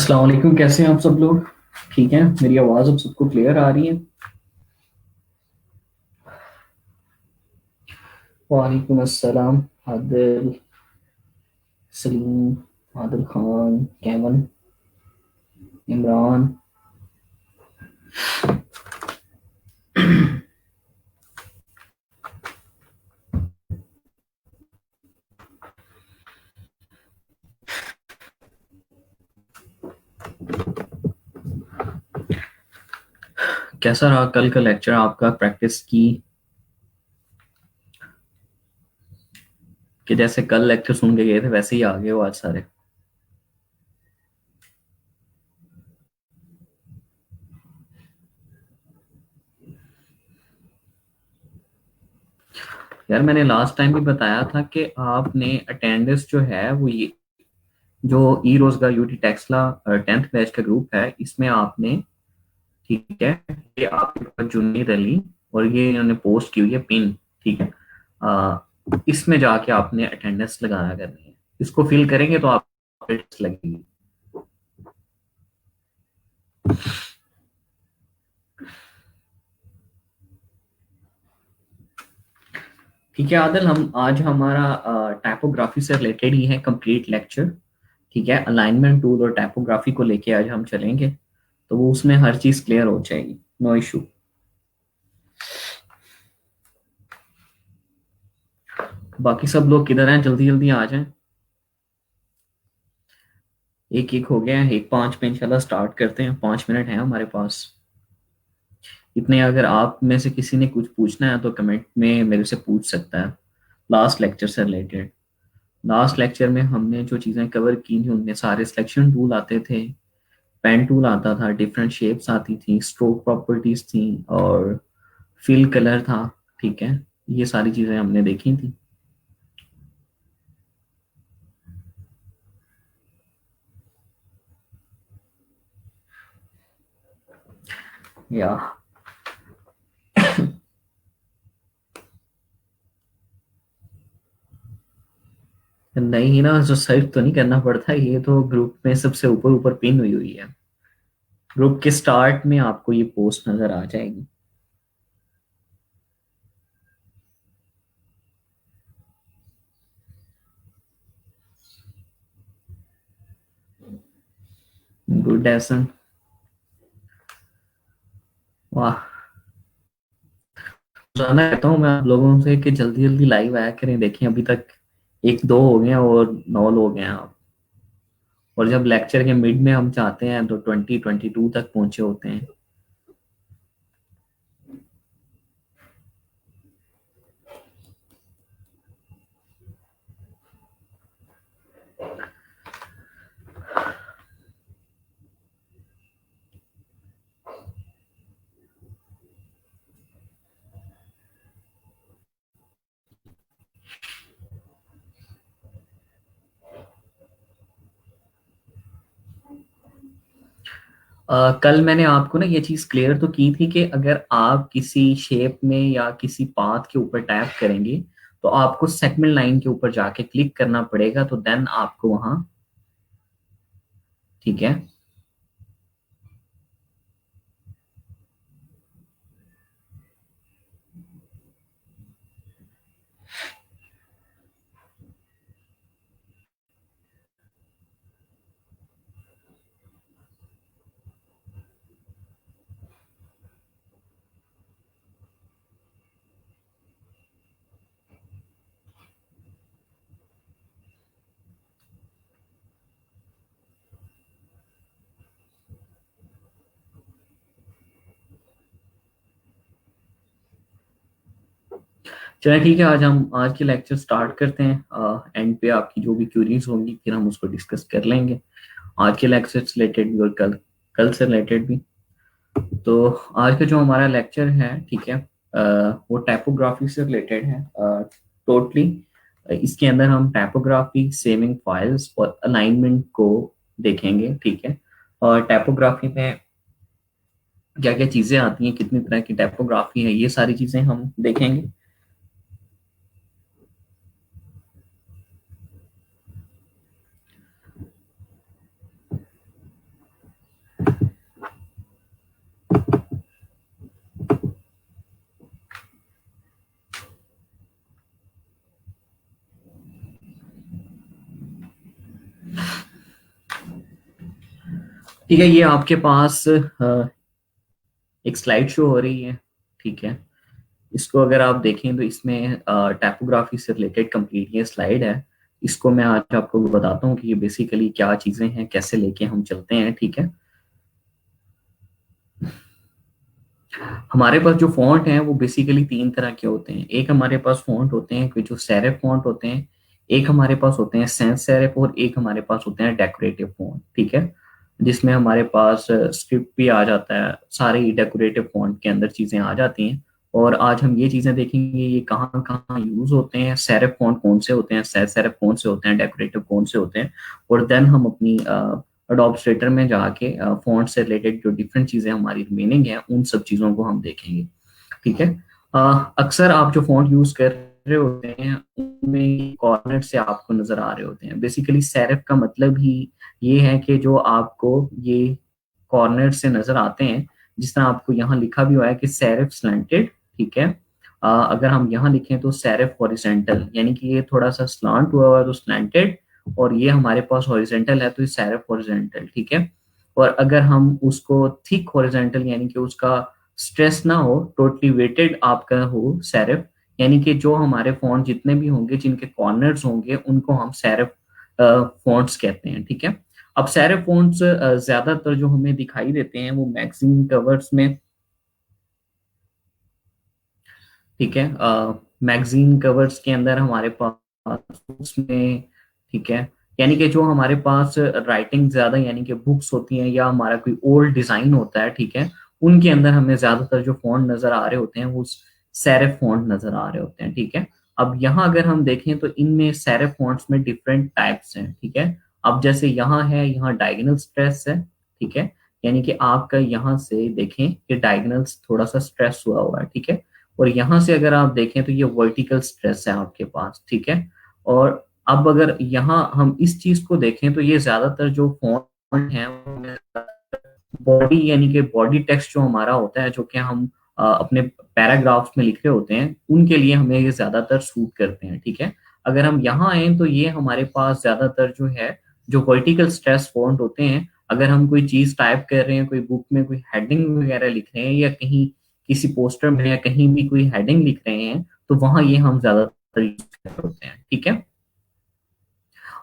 अस्सलाम वालेकुम। कैसे हैं आप सब लोग? ठीक है, मेरी आवाज़ अब सबको क्लियर आ रही है? वालेकुम अस्सलाम। आदिल, सलीम, आदिल खान, कैमल, इमरान। कैसा रहा कल का लेक्चर आपका? प्रैक्टिस की कि जैसे कल लेक्चर सुन के गए थे वैसे ही आ गए हो आज सारे? यार मैंने लास्ट टाइम भी बताया था कि आपने अटेंडेंस जो है वो ये जो ई रोजगार यूटी टेक्सला 10th बैच का ग्रुप है इसमें आपने, ठीक है, ये आपके पास जुन्नीद अली और ये इन्होंने पोस्ट की हुई है पिन, ठीक है। इसमें जाके आपने अटेंडेंस लगाना करनी है। इसको फिल करेंगे तो आप लगेगी। ठीक है आदिल, हम आज हमारा टाइपोग्राफी से रिलेटेड ही है कंप्लीट लेक्चर। ठीक है, अलाइनमेंट टूल और टाइपोग्राफी को लेके आज हम चलेंगे, तो वो उसमें हर चीज क्लियर हो जाएगी। No issue. बाकी सब लोग किधर हैं? जल्दी जल्दी आ जाएं। एक एक हो गया है, एक पाँच पे इंशाल्लाह स्टार्ट करते हैं। 5 मिनट है हमारे पास। इतने अगर आप में से किसी ने कुछ पूछना है तो कमेंट में मेरे से पूछ सकता है। लास्ट लेक्चर से रिलेटेड, लास्ट लेक्चर में हमने जो चीज़ें कवर की थी उनमें सारे सिलेक्शन टूल आते थे, पेन टूल आता था, डिफरेंट शेप्स आती थी, स्ट्रोक प्रॉपर्टीज थी और फिल कलर था। ठीक है, ये सारी चीज़ें हमने देखी थी। या नहीं ना, जो सर्च तो नहीं करना पड़ता, ये तो ग्रुप में सबसे ऊपर ऊपर पिन हुई हुई है। ग्रुप के स्टार्ट में आपको ये पोस्ट नजर आ जाएगी। गुड एसन। वाह। रोजाना कहता हूँ मैं आप लोगों से कि जल्दी जल्दी लाइव आया करें। देखें अभी तक एक दो हो गए हैं और 9 लोग हैं आप। और जब लेक्चर के मिड में हम चाहते हैं तो 20-22 तक पहुंचे होते हैं। कल मैंने आपको ना ये चीज क्लियर तो की थी कि अगर आप किसी शेप में या किसी पाथ के ऊपर टैप करेंगे तो आपको सेगमेंट लाइन के ऊपर जाके क्लिक करना पड़ेगा, तो देन आपको वहां, ठीक है। चलिए ठीक है, आज हम आज के लेक्चर स्टार्ट करते हैं। एंड पे आपकी जो भी क्यूरीज होंगी फिर हम उसको डिस्कस कर लेंगे, आज के लेक्चर से रिलेटेड भी और कल कल से रिलेटेड भी। तो आज का जो हमारा लेक्चर है, ठीक है, वो टाइपोग्राफी से रिलेटेड है टोटली। इसके अंदर हम टाइपोग्राफी, सेविंग फाइल्स और अलाइनमेंट को देखेंगे, ठीक है। और टाइपोग्राफी में क्या क्या चीजें आती हैं, कितनी तरह की टाइपोग्राफी है, ये सारी चीजें हम देखेंगे। ठीक है, ये आपके पास एक स्लाइड शो हो रही है। ठीक है, इसको अगर आप देखें तो इसमें टाइपोग्राफी से रिलेटेड कंप्लीट ये स्लाइड है। इसको मैं आज आपको बताता हूँ कि ये बेसिकली क्या चीजें हैं, कैसे लेके हम चलते हैं। ठीक है, हमारे पास जो फॉन्ट हैं वो बेसिकली तीन तरह के होते हैं। एक हमारे पास फॉन्ट होते हैं कि जो सेरिफ फॉन्ट होते हैं, एक हमारे पास होते हैं सैंस सेरिफ, और एक हमारे पास होते हैं डेकोरेटिव फॉन्ट। ठीक है, जिसमें हमारे पास स्क्रिप्ट भी आ जाता है, सारी डेकोरेटिव फॉन्ट के अंदर चीजें आ जाती हैं। और आज हम ये चीजें देखेंगे ये कहाँ कहाँ यूज होते हैं, सेरिफ फॉन्ट कौन से होते हैं, सैंस सेरिफ कौन से होते हैं, डेकोरेटिव कौन से होते हैं। और देन हम अपनी अडोब स्ट्रेटर में जाके फॉन्ट से रिलेटेड जो डिफरेंट चीजें हमारी रिमेनिंग है उन सब चीजों को हम देखेंगे। ठीक है, अक्सर आप जो फॉन्ट यूज कर रहे होते हैं उनमें कॉर्नर से आपको नजर आ रहे होते हैं। बेसिकली सेरिफ का मतलब ही ये है कि जो आपको ये कॉर्नर से नजर आते हैं, जिस तरह आपको यहाँ लिखा भी हुआ है कि सेरिफ स्लैंटेड। ठीक है, अगर हम यहाँ लिखें तो सेरिफ हॉरिजेंटल, यानी कि ये थोड़ा सा स्लांट हुआ है तो स्लैंटेड, और ये हमारे पास हॉरिजेंटल है तो ये सेरिफ हॉरिजेंटल। ठीक है, और अगर हम उसको थिक हॉरिजेंटल यानी कि उसका स्ट्रेस ना हो, टोटली वेटेड आपका हो सेरिफ, यानी कि जो हमारे फॉन्ट जितने भी होंगे जिनके कॉर्नर्स होंगे उनको हम सेरिफ फॉन्ट्स कहते हैं। ठीक है, अब सेरिफ फॉन्ट्स ज्यादातर जो हमें दिखाई देते हैं वो मैगजीन कवर्स में। ठीक है, मैगजीन कवर्स के अंदर हमारे पास उसमें। ठीक है, यानी कि जो हमारे पास राइटिंग ज्यादा यानी कि बुक्स होती हैं या हमारा कोई ओल्ड डिजाइन होता है, ठीक है, उनके अंदर हमें ज्यादातर जो फॉन्ट नजर आ रहे होते हैं वो सेरिफ फॉन्ट नजर आ रहे होते हैं। ठीक है, अब यहाँ अगर हम देखें तो इनमें सेरिफ फॉन्ट्स में डिफरेंट टाइप्स हैं। ठीक है, अब जैसे यहाँ है, यहाँ डायगोनल स्ट्रेस है। ठीक है, यानी कि आपका यहाँ से देखें कि डायगोनल थोड़ा सा स्ट्रेस हुआ है। ठीक है, और यहां से अगर आप देखें तो ये वर्टिकल स्ट्रेस है आपके पास। ठीक है, और अब अगर यहाँ हम इस चीज को देखें तो ये ज्यादातर जो फॉन्ट है बॉडी यानी कि बॉडी टेक्स्ट जो हमारा होता है, जो कि हम अपने पैराग्राफ्स में लिख रहे होते हैं, उनके लिए हमें ये ज्यादातर सूट करते हैं। ठीक है, अगर हम यहाँ आए तो ये हमारे पास ज्यादातर जो है जो वर्टिकल स्ट्रेस फॉन्ट होते हैं। अगर हम कोई चीज टाइप कर रहे हैं, कोई बुक में कोई हेडिंग वगैरह लिख रहे हैं, या कहीं किसी पोस्टर में या कहीं भी कोई हेडिंग लिख रहे हैं, तो वहां ये हम ज्यादातर यूज कर रहे होते हैं। ठीक है,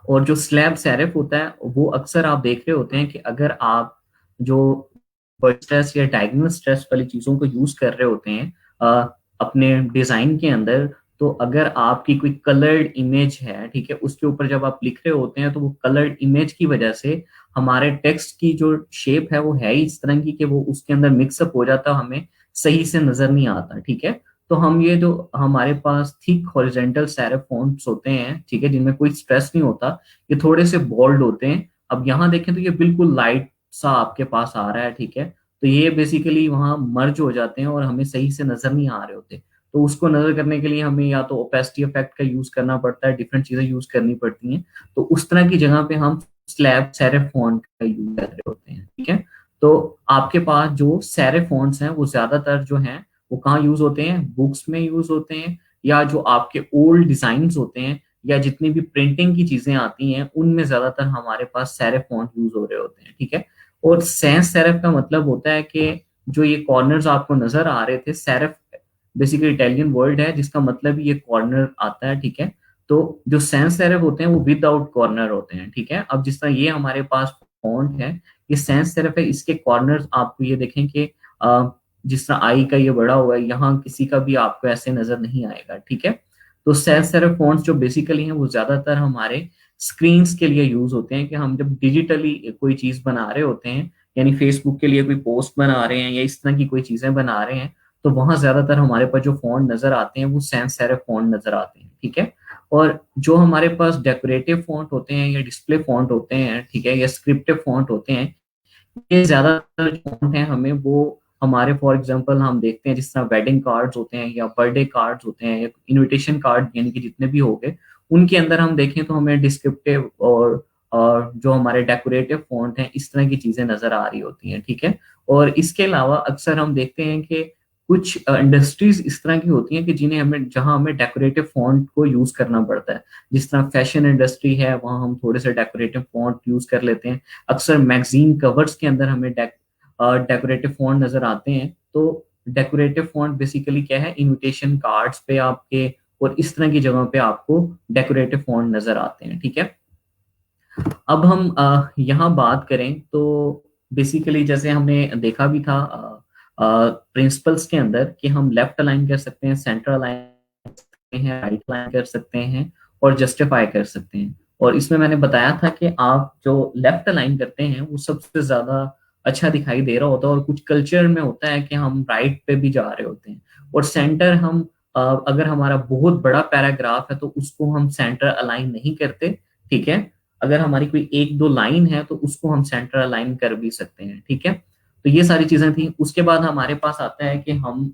और जो स्लैब सेरिफ होता है वो अक्सर आप देख रहे होते हैं कि अगर आप जो स्ट्रेस या डायगोनल स्ट्रेस वाली चीजों को यूज कर रहे होते हैं अपने डिजाइन के अंदर, तो अगर आपकी कोई कलर्ड इमेज है, ठीक है, उसके ऊपर जब आप लिख रहे होते हैं तो वो कलर्ड इमेज की वजह से हमारे टेक्स्ट की जो शेप है वो है इस तरह की कि वो उसके अंदर मिक्सअप हो जाता, हमें सही से नजर नहीं आता। ठीक है, तो हम ये जो हमारे पास थिक हॉरिजेंटल सेरिफ फॉन्ट्स होते हैं, ठीक है, जिनमें कोई स्ट्रेस नहीं होता, ये थोड़े से बोल्ड होते हैं। अब यहाँ देखें तो ये बिल्कुल लाइट सा आपके पास आ रहा है। ठीक है, तो ये बेसिकली वहां मर्ज हो जाते हैं और हमें सही से नजर नहीं आ रहे होते। तो उसको नजर करने के लिए हमें या तो ओपेसिटी इफेक्ट का यूज करना पड़ता है, डिफरेंट चीजें यूज करनी पड़ती हैं। तो उस तरह की जगह पे हम स्लैब सेरिफ फॉन्ट का यूज कर रहे होते हैं। ठीक है, तो आपके पास जो सेरिफ फॉन्ट्स हैं वो ज्यादातर जो हैं वो कहाँ यूज होते हैं, बुक्स में यूज होते हैं, या जो आपके ओल्ड डिजाइन्स होते हैं, या जितनी भी प्रिंटिंग की चीजें आती हैं उनमें ज्यादातर हमारे पास सेरिफ फॉन्ट यूज हो रहे होते हैं। ठीक है, और सैंस सेरिफ का मतलब होता है कि जो ये कॉर्नर्स आपको नजर आ रहे थे, सेरिफ बेसिकली इटालियन वर्ड है जिसका मतलब ही ये कॉर्नर आता है। ठीक है, तो जो सैंस सेरिफ होते हैं वो विदाउट कॉर्नर होते हैं। ठीक है, अब जिस तरह ये हमारे पास फॉन्ट है, ये सैंस सेरिफ है, इसके कॉर्नर्स आपको ये देखें कि जिस तरह आई का ये बड़ा हुआ है, यहाँ किसी का भी आपको ऐसे नजर नहीं आएगा। ठीक है, तो सैंस सेरिफ फॉन्ट्स जो बेसिकली हैं वो ज्यादातर हमारे स्क्रीन्स के लिए यूज होते हैं, कि हम जब डिजिटली कोई चीज बना रहे होते हैं, यानी फेसबुक के लिए कोई पोस्ट बना रहे हैं या इस तरह की कोई चीजें बना रहे हैं, तो वहां ज्यादातर हमारे पास जो फॉन्ट नजर आते हैं वो सैंस सेरिफ फॉन्ट नजर आते हैं। ठीक है, और जो हमारे पास डेकोरेटिव फॉन्ट होते हैं या डिस्प्ले फॉन्ट होते हैं, ठीक है, या स्क्रिप्टिव फॉन्ट होते हैं, ये ज्यादातर जो font हैं हमें वो हमारे फॉर एग्जांपल हम देखते हैं जिस तरह वेडिंग कार्ड्स होते हैं या बर्थडे कार्ड्स होते हैं या इनविटेशन कार्ड, यानी कि जितने भी हो गए, उनके अंदर हम देखें तो हमें डिस्क्रिप्टिव और जो हमारे डेकोरेटिव फॉन्ट हैं इस तरह की चीजें नजर आ रही होती हैं। ठीक है, और इसके अलावा अक्सर हम देखते हैं कि कुछ इंडस्ट्रीज इस तरह की होती हैं कि जिन्हें हमें जहां हमें डेकोरेटिव फॉन्ट को यूज करना पड़ता है। जिस तरह फैशन इंडस्ट्री है, वहां हम थोड़े से डेकोरेटिव फॉन्ट यूज कर लेते हैं। अक्सर मैगजीन कवर्स के अंदर हमें डेकोरेटिव फॉन्ट नजर आते हैं। तो डेकोरेटिव फॉन्ट बेसिकली क्या है, इनविटेशन कार्ड्स पे आपके और इस तरह की जगह पे आपको डेकोरेटिव फॉन्ट नजर आते हैं। ठीक है, अब हम यहाँ बात करें तो बेसिकली जैसे हमने देखा भी था प्रिंसिपल्स के अंदर कि हम लेफ्ट अलाइन कर सकते हैं, सेंटर अलाइन कर सकते हैं, राइट अलाइन कर सकते हैं और जस्टिफाई कर सकते हैं। और इसमें मैंने बताया था कि आप जो लेफ्ट अलाइन करते हैं वो सबसे ज्यादा अच्छा दिखाई दे रहा होता है, और कुछ कल्चर में होता है कि हम राइट पे भी जा रहे होते हैं। और सेंटर हम अगर हमारा बहुत बड़ा पैराग्राफ है तो उसको हम सेंटर अलाइन नहीं करते। ठीक है, अगर हमारी कोई एक दो लाइन है तो उसको हम सेंटर अलाइन कर भी सकते हैं। ठीक है, तो ये सारी चीजें थी। उसके बाद हमारे पास आता है कि हम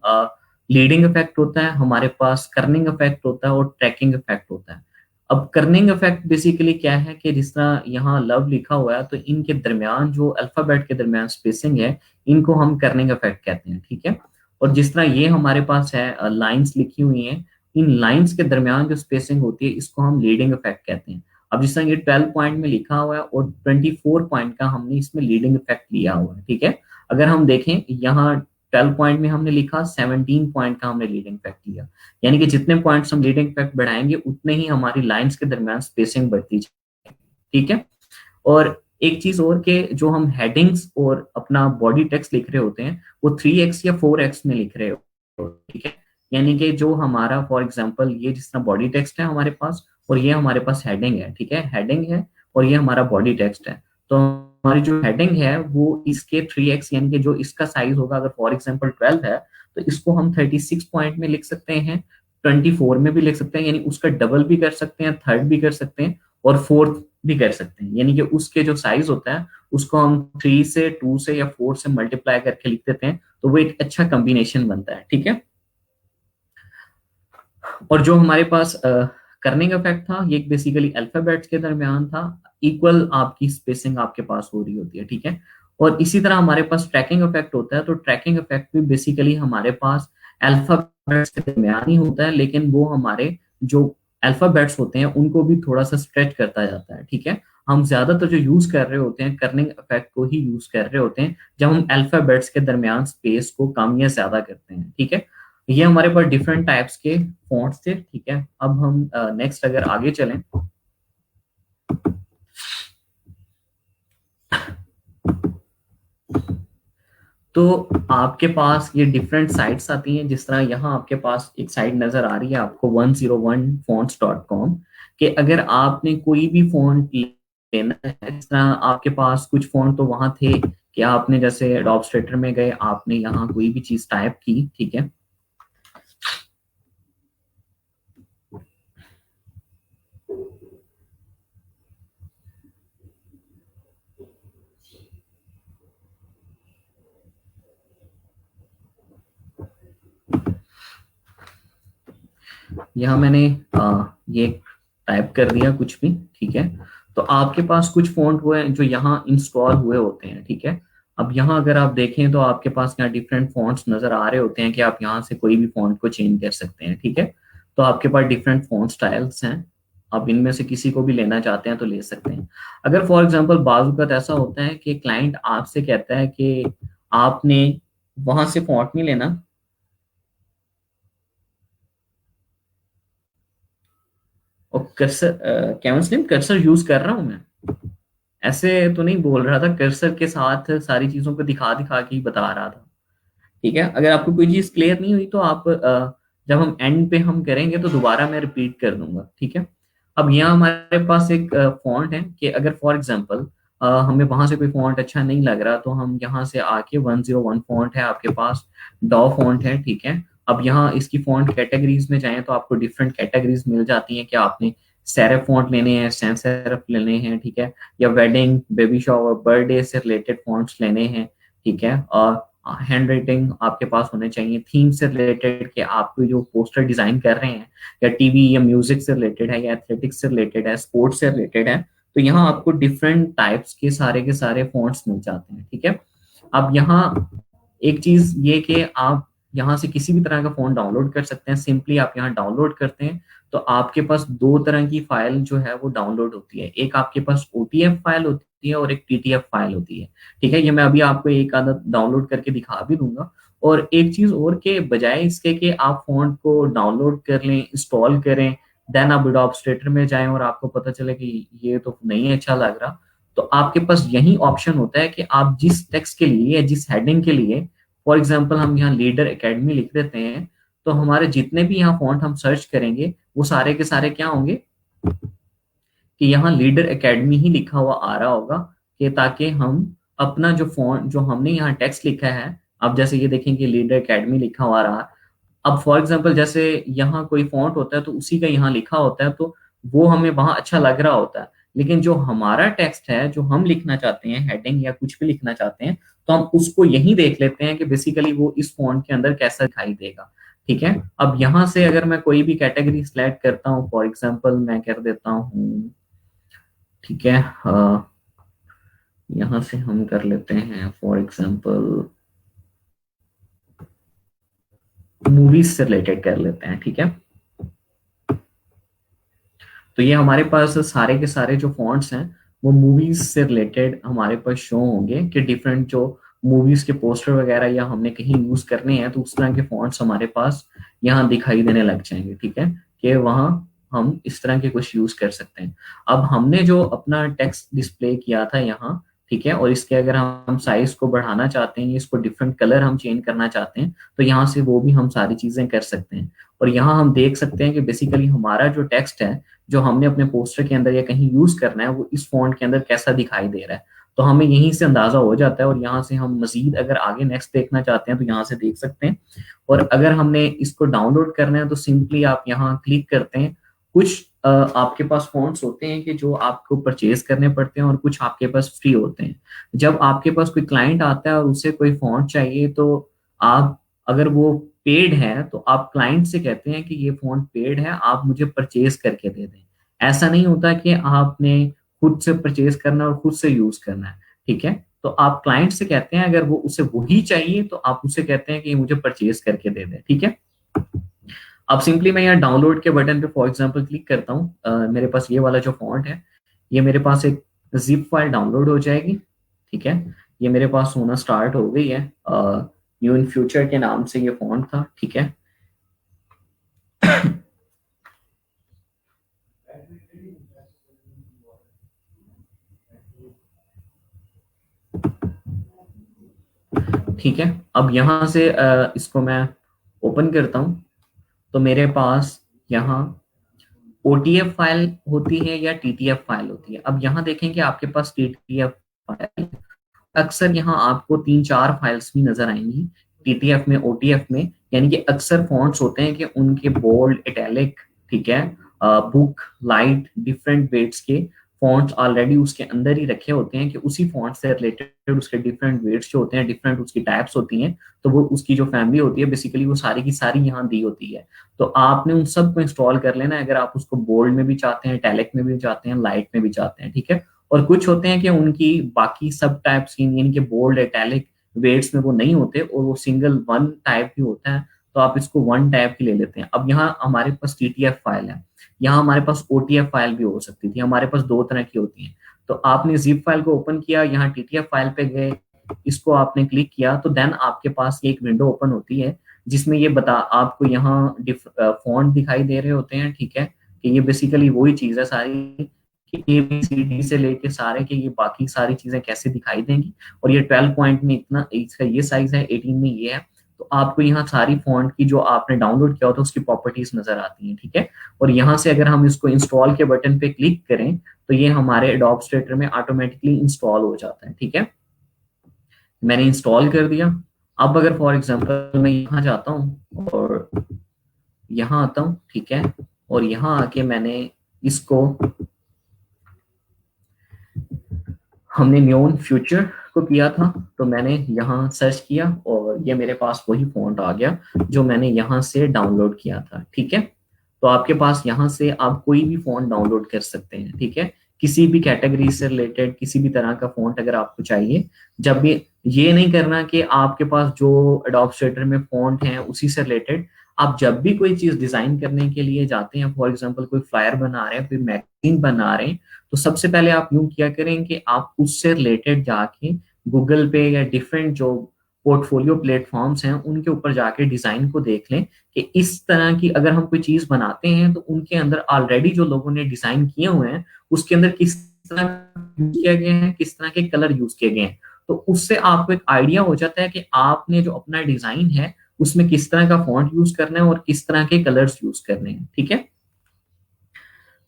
लीडिंग इफेक्ट होता है, हमारे पास कर्निंग इफेक्ट होता है और ट्रैकिंग इफेक्ट होता है। अब कर्निंग इफेक्ट बेसिकली क्या है कि जिस तरह यहाँ लव लिखा हुआ है तो इनके दरमियान जो अल्फाबेट के दरमियान स्पेसिंग है, इनको हम कर्निंग इफेक्ट कहते हैं। ठीक है, और जिस तरह ये हमारे पास है लाइंस लिखी हुई हैं, इन लाइंस के दरमियान जो स्पेसिंग होती है इसको हम लीडिंग इफेक्ट कहते हैं। अब जिस तरह ये 12 पॉइंट में लिखा हुआ है और 24 पॉइंट का हमने इसमें लीडिंग इफेक्ट लिया हुआ है। ठीक है, अगर हम देखें यहाँ 12 पॉइंट में हमने लिखा, 17 पॉइंट का हमने लीडिंग इफेक्ट लिया। यानी कि जितने पॉइंट्स हम लीडिंग इफेक्ट बढ़ाएंगे उतने ही हमारी लाइंस के दरमियान स्पेसिंग बढ़ती जाएगी। ठीक है, और एक चीज और के जो हम हेडिंग्स और अपना बॉडी टेक्स्ट लिख रहे होते हैं वो 3x या 4x में लिख रहे होते हैं। ठीक है, यानी कि जो हमारा फॉर एग्जांपल ये जिस तरह बॉडी टेक्स्ट है हमारे पास और ये हमारे पास हेडिंग है। ठीक है, हेडिंग है और ये हमारा बॉडी टेक्स्ट है। तो हमारी जो हेडिंग है वो इसके 3x, यानी कि जो इसका साइज होगा, अगर फॉर एग्जांपल 12 है तो इसको हम 36 पॉइंट में लिख सकते हैं, 24 में भी लिख सकते हैं, यानी उसका डबल भी कर सकते हैं, थर्ड भी कर सकते हैं और फोर्थ भी कर सकते हैं। यानी कि उसके जो साइज होता है उसको हम 3 से 2 से या 4 से मल्टीप्लाई करके लिख देते हैं, तो वो एक अच्छा कॉम्बिनेशन बनता है। ठीक है, और जो हमारे पास करने का इफेक्ट था ये बेसिकली अल्फाबेट्स के दरमियान था, इक्वल आपकी स्पेसिंग आपके पास हो रही होती है। ठीक है, और इसी तरह हमारे पास ट्रैकिंग इफेक्ट होता है। तो ट्रैकिंग इफेक्ट भी बेसिकली हमारे पास अल्फाबेट्स के दरमियान ही होता है, लेकिन वो हमारे जो अल्फाबेट्स होते हैं उनको भी थोड़ा सा स्ट्रेच करता जाता है। ठीक है, हम ज्यादातर जो यूज कर रहे होते हैं कर्निंग इफेक्ट को ही यूज कर रहे होते हैं जब हम अल्फाबेट्स के दरमियान स्पेस को कम या ज्यादा करते हैं। ठीक है, ये हमारे पास डिफरेंट टाइप्स के फॉन्ट्स थे। ठीक है, अब हम नेक्स्ट अगर आगे चलें तो आपके पास ये डिफरेंट साइट्स आती हैं। जिस तरह यहाँ आपके पास एक साइट नजर आ रही है आपको 101fonts.com, कि अगर आपने कोई भी फॉन्ट लेना है, जिस तरह आपके पास कुछ फॉन्ट तो वहां थे कि आपने जैसे एडोब में गए, आपने यहाँ कोई भी चीज टाइप की। ठीक है, यहाँ मैंने ये टाइप कर दिया कुछ भी। ठीक है, तो आपके पास कुछ फॉन्ट हुए हैं जो यहाँ इंस्टॉल हुए होते हैं। ठीक है, अब यहाँ अगर आप देखें तो आपके पास यहाँ डिफरेंट फॉन्ट्स नजर आ रहे होते हैं कि आप यहाँ से कोई भी फॉन्ट को चेंज कर सकते हैं। ठीक है, तो आपके पास डिफरेंट फॉन्ट स्टाइल्स हैं, आप इनमें से किसी को भी लेना चाहते हैं तो ले सकते हैं। अगर फॉर एग्जाम्पल बाजूकत ऐसा होता है कि क्लाइंट आपसे कहता है कि आपने वहां से फॉन्ट नहीं लेना, और कर्सर कैमन स्लिम कर्सर यूज कर रहा हूं मैं, ऐसे तो नहीं बोल रहा था, कर्सर के साथ सारी चीजों को दिखा दिखा के ही बता रहा था। ठीक है, अगर आपको कोई चीज क्लियर नहीं हुई तो आप जब हम एंड पे हम करेंगे तो दोबारा मैं रिपीट कर दूंगा। ठीक है, अब यहाँ हमारे पास एक फॉन्ट है कि अगर फॉर एग्जांपल हमें वहां से कोई फॉन्ट अच्छा नहीं लग रहा तो हम यहाँ से आके 101 फॉन्ट है आपके पास, डॉ फॉन्ट है। ठीक है, अब यहाँ इसकी फॉन्ट कैटेगरीज में जाएं तो आपको डिफरेंट कैटेगरीज मिल जाती हैं कि आपने सेरेफ फॉन्ट लेने हैं, सैंस सेरेफ लेने हैं। ठीक है, या वेडिंग, बेबी शावर, बर्थडे से रिलेटेड फॉन्ट्स लेने हैं। ठीक है, और हैंड राइटिंग आपके पास होने चाहिए, थीम से रिलेटेड कि आप कोई जो पोस्टर डिजाइन कर रहे हैं या टीवी या म्यूजिक से रिलेटेड है या एथलेटिक्स से रिलेटेड है, स्पोर्ट्स से रिलेटेड है, तो यहाँ आपको डिफरेंट टाइप्स के सारे फॉन्ट्स मिल जाते हैं। ठीक है, अब यहाँ एक चीज ये कि आप यहाँ से किसी भी तरह का फोन डाउनलोड कर सकते हैं। सिंपली आप यहाँ डाउनलोड करते हैं तो आपके पास दो तरह की फाइल जो है वो डाउनलोड होती है। एक आपके पास OTF फाइल होती है और एक TTF फाइल होती है। ठीक है, ये मैं अभी आपको एक आदत डाउनलोड करके दिखा भी दूंगा। और एक चीज और, के बजाय इसके कि आप फोन को डाउनलोड कर लें, इंस्टॉल करें, देन आप एडोब में जाएं और आपको पता चले कि ये तो नहीं अच्छा लग रहा, तो आपके पास यही ऑप्शन होता है कि आप जिस टेक्स्ट के लिए या जिस हेडिंग के लिए, फॉर एग्जांपल हम यहाँ लीडर एकेडमी लिख देते हैं, तो हमारे जितने भी यहाँ फॉन्ट हम सर्च करेंगे वो सारे के सारे क्या होंगे कि यहाँ लीडर एकेडमी ही लिखा हुआ आ रहा होगा, कि ताकि हम अपना जो फॉन्ट जो हमने यहाँ टेक्स्ट लिखा है, अब जैसे ये देखें कि लीडर एकेडमी लिखा हुआ रहा। अब फॉर एग्जांपल जैसे यहाँ कोई फॉन्ट होता है तो उसी का यहाँ लिखा होता है, तो वो हमें वहां अच्छा लग रहा होता है। लेकिन जो हमारा टेक्स्ट है, जो हम लिखना चाहते हैं, हेडिंग या कुछ भी लिखना चाहते हैं, तो हम उसको यही देख लेते हैं कि बेसिकली वो इस फॉन्ट के अंदर कैसा दिखाई देगा। ठीक है, अब यहाँ से अगर मैं कोई भी कैटेगरी सिलेक्ट करता हूँ, फॉर एग्जांपल मैं कर देता हूँ, ठीक है, यहाँ से हम कर लेते हैं फॉर एग्जांपल मूवीज से रिलेटेड कर लेते हैं। ठीक है, तो ये हमारे पास सारे के सारे जो फॉन्ट्स हैं वो मूवीज से रिलेटेड हमारे पास शो होंगे, कि डिफरेंट जो मूवीज के पोस्टर वगैरह या हमने कहीं यूज करने हैं तो उस तरह के फॉन्ट्स हमारे पास यहाँ दिखाई देने लग जाएंगे। ठीक है, कि वहाँ हम इस तरह के कुछ यूज कर सकते हैं। अब हमने जो अपना टेक्स्ट डिस्प्ले किया था यहाँ, ठीक है, और इसके अगर हम साइज को बढ़ाना चाहते हैं, इसको डिफरेंट कलर हम चेंज करना चाहते हैं, तो यहाँ से वो भी हम सारी चीजें कर सकते हैं। और यहाँ हम देख सकते हैं कि बेसिकली हमारा जो टेक्स्ट है जो हमने अपने पोस्टर के अंदर या कहीं यूज करना है, वो इस फॉन्ट के अंदर कैसा दिखाई दे रहा है। तो हमें यहीं से अंदाजा हो जाता है, और यहाँ से हम मजीद अगर आगे नेक्स्ट देखना चाहते हैं तो यहाँ से देख सकते हैं। और अगर हमने इसको डाउनलोड करना है तो सिंपली आप यहाँ क्लिक करते हैं। कुछ आपके पास फॉन्ट्स होते हैं कि जो आपको परचेज करने पड़ते हैं, और कुछ आपके पास फ्री होते हैं। जब आपके पास कोई क्लाइंट आता है और उसे कोई फॉन्ट चाहिए, तो आप, अगर वो पेड है, तो आप क्लाइंट से कहते हैं कि ये फॉन्ट पेड है, आप मुझे परचेज करके दे दें। ऐसा नहीं होता कि आपने खुद से परचेज करना और खुद से यूज करना है। ठीक है, तो आप क्लाइंट से कहते हैं, अगर वो उसे वही चाहिए तो आप उसे कहते हैं कि मुझे परचेज करके दे दें। ठीक है, अब सिंपली मैं यहाँ डाउनलोड के बटन पे फॉर एग्जांपल क्लिक करता हूँ, मेरे पास ये वाला जो फॉन्ट है, ये मेरे पास एक जिप फाइल डाउनलोड हो जाएगी। ठीक है, ये मेरे पास होना स्टार्ट हो गई है। न्यू इन फ्यूचर के नाम से ये फॉन्ट था। ठीक है, ठीक है, अब यहाँ से इसको मैं ओपन करता हूँ, तो मेरे पास यहाँ OTF फाइल होती है या TTF फाइल होती है। अब यहाँ देखें कि आपके पास TTF फाइल, अक्सर यहाँ आपको तीन चार फाइल्स भी नजर आएंगी TTF में, OTF में, यानी कि अक्सर फॉन्ट्स होते हैं कि उनके बोल्ड, इटैलिक, ठीक है, बुक, लाइट, डिफरेंट वेट्स के फॉन्ट्स ऑलरेडी उसके अंदर ही रखे होते हैं, कि उसी फॉन्ट से रिलेटेड उसके डिफरेंट वेट्स जो होते हैं, डिफरेंट उसकी टाइप्स होती हैं, तो वो उसकी जो फैमिली होती है बेसिकली वो सारी की सारी यहाँ दी होती है। तो आपने उन सबको इंस्टॉल कर लेना है, अगर आप उसको बोल्ड में भी चाहते हैं, इटैलिक में भी चाहते हैं, लाइट में भी चाहते हैं। ठीक है, और कुछ होते हैं कि उनकी बाकी सब टाइप्स यानी कि बोल्ड, इटैलिक, वेट्स में वो नहीं होते, और वो सिंगल वन टाइप भी होता है, तो आप इसको वन टाइप की ले लेते हैं। अब यहाँ हमारे पास TTF फाइल है, यहाँ हमारे पास OTF फाइल भी हो सकती थी, हमारे पास दो तरह की होती है। तो आपने जिप फाइल को ओपन किया, यहाँ TTF फाइल पे गए, इसको आपने क्लिक किया, तो देन आपके पास एक विंडो ओपन होती है जिसमें ये बता आपको यहाँ फॉन्ट दिखाई दे रहे होते हैं। ठीक है, कि ये बेसिकली वही चीज है सारी, कि ABCD से लेके सारे के ये बाकी सारी चीजें कैसे दिखाई देंगी। और ये 12 पॉइंट में इतना, इसका ये साइज है, 18 में ये है। तो आपको यहाँ सारी फॉन्ट की जो आपने डाउनलोड किया होता है उसकी प्रॉपर्टीज नजर आती हैं। ठीक है, और यहाँ से अगर हम इसको इंस्टॉल के बटन पे क्लिक करें तो ये हमारे एडोब में ऑटोमेटिकली इंस्टॉल हो जाता है। ठीक है, मैंने इंस्टॉल कर दिया। अब अगर फॉर एग्जांपल मैं यहाँ जाता हूँ और यहाँ आता हूँ, ठीक है, और यहाँ आके मैंने इसको, हमने न्यून फ्यूचर को किया था, तो मैंने यहाँ सर्च किया और ये मेरे पास वही फॉन्ट आ गया जो मैंने यहाँ से डाउनलोड किया था। ठीक है, तो आपके पास यहाँ से आप कोई भी फॉन्ट डाउनलोड कर सकते हैं। ठीक है, किसी भी कैटेगरी से रिलेटेड किसी भी तरह का फॉन्ट अगर आपको चाहिए, जब भी ये नहीं करना कि आपके पास जो एडोब स्ट्रक्चर में फॉन्ट है उसी से रिलेटेड, आप जब भी कोई चीज डिजाइन करने के लिए जाते हैं, फॉर एग्जांपल कोई फ्लायर बना रहे हैं, कोई मैगजीन बना रहे हैं, तो सबसे पहले आप यूं किया करें कि आप उससे रिलेटेड जाके गूगल पे या डिफरेंट जो पोर्टफोलियो प्लेटफॉर्म्स हैं उनके ऊपर जाके डिजाइन को देख लें कि इस तरह की अगर हम कोई चीज बनाते हैं तो उनके अंदर ऑलरेडी जो लोगों ने डिजाइन किए हुए हैं उसके अंदर किस तरह यूज किया गया है, किस तरह के कलर यूज किए गए हैं। तो उससे आपको एक आइडिया हो जाता है कि आपने जो अपना डिजाइन है उसमें किस तरह का फॉन्ट यूज करना है और किस तरह के कलर्स यूज करने हैं। ठीक है,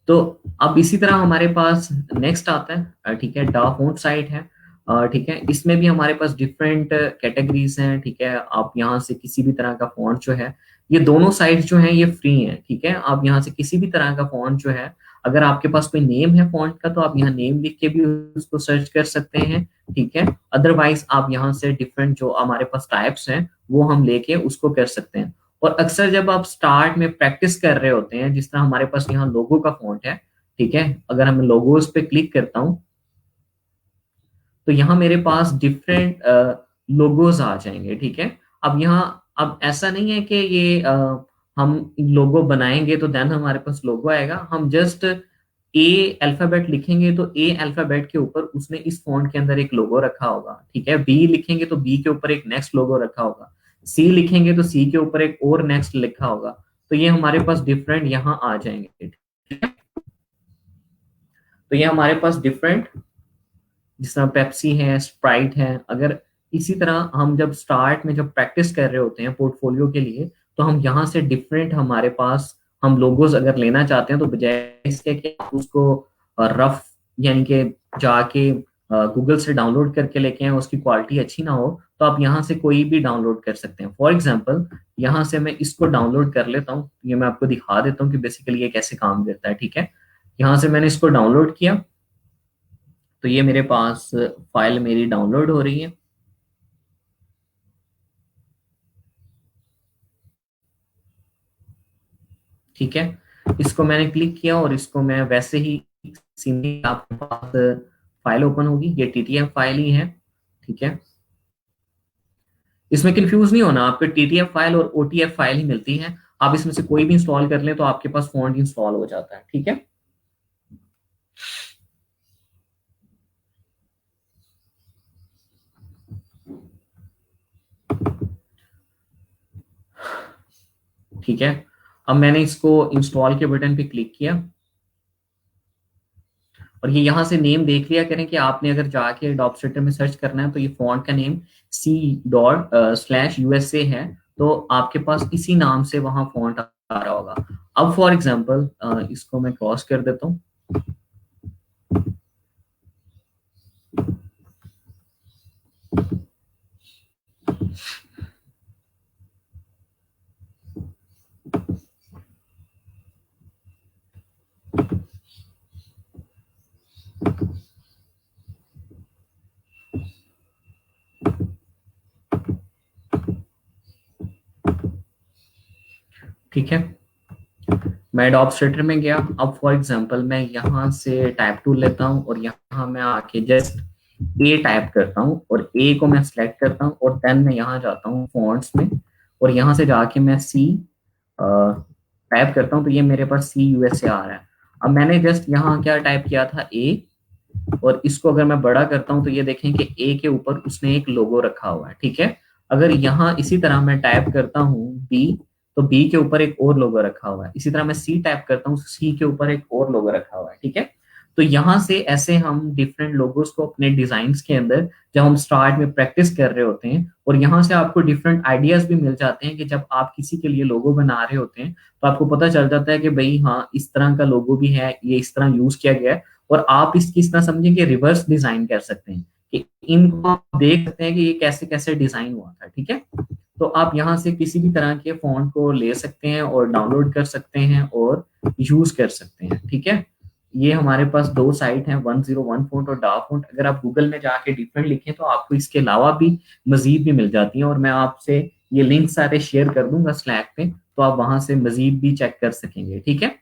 तो अब इसी तरह हमारे पास नेक्स्ट आता है, ठीक है, डा फॉन्ट साइट है। ठीक है, इसमें भी हमारे पास डिफरेंट कैटेगरीज हैं। ठीक है, आप यहाँ से किसी भी तरह का फॉन्ट जो है, ये दोनों साइट्स जो हैं ये फ्री हैं। ठीक है, आप यहाँ से किसी भी तरह का फॉन्ट जो है, अगर आपके पास कोई नेम है फॉन्ट का तो आप यहाँ नेम लिख के भी उसको सर्च कर सकते हैं। ठीक है, अदरवाइज आप यहाँ से डिफरेंट जो हमारे पास टाइप्स हैं वो हम लेके उसको कर सकते हैं। और अक्सर जब आप स्टार्ट में प्रैक्टिस कर रहे होते हैं, जिस तरह हमारे पास यहाँ लोगो का फॉन्ट है, ठीक है, अगर हम लोगोस पे क्लिक करता हूं तो यहाँ मेरे पास डिफरेंट लोगोज आ जाएंगे। ठीक है, अब यहाँ अब ऐसा नहीं है कि ये हम लोगो बनाएंगे तो देन हमारे पास लोगो आएगा। हम जस्ट ए अल्फाबेट लिखेंगे तो ए अल्फाबेट के ऊपर उसने इस फॉन्ट के अंदर एक लोगो रखा होगा। ठीक है, बी लिखेंगे तो बी के ऊपर एक नेक्स्ट लोगो रखा होगा, सी लिखेंगे तो सी के ऊपर एक और नेक्स्ट लिखा होगा। तो ये हमारे पास डिफरेंट यहाँ आ जाएंगे। ठीक है, तो ये हमारे पास डिफरेंट, जिस तरह पेप्सी है, स्प्राइट है, अगर इसी तरह हम जब स्टार्ट में जब प्रैक्टिस कर रहे होते हैं पोर्टफोलियो के लिए, तो हम यहाँ से डिफरेंट हमारे पास हम लोगोज अगर लेना चाहते हैं तो बजाय इसके कि आप उसको रफ यानी कि जाके गूगल से डाउनलोड करके लेके आए, उसकी क्वालिटी अच्छी ना हो, तो आप यहाँ से कोई भी डाउनलोड कर सकते हैं। फॉर एग्जाम्पल यहाँ से मैं इसको डाउनलोड कर लेता हूँ, ये मैं आपको दिखा देता हूँ कि बेसिकली ये कैसे काम करता है। ठीक है, यहाँ से मैंने इसको डाउनलोड किया तो ये मेरे पास फाइल मेरी डाउनलोड हो रही है। ठीक है, इसको मैंने क्लिक किया और इसको मैं वैसे ही सीधे आपके पास फाइल ओपन होगी, ये टीटीएफ फाइल ही है। ठीक है, इसमें कंफ्यूज नहीं होना, आपको टीटीएफ फाइल और ओटीएफ फाइल ही मिलती है। आप इसमें से कोई भी इंस्टॉल कर लें तो आपके पास फॉन्ट इंस्टॉल हो जाता है। ठीक है, ठीक है, अब मैंने इसको इंस्टॉल के बटन पे क्लिक किया और ये यहाँ से नेम देख लिया करें कि आपने अगर जाके एडोब स्ट्रक्चर में सर्च करना है तो ये फॉन्ट का नेम C./USA है, तो आपके पास इसी नाम से वहां फॉन्ट आ रहा होगा। अब फॉर एग्जांपल इसको मैं क्रॉस कर देता हूँ। ठीक है, मैं एडोब स्ट्रक्चर में गया। अब फॉर एग्जांपल मैं यहाँ से टाइप टूल लेता हूँ और यहाँ मैं आके जस्ट ए टाइप करता हूँ और ए को मैं सिलेक्ट करता हूँ और देन मैं यहाँ जाता हूँ फॉन्ट्स में और यहाँ से जाके मैं सी टाइप करता हूँ तो ये मेरे पास CUSA आ रहा है। अब मैंने जस्ट यहाँ क्या टाइप किया था, ए, और इसको अगर मैं बड़ा करता हूं तो ये देखें कि ए के ऊपर उसने एक लोगो रखा हुआ है। ठीक है, अगर यहाँ इसी तरह मैं टाइप करता हूँ बी, तो बी के ऊपर एक और लोगो रखा हुआ है। इसी तरह मैं सी टाइप करता हूँ, सी के ऊपर एक और लोगो रखा हुआ है। ठीक है, तो यहाँ से ऐसे हम डिफरेंट लोगोस को अपने डिजाइन्स के अंदर जब हम स्टार्ट में प्रैक्टिस कर रहे होते हैं, और यहाँ से आपको डिफरेंट आइडियाज भी मिल जाते हैं कि जब आप किसी के लिए लोगो बना रहे होते हैं तो आपको पता चल जाता है कि भाई हाँ इस तरह का लोगो भी है, ये इस तरह यूज किया गया है, और आप इसकी इस तरह समझें कि रिवर्स डिजाइन कर सकते हैं कि इनको आप देख सकते हैं कि ये कैसे कैसे डिजाइन हुआ था। ठीक है, तो आप यहाँ से किसी भी तरह के फॉन्ट को ले सकते हैं और डाउनलोड कर सकते हैं और यूज कर सकते हैं। ठीक है, ये हमारे पास दो साइट हैं, 101 फॉन्ट और डा फॉन्ट। अगर आप गूगल में जाके डिफरेंट लिखें तो आपको इसके अलावा भी मजीद भी मिल जाती हैं, और मैं आपसे ये लिंक सारे शेयर कर दूंगा स्लैक पे, तो आप वहां से मजीद भी चेक कर सकेंगे। ठीक है,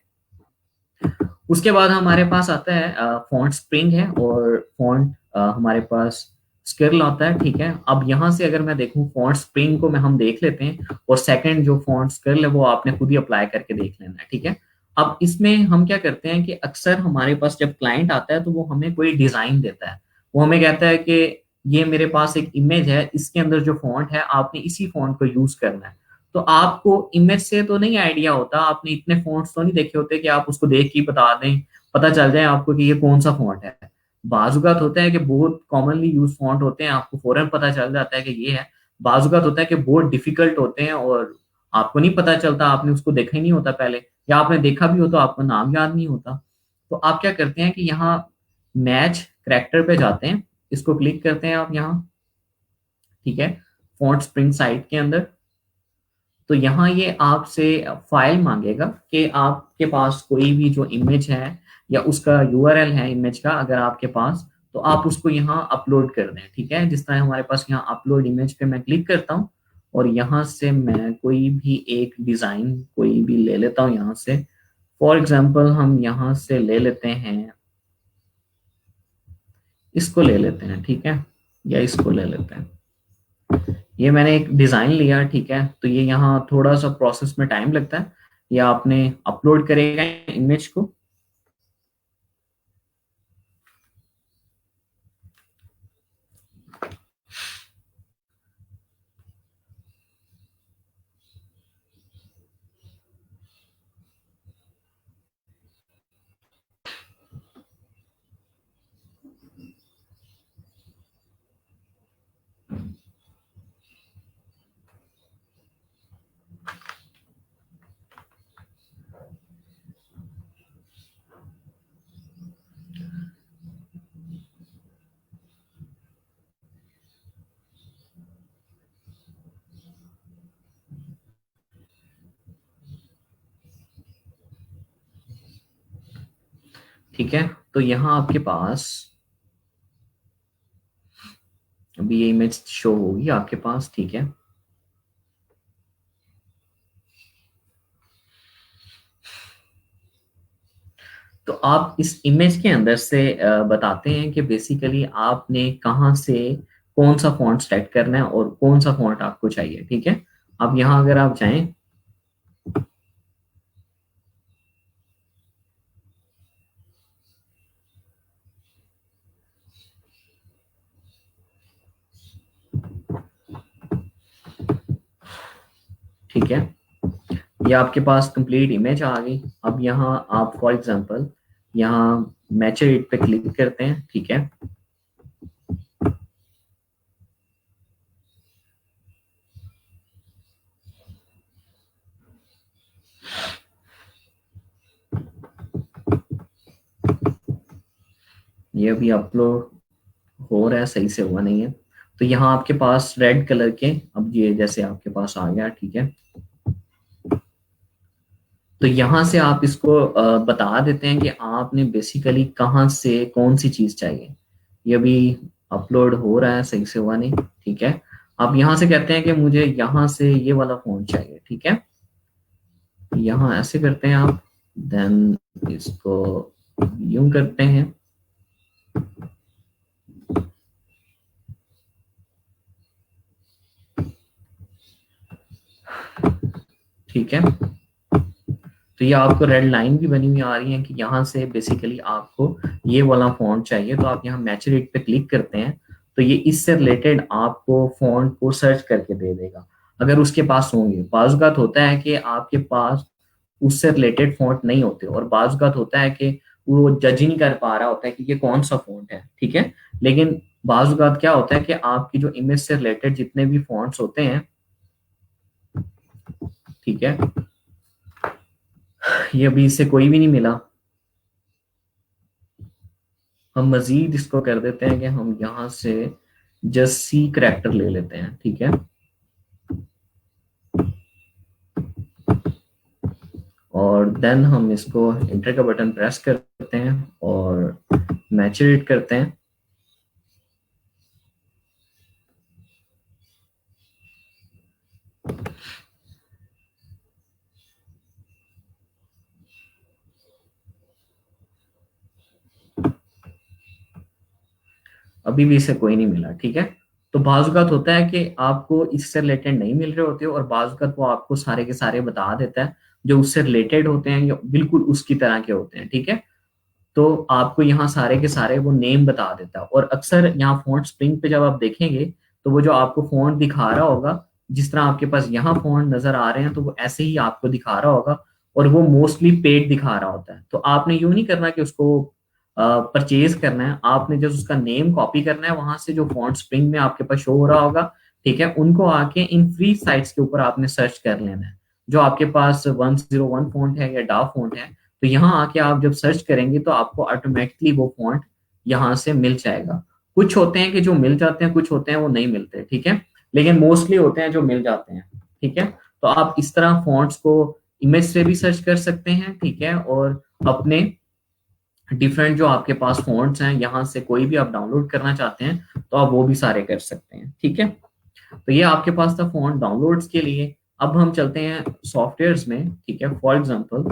उसके बाद हमारे पास आता है फॉन्ट स्प्रिंग है, और फॉन्ट हमारे पास स्किरल आता है। ठीक है, अब यहाँ से अगर मैं देखूँ फॉन्ट स्प्रिंग को मैं हम देख लेते हैं, और सेकंड जो फॉन्ट स्किरल है वो आपने खुद ही अप्लाई करके देख लेना है। ठीक है, अब इसमें हम क्या करते हैं कि अक्सर हमारे पास जब क्लाइंट आता है तो वो हमें कोई डिजाइन देता है। वो हमें कहता है कि ये मेरे पास एक इमेज है, इसके अंदर जो फॉन्ट है आपने इसी फॉन्ट को यूज करना है। तो आपको इमेज से तो नहीं आइडिया होता, आपने इतने फॉन्ट्स तो नहीं देखे होते कि आप उसको देख के ही बता दें, पता चल जाए आपको कि ये कौन सा फॉन्ट है। बाजुकात होता है कि बहुत कॉमनली यूज फॉन्ट होते हैं, आपको फौरन पता चल जाता है कि ये है। बाजुकात होता है कि बहुत डिफिकल्ट होते हैं और आपको नहीं पता चलता, आपने उसको देखा ही नहीं होता पहले, या आपने देखा भी हो तो आपको नाम याद नहीं होता। तो आप क्या करते हैं कि यहाँ मैच करेक्टर पे जाते हैं, इसको क्लिक करते हैं आप यहाँ। ठीक है, फॉन्ट स्प्रिंग साइट के अंदर, तो यहाँ ये आपसे फाइल मांगेगा कि आपके पास कोई भी जो इमेज है या उसका यूआरएल है इमेज का अगर आपके पास, तो आप उसको यहाँ अपलोड कर दें। ठीक है, जिस तरह हमारे पास यहाँ अपलोड इमेज पे मैं क्लिक करता हूँ, और यहाँ से मैं कोई भी एक डिजाइन कोई भी ले लेता हूँ यहाँ से। फॉर एग्जाम्पल हम यहाँ से ले लेते हैं, इसको ले लेते हैं। ठीक है, या इसको ले लेते हैं। ये मैंने एक डिजाइन लिया। ठीक है, तो ये यहाँ थोड़ा सा प्रोसेस में टाइम लगता है, या आपने अपलोड करेगा इमेज को। ठीक है, तो यहाँ आपके पास अभी ये इमेज शो होगी आपके पास। ठीक है, तो आप इस इमेज के अंदर से बताते हैं कि बेसिकली आपने कहाँ से कौन सा फॉन्ट सेलेक्ट करना है और कौन सा फॉन्ट आपको चाहिए। ठीक है, अब यहाँ अगर आप जाएं, ठीक है, ये आपके पास कंप्लीट इमेज आ गई। अब यहाँ आप फॉर एग्जांपल यहाँ मैच इट पे क्लिक करते हैं। ठीक है, ये अभी अपलोड हो रहा है, सही से हुआ नहीं है। तो यहाँ आपके पास रेड कलर के, अब ये जैसे आपके पास आ गया। ठीक है, तो यहाँ से आप इसको बता देते हैं कि आपने बेसिकली कहाँ से कौन सी चीज चाहिए। ये अभी अपलोड हो रहा है, सही से हुआ नहीं। ठीक है, आप यहाँ से कहते हैं कि मुझे यहाँ से ये वाला फोन चाहिए। ठीक है, यहाँ ऐसे करते हैं आप, देन इसको यूं करते हैं। ठीक है, तो ये आपको रेड लाइन भी बनी हुई आ रही है कि यहाँ से बेसिकली आपको ये वाला फॉन्ट चाहिए। तो आप यहाँ मैच रेट पे क्लिक करते हैं, तो ये इससे रिलेटेड आपको फॉन्ट को सर्च करके दे देगा अगर उसके पास होंगे। बाजुकात होता है कि आपके पास उससे रिलेटेड फॉन्ट नहीं होते, और बाजुकात होता है कि वो जज ही नहीं कर पा रहा होता है कि ये कौन सा फॉन्ट है। ठीक है, लेकिन बाजुकात क्या होता है कि आपकी जो इमेज से रिलेटेड जितने भी फॉन्ट्स होते हैं, ठीक है, ये अभी इससे कोई भी नहीं मिला। हम मजीद इसको कर देते हैं कि हम यहाँ से जस्ट सी करेक्टर ले लेते हैं। ठीक है, और देन हम इसको इंटर का बटन प्रेस करते हैं और मैचुरेट करते हैं। अभी भी इससे कोई नहीं मिला, ठीक है। तो बाजुकात होता है कि आपको इससे रिलेटेड नहीं मिल रहे होते और बाजुकात वो आपको सारे के सारे बता देता है जो उससे रिलेटेड होते हैं या बिल्कुल उसकी तरह के होते हैं, ठीक है। तो आपको यहाँ सारे के सारे वो नेम बता देता है। और अक्सर यहाँ फॉन्ट स्प्रिंग पे जब आप देखेंगे तो वो जो आपको फॉन्ट दिखा रहा होगा, जिस तरह आपके पास यहाँ फॉन्ट नजर आ रहे हैं तो वो ऐसे ही आपको दिखा रहा होगा, और वो मोस्टली पेड दिखा रहा होता है। तो आपने यूं नहीं करना कि उसको परचेज करना है, आपने जस्ट उसका नेम कॉपी करना है वहां से जो फॉन्ट स्प्रिंग में आपके पास शो हो रहा होगा, ठीक है। उनको आके इन फ्री साइट्स के ऊपर आपने सर्च कर लेना है। जो आपके पास 101 फॉन्ट है या डा फॉन्ट है, तो यहाँ आके आप जब सर्च करेंगे तो आपको ऑटोमेटिकली वो फॉन्ट यहाँ से मिल जाएगा। कुछ होते हैं कि जो मिल जाते हैं, कुछ होते हैं वो नहीं मिलते, ठीक है। लेकिन मोस्टली होते हैं जो मिल जाते हैं, ठीक है। तो आप इस तरह फॉन्ट्स को इमेज से भी सर्च कर सकते हैं, ठीक है। और अपने डिफरेंट जो आपके पास फॉन्ट्स हैं यहाँ से कोई भी आप डाउनलोड करना चाहते हैं तो आप वो भी सारे कर सकते हैं, ठीक है। तो ये आपके पास था फॉन्ट डाउनलोड्स के लिए। अब हम चलते हैं सॉफ्टवेयर्स में, ठीक है। फॉर एग्जांपल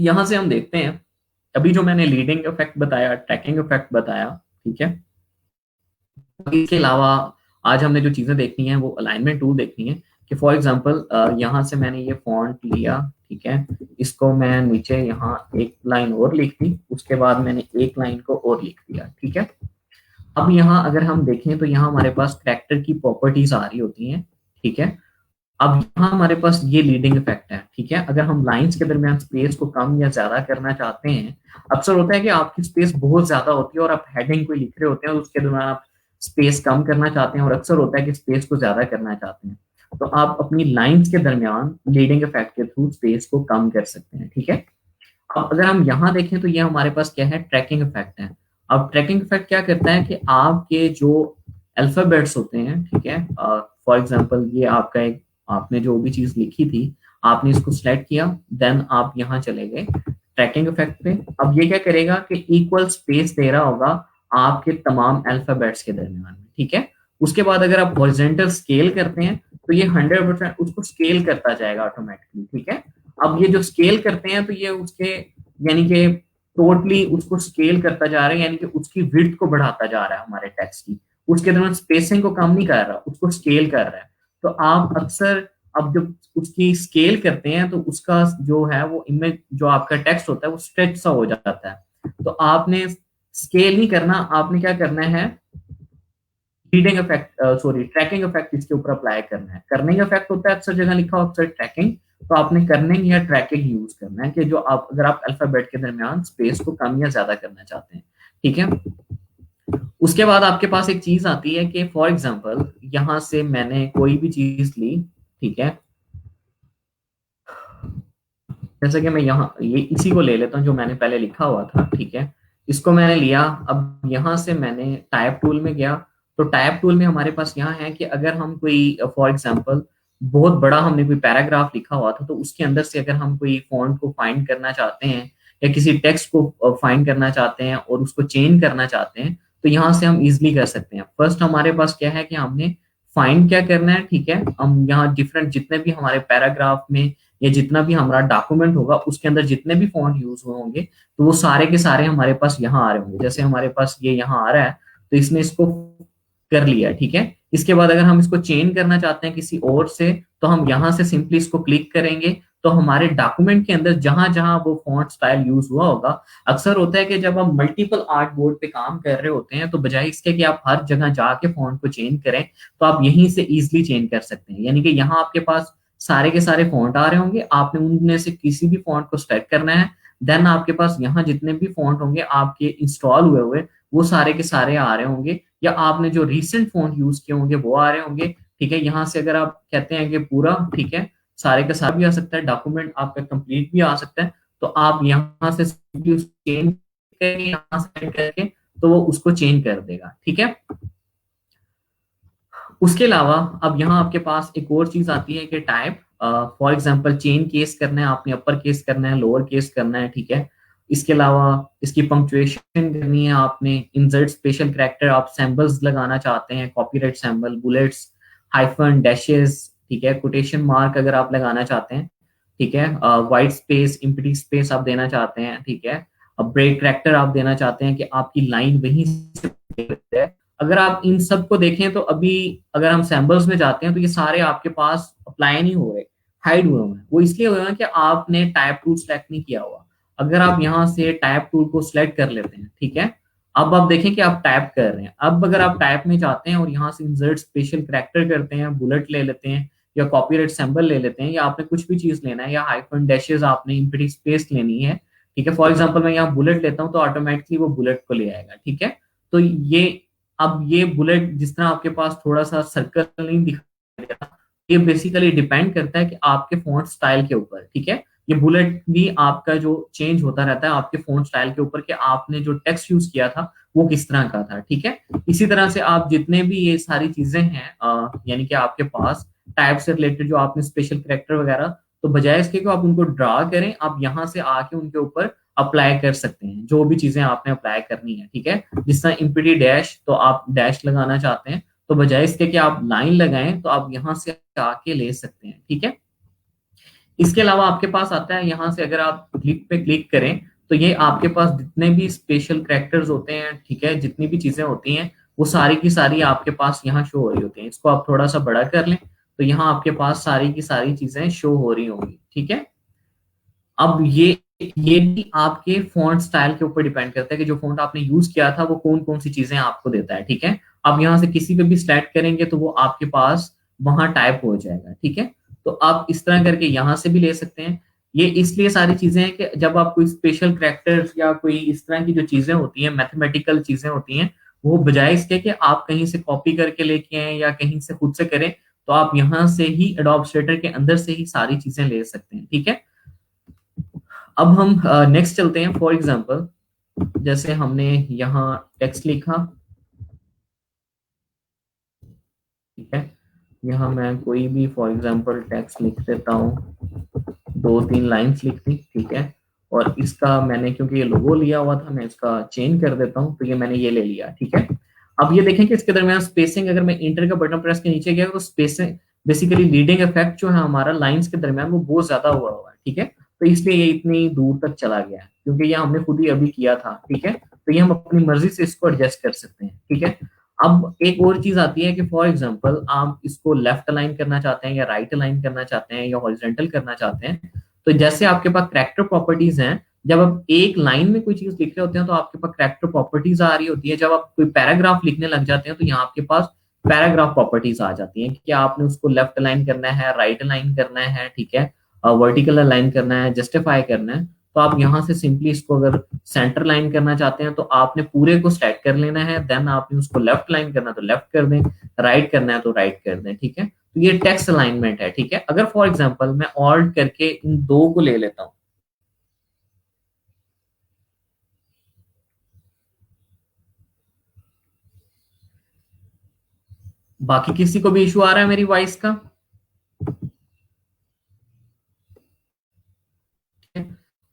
यहाँ से हम देखते हैं, अभी जो मैंने लीडिंग इफेक्ट बताया, ट्रैकिंग इफेक्ट बताया, ठीक है। इसके अलावा आज हमने जो चीजें देखनी है वो अलाइनमेंट टूल देखनी है। कि फॉर एग्जांपल यहाँ से मैंने ये फॉन्ट लिया, ठीक है। इसको मैं नीचे यहाँ एक लाइन और लिख दी, उसके बाद मैंने एक लाइन को और लिख दिया, ठीक है। अब यहाँ अगर हम देखें तो यहाँ हमारे पास कैरेक्टर की प्रॉपर्टीज आ रही होती हैं, ठीक है। अब यहाँ हमारे पास ये लीडिंग इफेक्ट है, ठीक है। अगर हम लाइंस के दरमियान स्पेस को कम या ज्यादा करना चाहते हैं, अक्सर होता है कि आपकी स्पेस बहुत ज्यादा होती है और आप हेडिंग कोई लिख रहे होते हैं, उसके दरमियान आप स्पेस कम करना चाहते हैं, और अक्सर होता है कि स्पेस को ज्यादा करना चाहते हैं। तो आप अपनी लाइंस के दरमियान लीडिंग इफेक्ट के थ्रू स्पेस को कम कर सकते हैं, ठीक है। अब अगर हम यहाँ देखें तो ये हमारे पास क्या है, ट्रैकिंग इफेक्ट है। अब ट्रैकिंग इफेक्ट क्या करता है कि आपके जो अल्फाबेट्स होते हैं, ठीक है। फॉर एग्जांपल ये आपका एक, आपने जो भी चीज लिखी थी, आपने इसको सिलेक्ट किया, देन आप यहाँ चले गए ट्रैकिंग इफेक्ट पे। अब ये क्या करेगा कि इक्वल स्पेस दे रहा होगा आपके तमाम अल्फाबेट्स के दरमियान में, ठीक है। उसके बाद अगर आप हॉरिजॉन्टल स्केल करते हैं तो ये 100% उसको स्केल करता जाएगा ऑटोमेटिकली, ठीक है। अब ये जो स्केल करते हैं तो ये उसके यानी कि टोटली उसको स्केल करता जा रहा है, यानी कि उसकी विड्थ को बढ़ाता जा रहा है हमारे टेक्स्ट की। उसके दरमियान स्पेसिंग को कम नहीं कर रहा, उसको स्केल कर रहा है। तो आप अक्सर अब जब उसकी स्केल करते हैं तो उसका जो है वो इमेज, जो आपका टेक्स्ट होता है वो स्ट्रेच सा हो जाता है। तो आपने स्केल नहीं करना, आपने क्या करना है, leading effect sorry tracking effect इसके ऊपर अप्लाई करना है। करनिंग इफेक्ट होता है अक्सर जगह लिखा हो, अक्सर ट्रैकिंग, तो आपने करनिंग या ट्रैकिंग यूज करना है कि जो आप अगर आप अल्फाबेट के दरमियान स्पेस को कम या ज्यादा करना चाहते हैं, ठीक है। उसके बाद आपके पास एक चीज आती है कि फॉर एग्जांपल यहां से मैंने कोई भी चीज ली, ठीक है। जैसे कि मैं यहाँ ये इसी को ले लेता हूँ जो मैंने पहले लिखा हुआ था, ठीक है। इसको मैंने लिया, अब यहाँ से मैंने टाइप टूल में गया। तो टाइप टूल में हमारे पास यहाँ है कि अगर हम कोई फॉर एग्जांपल बहुत बड़ा हमने कोई पैराग्राफ लिखा हुआ था, तो उसके अंदर से अगर हम कोई फॉन्ट को फाइंड करना चाहते हैं या किसी टेक्स्ट को फाइंड करना चाहते हैं और उसको चेंज करना चाहते हैं, तो यहाँ से हम इजिली कर सकते हैं। फर्स्ट हमारे पास क्या है कि हमने फाइंड क्या करना है, ठीक है। हम यहाँ डिफरेंट जितने भी हमारे पैराग्राफ में या जितना भी हमारा डॉक्यूमेंट होगा उसके अंदर जितने भी फॉन्ट यूज हुए होंगे तो वो सारे के सारे हमारे पास यहाँ आ रहे होंगे। जैसे हमारे पास ये यहाँ आ रहा है तो इसने इसको कर लिया, ठीक है। इसके बाद अगर हम इसको चेंज करना चाहते हैं किसी और से, तो हम यहाँ से सिंपली इसको क्लिक करेंगे तो हमारे डॉक्यूमेंट के अंदर जहां जहां वो फॉन्ट स्टाइल यूज हुआ होगा, अक्सर होता है कि जब हम मल्टीपल आर्ट बोर्ड पे काम कर रहे होते हैं तो बजाय इसके कि आप हर जगह जाके फॉन्ट को चेंज करें, तो आप यहीं से इजिली चेंज कर सकते हैं। यानी कि यहाँ आपके पास सारे के सारे फॉन्ट आ रहे होंगे, आपने उनमें से किसी भी फॉन्ट को सेलेक्ट करना है, देन आपके पास यहाँ जितने भी फॉन्ट होंगे आपके इंस्टॉल हुए हुए वो सारे के सारे आ रहे होंगे, या आपने जो रीसेंट फॉन्ट यूज किए होंगे वो आ रहे होंगे, ठीक है। यहाँ से अगर आप कहते हैं कि पूरा, ठीक है, सारे का सारा भी आ सकता है, डॉक्यूमेंट आपका कंप्लीट भी आ सकता है, तो आप यहाँ से चेंज करके यहाँ से करके तो वो उसको चेंज कर देगा, ठीक है। उसके अलावा अब यहाँ आपके पास एक और चीज आती है कि type, for example chain case करना है, आपने अपर केस करना है, लोअर केस करना है, ठीक है। इसके अलावा इसकी पंक्चुएशन करनी है, आपने इंसर्ट स्पेशल कैरेक्टर, आप सिंबल्स लगाना चाहते हैं, copyright symbol, bullets, hyphen, dashes, ठीक है, कोटेशन मार्क अगर आप लगाना चाहते हैं, ठीक है, व्हाइट स्पेस, एम्प्टी स्पेस आप देना चाहते हैं, ठीक है। अब ब्रेक करेक्टर आप देना चाहते हैं कि आपकी लाइन वहीं से है। अगर आप इन सब को देखें तो अभी अगर हम सैम्पल्स में जाते हैं तो ये सारे आपके पास अप्लाई नहीं हो रहे, हाइड हुए हुए हैं। वो इसलिए हुए हैं कि आपने टाइप टूल सेलेक्ट नहीं किया हुआ। अगर आप यहाँ से टाइप टूल को सिलेक्ट कर लेते हैं, ठीक है, अब आप देखें कि आप टाइप कर रहे हैं। अब अगर आप टाइप में जाते हैं और यहाँ से इंसर्ट स्पेशल करैक्टर करते हैं, बुलेट ले लेते हैं या कॉपीराइट सिंबल ले लेते हैं, या आपने कुछ भी चीज लेना है, या हाइफन डैशेस आपने इंफिनिटी स्पेस लेनी है, ठीक है, फॉर एग्जांपल मैं यहाँ बुलेट लेता हूँ तो ऑटोमेटिकली वो बुलेट को ले आएगा, ठीक है। तो ये अब ये बुलेट जिस तरह आपके पास थोड़ा सा सर्कल नहीं दिखाई देता, ये बेसिकली डिपेंड करता है कि आपके फॉन्ट स्टाइल के ऊपर, ठीक है। ये बुलेट भी आपका जो चेंज होता रहता है आपके फॉन्ट स्टाइल के ऊपर कि आपने जो टेक्स्ट यूज किया था वो किस तरह का था, ठीक है। इसी तरह से आप जितने भी ये सारी चीजें हैं यानी कि आपके पास टाइप से रिलेटेड जो आपने स्पेशल कैरेक्टर वगैरह, तो बजाय इसके कि आप उनको ड्रा करें, आप यहाँ से आके उनके ऊपर अप्लाई कर सकते हैं जो भी चीजें आपने अप्लाई करनी है, ठीक है। जिस तरह इम्पिटी डैश, तो आप डैश लगाना चाहते हैं तो बजाय इसके कि आप लाइन लगाएं तो आप यहाँ से आके ले सकते हैं, ठीक है। इसके अलावा आपके पास आता है यहाँ से, अगर आप क्लिक पे क्लिक करें तो ये आपके पास जितने भी स्पेशल कैरेक्टर्स होते हैं, ठीक है, जितनी भी चीजें होती हैं वो सारी की सारी आपके पास यहाँ शो हो रही होती हैं। इसको आप थोड़ा सा बड़ा कर लें तो यहाँ आपके पास सारी की सारी चीजें शो हो रही होंगी, ठीक है। अब ये भी आपके फॉन्ट स्टाइल के ऊपर डिपेंड करता है कि जो फॉन्ट आपने यूज किया था वो कौन कौन सी चीजें आपको देता है, ठीक है। आप यहाँ से किसी पे भी सिलेक्ट करेंगे तो वो आपके पास वहां टाइप हो जाएगा, ठीक है। तो आप इस तरह करके यहाँ से भी ले सकते हैं। ये इसलिए सारी चीजें हैं कि जब आप कोई स्पेशल कैरेक्टर्स या कोई इस तरह की जो चीजें होती हैं, मैथमेटिकल चीजें होती हैं, वो बजाय इसके कि आप कहीं से कॉपी करके लेके आए या कहीं से खुद से करें, तो आप यहाँ से ही एडोब इलस्ट्रेटर के अंदर से ही सारी चीजें ले सकते हैं, ठीक है। अब हम नेक्स्ट चलते हैं। फॉर एग्जांपल जैसे हमने यहाँ टेक्स्ट लिखा, ठीक है, यहाँ मैं कोई भी फॉर एग्जांपल टेक्स्ट लिख देता हूँ, 2-3 लाइंस लिख दी, ठीक है। और इसका मैंने क्योंकि ये लोगो लिया हुआ था मैं इसका चेंज कर देता हूँ, तो ये मैंने ये ले लिया, ठीक है। अब ये देखें कि इसके दरमियान स्पेसिंग, अगर मैं इंटर का बटन प्रेस के नीचे गया तो स्पेसिंग बेसिकली लीडिंग इफेक्ट जो है हमारा लाइंस के दरमियान वो बहुत ज्यादा हुआ है, ठीक है। तो इसलिए ये इतनी दूर तक चला गया क्योंकि ये हमने खुद ही अभी किया था, ठीक है। तो ये हम अपनी मर्जी से इसको एडजस्ट कर सकते हैं, ठीक है। अब एक और चीज आती है कि फॉर एग्जांपल आप इसको लेफ्ट अलाइन करना चाहते हैं या राइट अलाइन करना चाहते हैं या हॉरिजॉन्टल करना चाहते हैं। तो जैसे आपके पास कैरेक्टर प्रॉपर्टीज हैं, जब आप एक लाइन में कोई चीज लिख रहे होते हैं तो आपके पास कैरेक्टर प्रॉपर्टीज आ रही होती है। जब आप कोई पैराग्राफ लिखने लग जाते हैं तो यहाँ आपके पास पैराग्राफ प्रॉपर्टीज आ जाती हैं कि आपने उसको लेफ्ट अलाइन करना है, राइट अलाइन करना है, ठीक है, वर्टिकल अलाइन करना है, जस्टिफाई करना है। तो आप यहाँ से सिंपली इसको अगर सेंटर लाइन करना चाहते हैं तो आपने पूरे को सेलेक्ट कर लेना है, देन आपने उसको लेफ्ट लाइन करना तो लेफ्ट कर दें, राइट करना है तो राइट कर दें, ठीक है। तो ये टेक्स्ट अलाइनमेंट है, ठीक है। अगर फॉर एग्जांपल मैं ऑल्ट करके इन दो को ले लेता हूं, बाकी किसी को भी इशू आ रहा है मेरी वॉइस का?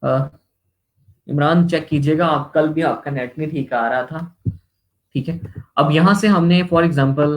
अ, इमरान चेक कीजिएगा, आप कल भी आपका नेट नहीं ठीक आ रहा था, ठीक है। अब यहां से हमने फॉर एग्जांपल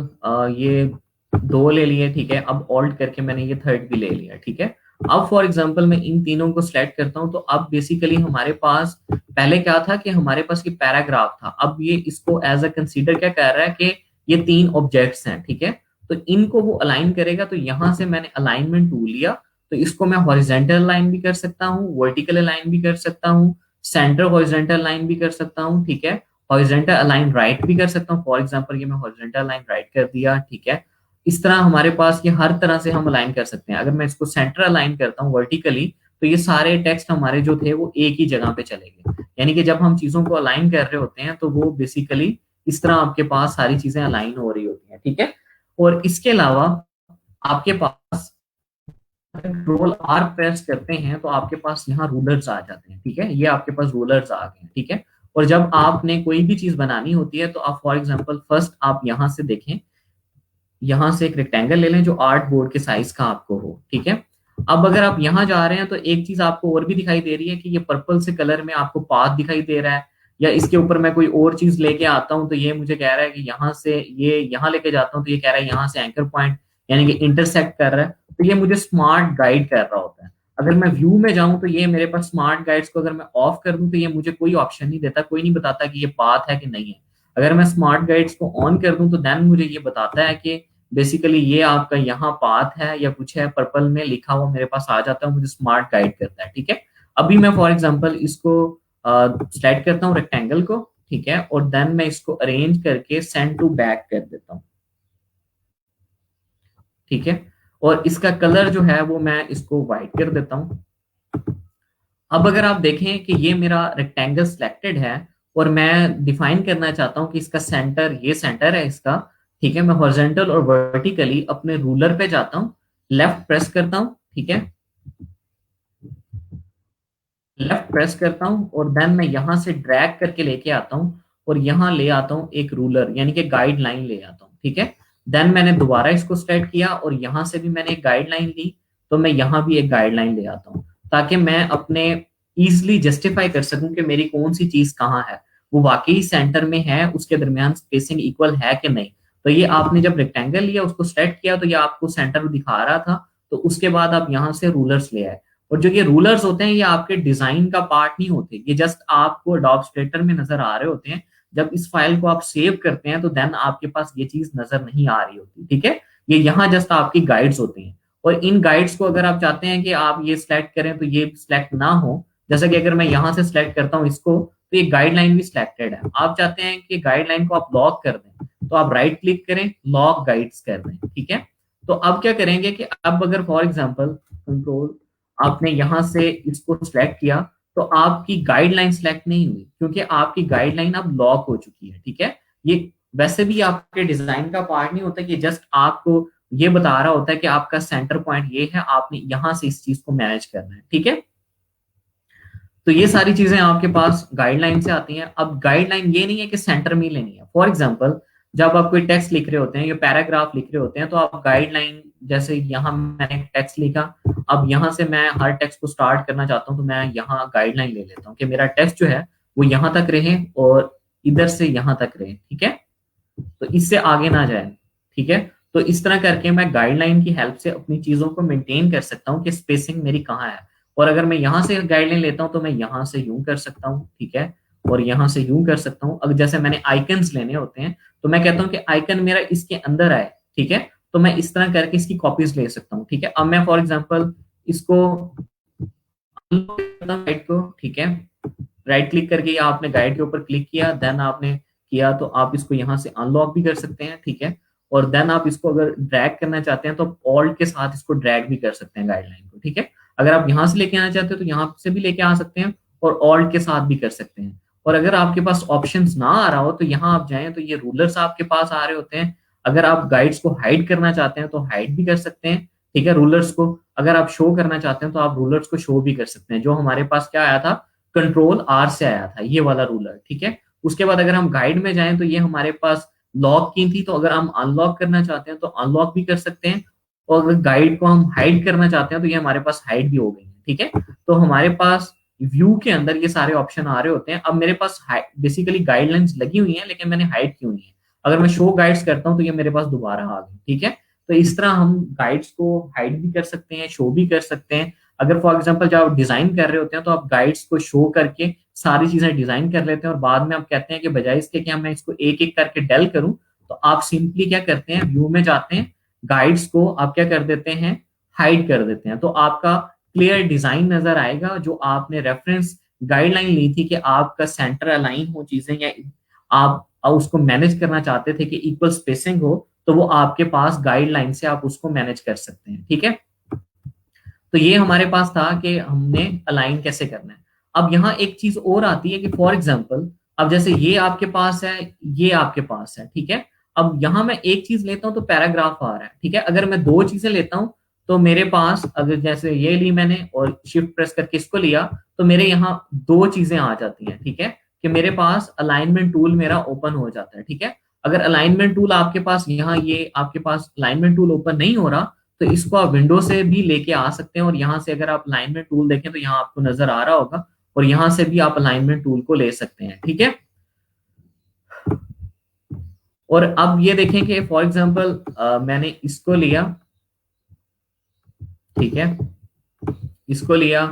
ये दो ले लिए, ठीक है। अब ऑल्ट करके मैंने ये थर्ड भी ले लिया, ठीक है। अब फॉर एग्जांपल मैं इन तीनों को सिलेक्ट करता हूं तो अब बेसिकली हमारे पास पहले क्या था कि हमारे पास ये पैराग्राफ था, अब ये इसको एज अ कंसीडर क्या कर रहा है कि ये तीन ऑब्जेक्ट्स हैं, ठीक है। तो इनको वो अलाइन करेगा, तो यहां से मैंने अलाइनमेंट टूल लिया, तो इसको मैं हॉरिजेंटल लाइन भी कर सकता हूँ, वर्टिकल लाइन भी कर सकता हूँ, सेंटर हॉरिजेंटल लाइन भी कर सकता हूँ, ठीक है, हॉरिजेंटल अलाइन राइट भी कर सकता हूँ। फॉर एग्जांपल ये मैं हॉरिजेंटल अलाइन राइट कर दिया, ठीक है। इस तरह हमारे पास ये हर तरह से हम अलाइन कर सकते हैं। अगर मैं इसको सेंटर अलाइन करता हूँ वर्टिकली, तो ये सारे टेक्स्ट हमारे जो थे वो एक ही जगह पे चले गए। यानी कि जब हम चीजों को अलाइन कर रहे होते हैं तो वो बेसिकली इस तरह आपके पास सारी चीजें अलाइन हो रही होती हैं, ठीक है। और इसके अलावा आपके पास कंट्रोल आर प्रेस करते हैं तो आपके पास यहाँ रूलर्स आ जाते हैं, ठीक है। ये आपके पास रूलर्स आ गए, ठीक है। और जब आपने कोई भी चीज बनानी होती है तो आप फॉर एग्जांपल फर्स्ट आप यहाँ से देखें, यहाँ से एक रेक्टेंगल ले लें जो आर्ट बोर्ड के साइज का आपको हो, ठीक है। अब अगर आप यहाँ जा रहे हैं तो एक चीज आपको और भी दिखाई दे रही है कि ये पर्पल से कलर में आपको पाथ दिखाई दे रहा है, या इसके ऊपर मैं कोई और चीज लेके आता हूं तो ये मुझे कह रहा है कि यहाँ से ये यहाँ लेके जाता हूँ तो ये कह रहा है यहाँ से एंकर पॉइंट यानी कि इंटरसेक्ट कर रहा है, तो ये मुझे स्मार्ट गाइड कर रहा होता है। अगर मैं व्यू में जाऊं तो ये मेरे पास स्मार्ट गाइड्स को अगर मैं ऑफ कर दूं तो ये मुझे कोई ऑप्शन नहीं देता, कोई नहीं बताता कि ये पाथ है कि नहीं है। अगर मैं स्मार्ट गाइड्स को ऑन कर दूं तो देन मुझे ये बताता है कि बेसिकली ये आपका यहाँ पाथ है या कुछ है, पर्पल में लिखा हुआ मेरे पास आ जाता है, मुझे स्मार्ट गाइड करता है। ठीक है, अभी मैं फॉर एग्जांपल इसको सेलेक्ट करता हूँ रेक्टेंगल को, ठीक है, और देन मैं इसको अरेंज करके सेंड टू बैक कर देता हूँ। ठीक है, और इसका कलर जो है वो मैं इसको व्हाइट कर देता हूँ। अब अगर आप देखें कि ये मेरा रेक्टेंगल सिलेक्टेड है और मैं डिफाइन करना चाहता हूं कि इसका सेंटर, ये सेंटर है इसका। ठीक है, मैं हॉरिजॉन्टल और वर्टिकली अपने रूलर पे जाता हूं, लेफ्ट प्रेस करता हूं। ठीक है, लेफ्ट प्रेस करता हूं और देन मैं यहां से ड्रैग करके लेके आता हूं और यहां ले आता हूं एक रूलर यानी कि गाइड लाइन ले आता हूं। ठीक है, देन मैंने दोबारा इसको सेलेक्ट किया और यहां से भी मैंने एक गाइड लाइन ली, तो मैं यहां भी एक गाइड लाइन ले आता हूं ताकि मैं अपने इजिली जस्टिफाई कर सकूं कि मेरी कौन सी चीज कहाँ है, वो वाकई सेंटर में है, उसके दरमियान स्पेसिंग इक्वल है कि नहीं। तो ये आपने जब रेक्टेंगल लिया उसको सेलेक्ट किया तो ये आपको सेंटर दिखा रहा था, तो उसके बाद आप यहाँ से रूलर्स ले आए। और जो ये रूलर्स होते हैं ये आपके डिजाइन का पार्ट नहीं होते, ये जस्ट आपको एडोब में नजर आ रहे होते हैं। जब इस फाइल को आप सेव करते हैं तो देन आपके पास ये चीज नजर नहीं आ रही होती। ठीक है, ये यहाँ जस्ट आपकी गाइड्स होती हैं, और इन गाइड्स को अगर आप चाहते हैं कि आप ये सिलेक्ट करें तो ये सिलेक्ट ना हो, जैसा कि अगर मैं यहाँ से सिलेक्ट करता हूँ इसको तो ये गाइडलाइन भी सिलेक्टेड है। आप चाहते हैं कि गाइडलाइन को आप लॉक कर दें तो आप राइट क्लिक करें, लॉक गाइड्स कर दें। ठीक है, तो अब क्या करेंगे कि अब अगर फॉर एग्जांपल कंट्रोल आपने यहां से इसको सिलेक्ट किया तो आपकी गाइडलाइन सिलेक्ट नहीं हुई क्योंकि आपकी गाइडलाइन अब लॉक हो चुकी है। ठीक है, ये वैसे भी आपके डिजाइन का पार्ट नहीं होता, कि जस्ट आपको ये बता रहा होता है कि आपका सेंटर पॉइंट ये है, आपने यहां से इस चीज को मैनेज करना है। ठीक है, तो ये सारी चीजें आपके पास गाइडलाइन से आती हैं। अब गाइडलाइन ये नहीं है कि सेंटर में ही लेनी है। फॉर एग्जांपल जब आप कोई टेक्स्ट लिख रहे होते हैं या पैराग्राफ लिख रहे होते हैं तो आप गाइडलाइन, जैसे यहाँ मैंने टेक्स्ट लिखा, अब यहाँ से मैं हर टेक्स्ट को स्टार्ट करना चाहता हूँ तो मैं यहाँ गाइडलाइन ले लेता हूँ कि मेरा टेक्स्ट जो है वो यहाँ तक रहे और इधर से यहाँ तक रहे। ठीक है, तो इससे आगे ना जाए। ठीक है, तो इस तरह करके मैं गाइडलाइन की हेल्प से अपनी चीजों को मेंटेन कर सकता हूँ कि स्पेसिंग मेरी कहाँ है। और अगर मैं यहाँ से गाइडलाइन लेता हूँ तो मैं यहाँ से यूं कर सकता हूँ। ठीक है, और यहाँ से यूं कर सकता हूँ। अगर जैसे मैंने आइकन्स लेने होते हैं तो मैं कहता हूँ कि आइकन मेरा इसके अंदर आए। ठीक है, तो मैं इस तरह करके इसकी कॉपीज ले सकता हूँ। ठीक है, अब मैं फॉर एग्जाम्पल इसको गाइड को, ठीक है, राइट क्लिक करके आपने गाइड के ऊपर क्लिक किया, देन आपने किया तो आप इसको यहाँ से अनलॉक भी कर सकते हैं। ठीक है, और देन आप इसको अगर ड्रैग करना चाहते हैं तो ऑल्ट के साथ इसको ड्रैग भी कर सकते हैं गाइडलाइन को। ठीक है, अगर आप यहाँ से लेके आना चाहते हो तो यहाँ से भी लेके आ सकते हैं और ऑल्ट के साथ भी कर सकते हैं। और अगर आपके पास ऑप्शंस ना आ रहा हो तो यहाँ आप जाएं तो ये रूलर्स आपके पास आ रहे होते हैं। अगर आप गाइड्स को हाइड करना चाहते हैं तो हाइड भी कर सकते हैं। ठीक है, रूलर्स को अगर आप शो करना चाहते हैं तो आप रूलर्स को शो भी कर सकते हैं। जो हमारे पास क्या आया था, कंट्रोल आर से आया था ये वाला रूलर। ठीक है, उसके बाद अगर हम गाइड में जाएं तो ये हमारे पास लॉक की थी, तो अगर हम अनलॉक करना चाहते हैं तो अनलॉक भी कर सकते हैं। और अगर गाइड को हम हाइड करना चाहते हैं तो ये हमारे पास हाइड भी हो गई है। ठीक है, तो हमारे पास व्यू के अंदर ये सारे ऑप्शन आ रहे होते हैं। अब मेरे पास बेसिकली गाइडलाइंस लगी हुई हैं लेकिन मैंने हाइड की हुई है। अगर मैं शो गाइड्स करता हूँ तो ये मेरे पास दोबारा आ गई। ठीक है, तो इस तरह हम गाइड्स को हाइड भी कर सकते हैं, शो भी कर सकते हैं। अगर फॉर एग्जांपल जब आप डिजाइन कर रहे होते हैं तो आप गाइड्स को शो करके सारी चीजें डिजाइन कर लेते हैं और बाद में आप कहते हैं कि बजाय इसके कि मैं इसको एक एक करके डेल करूं, तो आप सिंपली क्या करते हैं, व्यू में जाते हैं, गाइड्स को आप क्या कर देते हैं, हाइड कर देते हैं। तो आपका क्लियर डिजाइन नजर आएगा। जो आपने रेफरेंस गाइडलाइन ली थी कि आपका सेंटर अलाइन हो चीजें, या आप उसको मैनेज करना चाहते थे कि इक्वल स्पेसिंग हो, तो वो आपके पास गाइडलाइन से आप उसको मैनेज कर सकते हैं। ठीक है, तो ये हमारे पास था कि हमने अलाइन कैसे करना है। अब यहाँ एक चीज और आती है कि फॉर एग्जांपल अब जैसे ये आपके पास है, ये आपके पास है। ठीक है, अब यहाँ मैं एक चीज लेता हूँ तो पैराग्राफ आ रहा है। ठीक है, अगर मैं दो चीजें लेता हूँ तो मेरे पास, अगर जैसे ये ली मैंने और शिफ्ट प्रेस करके इसको लिया, तो मेरे यहाँ दो चीजें आ जाती हैं। ठीक है, कि मेरे पास अलाइनमेंट टूल मेरा ओपन हो जाता है। ठीक है, अगर अलाइनमेंट टूल आपके पास यहाँ, ये आपके पास अलाइनमेंट टूल ओपन नहीं हो रहा तो इसको आप विंडो से भी लेके आ सकते हैं। और यहाँ से अगर आप अलाइनमेंट टूल देखें तो यहाँ आपको नजर आ रहा होगा, और यहाँ से भी आप अलाइनमेंट टूल को ले सकते हैं। ठीक है, और अब ये देखें कि फॉर एग्जांपल मैंने इसको लिया, ठीक है, इसको लिया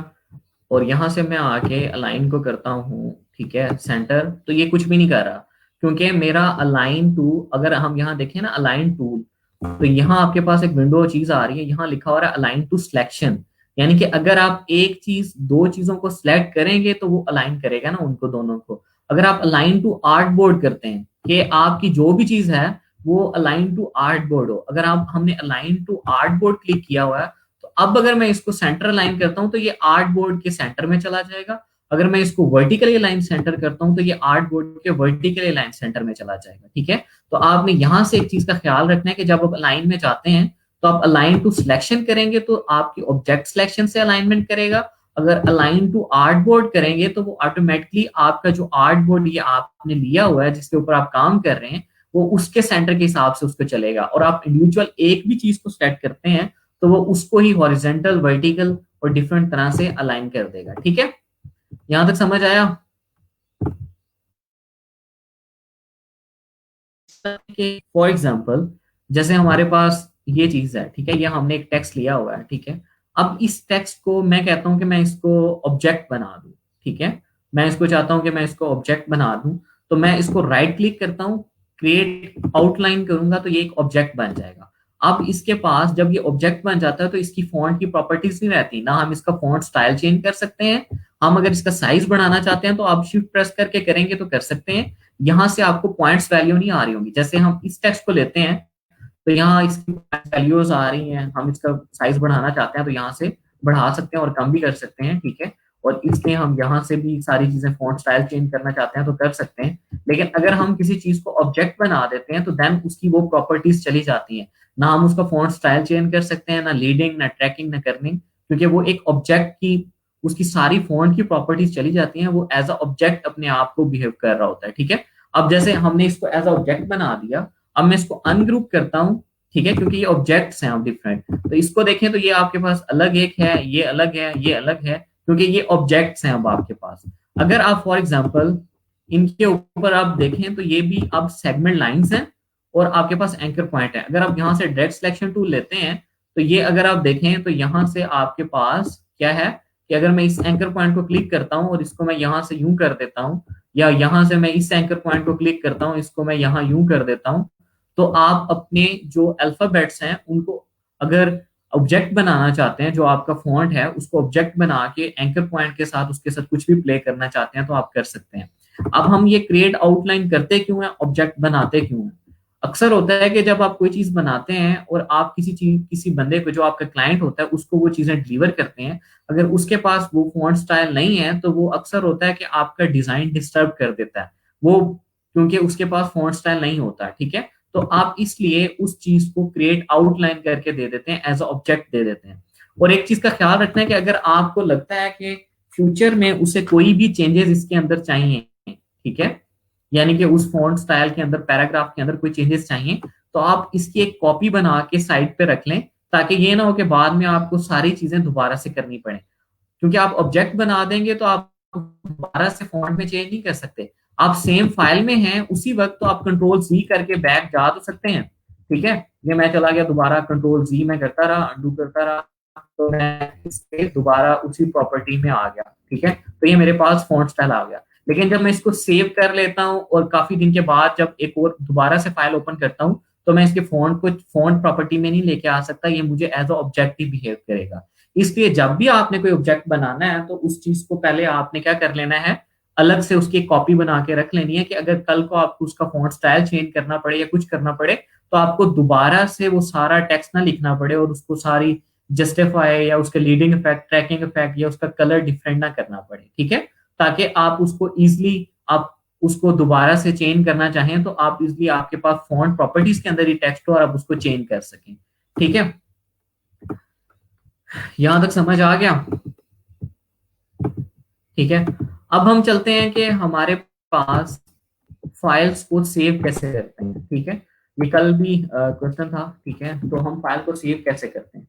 और यहां से मैं आके अलाइन को करता हूँ, ठीक है, सेंटर, तो ये कुछ भी नहीं कर रहा क्योंकि मेरा अलाइन टू, अगर हम यहाँ देखें ना अलाइन टूल, तो यहाँ आपके पास एक विंडो चीज आ रही है, यहाँ लिखा हो रहा है अलाइन टू सिलेक्शन, यानी कि अगर आप एक चीज दो चीजों को सिलेक्ट करेंगे तो वो अलाइन करेगा ना उनको दोनों को। अगर आप अलाइन टू आर्ट बोर्ड करते हैं कि आपकी जो भी चीज है वो अलाइन टू आर्ट बोर्ड हो, अगर आप हमने align to artboard click किया हुआ है, तो अब अगर मैं इसको सेंटर अलाइन करता हूं तो ये आर्ट बोर्ड के सेंटर में चला जाएगा। अगर मैं इसको वर्टिकली अलाइन सेंटर करता हूं तो ये आर्ट बोर्ड के वर्टिकली अलाइन सेंटर में चला जाएगा, ठीक है। तो आपने यहां से एक चीज का ख्याल रखना है कि जब आप अलाइन में जाते हैं तो आप अलाइन टू सिलेक्शन करेंगे तो आपकी ऑब्जेक्ट सिलेक्शन से अलाइनमेंट करेगा। अगर अलाइन टू आर्ट बोर्ड करेंगे तो वो ऑटोमेटिकली आपका जो आर्ट बोर्ड ये आपने लिया हुआ है जिसके ऊपर आप काम कर रहे हैं वो उसके सेंटर के हिसाब से उसको चलेगा। और आप इंडिविजुअल एक भी चीज को सेलेक्ट करते हैं तो वो उसको ही हॉरिजेंटल, वर्टिकल और डिफरेंट तरह से अलाइन कर देगा, ठीक है। यहां तक समझ आया? फॉर एग्जाम्पल जैसे हमारे पास ये चीज है, ठीक है, ये हमने एक टेक्स्ट लिया हुआ है, ठीक है। अब इस टेक्स्ट को मैं कहता हूं कि मैं इसको ऑब्जेक्ट बना दूं, ठीक है, मैं इसको चाहता हूं कि मैं इसको ऑब्जेक्ट बना दूं, तो मैं इसको राइट क्लिक करता हूं, क्रिएट आउटलाइन करूंगा तो ये एक ऑब्जेक्ट बन जाएगा। अब इसके पास जब ये ऑब्जेक्ट बन जाता है तो इसकी फॉन्ट की प्रॉपर्टीज नहीं रहती, ना हम इसका फॉन्ट स्टाइल चेंज कर सकते हैं। हम अगर इसका साइज बढ़ाना चाहते हैं तो आप शिफ्ट प्रेस करके करेंगे तो कर सकते हैं। यहाँ से आपको पॉइंट्स वैल्यू नहीं आ रही होंगी, जैसे हम इस टेक्स्ट को लेते हैं तो यहाँ इसकी वैल्यूज आ रही हैं, हम इसका साइज बढ़ाना चाहते हैं तो यहाँ से बढ़ा सकते हैं और कम भी कर सकते हैं, ठीक है। और इसलिए हम यहाँ से भी सारी चीजें फॉन्ट स्टाइल चेंज करना चाहते हैं तो कर सकते हैं। लेकिन अगर हम किसी चीज को ऑब्जेक्ट बना देते हैं तो देन उसकी वो प्रॉपर्टीज चली जाती हैं, ना हम उसका फॉन्ट स्टाइल चेंज कर सकते हैं, ना लीडिंग, ना ट्रैकिंग, ना करनिंग, क्योंकि वो एक ऑब्जेक्ट की उसकी सारी फॉन्ट की प्रॉपर्टीज चली जाती हैं, वो एज अ ऑब्जेक्ट अपने आप को बिहेव कर रहा होता है, ठीक है। अब जैसे हमने इसको एज अ ऑब्जेक्ट बना दिया, अब मैं इसको अनग्रुप करता हूँ, ठीक है, क्योंकि ये ऑब्जेक्ट्स हैं डिफरेंट, तो इसको देखें तो ये आपके पास अलग एक है, ये अलग है, ये अलग है, क्योंकि ये ऑब्जेक्ट्स हैं अब आपके पास। अगर आप फॉर एग्जांपल इनके ऊपर आप देखें तो ये भी अब सेगमेंट लाइंस हैं और आपके पास एंकर पॉइंट है। अगर आप यहाँ से डायरेक्ट सिलेक्शन टूल लेते हैं तो ये अगर आप देखें तो यहाँ से आपके पास क्या है कि अगर मैं इस एंकर पॉइंट को क्लिक करता हूँ और इसको मैं यहाँ से यूं कर देता हूँ, या यहाँ से मैं इस एंकर पॉइंट को क्लिक करता हूँ, इसको मैं यहाँ यूं कर देता हूँ, तो आप अपने जो अल्फाबेट्स हैं उनको अगर ऑब्जेक्ट बनाना चाहते हैं, जो आपका फॉन्ट है उसको ऑब्जेक्ट बना के एंकर पॉइंट के साथ उसके साथ कुछ भी प्ले करना चाहते हैं तो आप कर सकते हैं। अब हम ये क्रिएट आउटलाइन करते क्यों है, ऑब्जेक्ट बनाते क्यों है? अक्सर होता है कि जब आप कोई चीज बनाते हैं और आप किसी चीज, किसी बंदे को जो आपका क्लाइंट होता है उसको वो चीजें डिलीवर करते हैं, अगर उसके पास वो फॉन्ट स्टाइल नहीं है तो वो अक्सर होता है कि आपका डिजाइन डिस्टर्ब कर देता है वो, क्योंकि उसके पास फॉन्ट स्टाइल नहीं होता है, ठीक है। तो आप इसलिए उस चीज को क्रिएट आउटलाइन करके दे देते हैं, एज अ ऑब्जेक्ट दे देते हैं। और एक चीज का ख्याल रखना है कि अगर आपको लगता है कि फ्यूचर में उसे कोई भी चेंजेस इसके अंदर चाहिए, ठीक है, यानी कि उस फॉन्ट स्टाइल के अंदर, पैराग्राफ के अंदर कोई चेंजेस चाहिए, तो आप इसकी एक कॉपी बना के साइड पे रख लें, ताकि ये ना हो कि बाद में आपको सारी चीजें दोबारा से करनी पड़े। क्योंकि आप ऑब्जेक्ट बना देंगे तो आप दोबारा से फॉन्ट में चेंज नहीं कर सकते। आप सेम फाइल में हैं उसी वक्त तो आप कंट्रोल जी करके बैक जा तो सकते हैं, ठीक है। ये मैं चला गया दोबारा, कंट्रोल जी में करता रहा, अंडू करता रहा, तो मैं इसके दोबारा उसी प्रॉपर्टी में आ गया, ठीक है। तो ये मेरे पास फॉन्ट स्टाइल आ गया। लेकिन जब मैं इसको सेव कर लेता हूँ और काफी दिन के बाद जब एक और दोबारा से फाइल ओपन करता हूँ तो मैं इसके फॉन्ट को फॉन्ट प्रॉपर्टी में नहीं लेके आ सकता, ये मुझे एज अ ऑब्जेक्ट ही बिहेव करेगा। इसलिए जब भी आपने कोई ऑब्जेक्ट बनाना है तो उस चीज को पहले आपने क्या कर लेना है, अलग से उसकी कॉपी बना के रख लेनी है कि अगर कल को आपको उसका फॉन्ट स्टाइल चेंज करना पड़े या कुछ करना पड़े तो आपको दोबारा से वो सारा टेक्स्ट ना लिखना पड़े और उसको सारी जस्टिफाई या उसके लीडिंग इफेक्ट, ट्रैकिंग इफेक्ट या उसका कलर डिफरेंट ना करना पड़े, ठीक है। ताकि आप उसको इजिली, आप उसको दोबारा से चेंज करना चाहें तो आप इजिली, आपके पास फॉन्ट प्रॉपर्टीज के अंदर ही टेक्स्ट हो और आप उसको चेंज कर सकें, ठीक है। यहां तक समझ आ गया? ठीक है। अब हम चलते हैं कि हमारे पास फाइल्स को सेव कैसे करते हैं, ठीक है। ये कल भी क्वेश्चन था, ठीक है। तो हम फाइल को सेव कैसे करते हैं?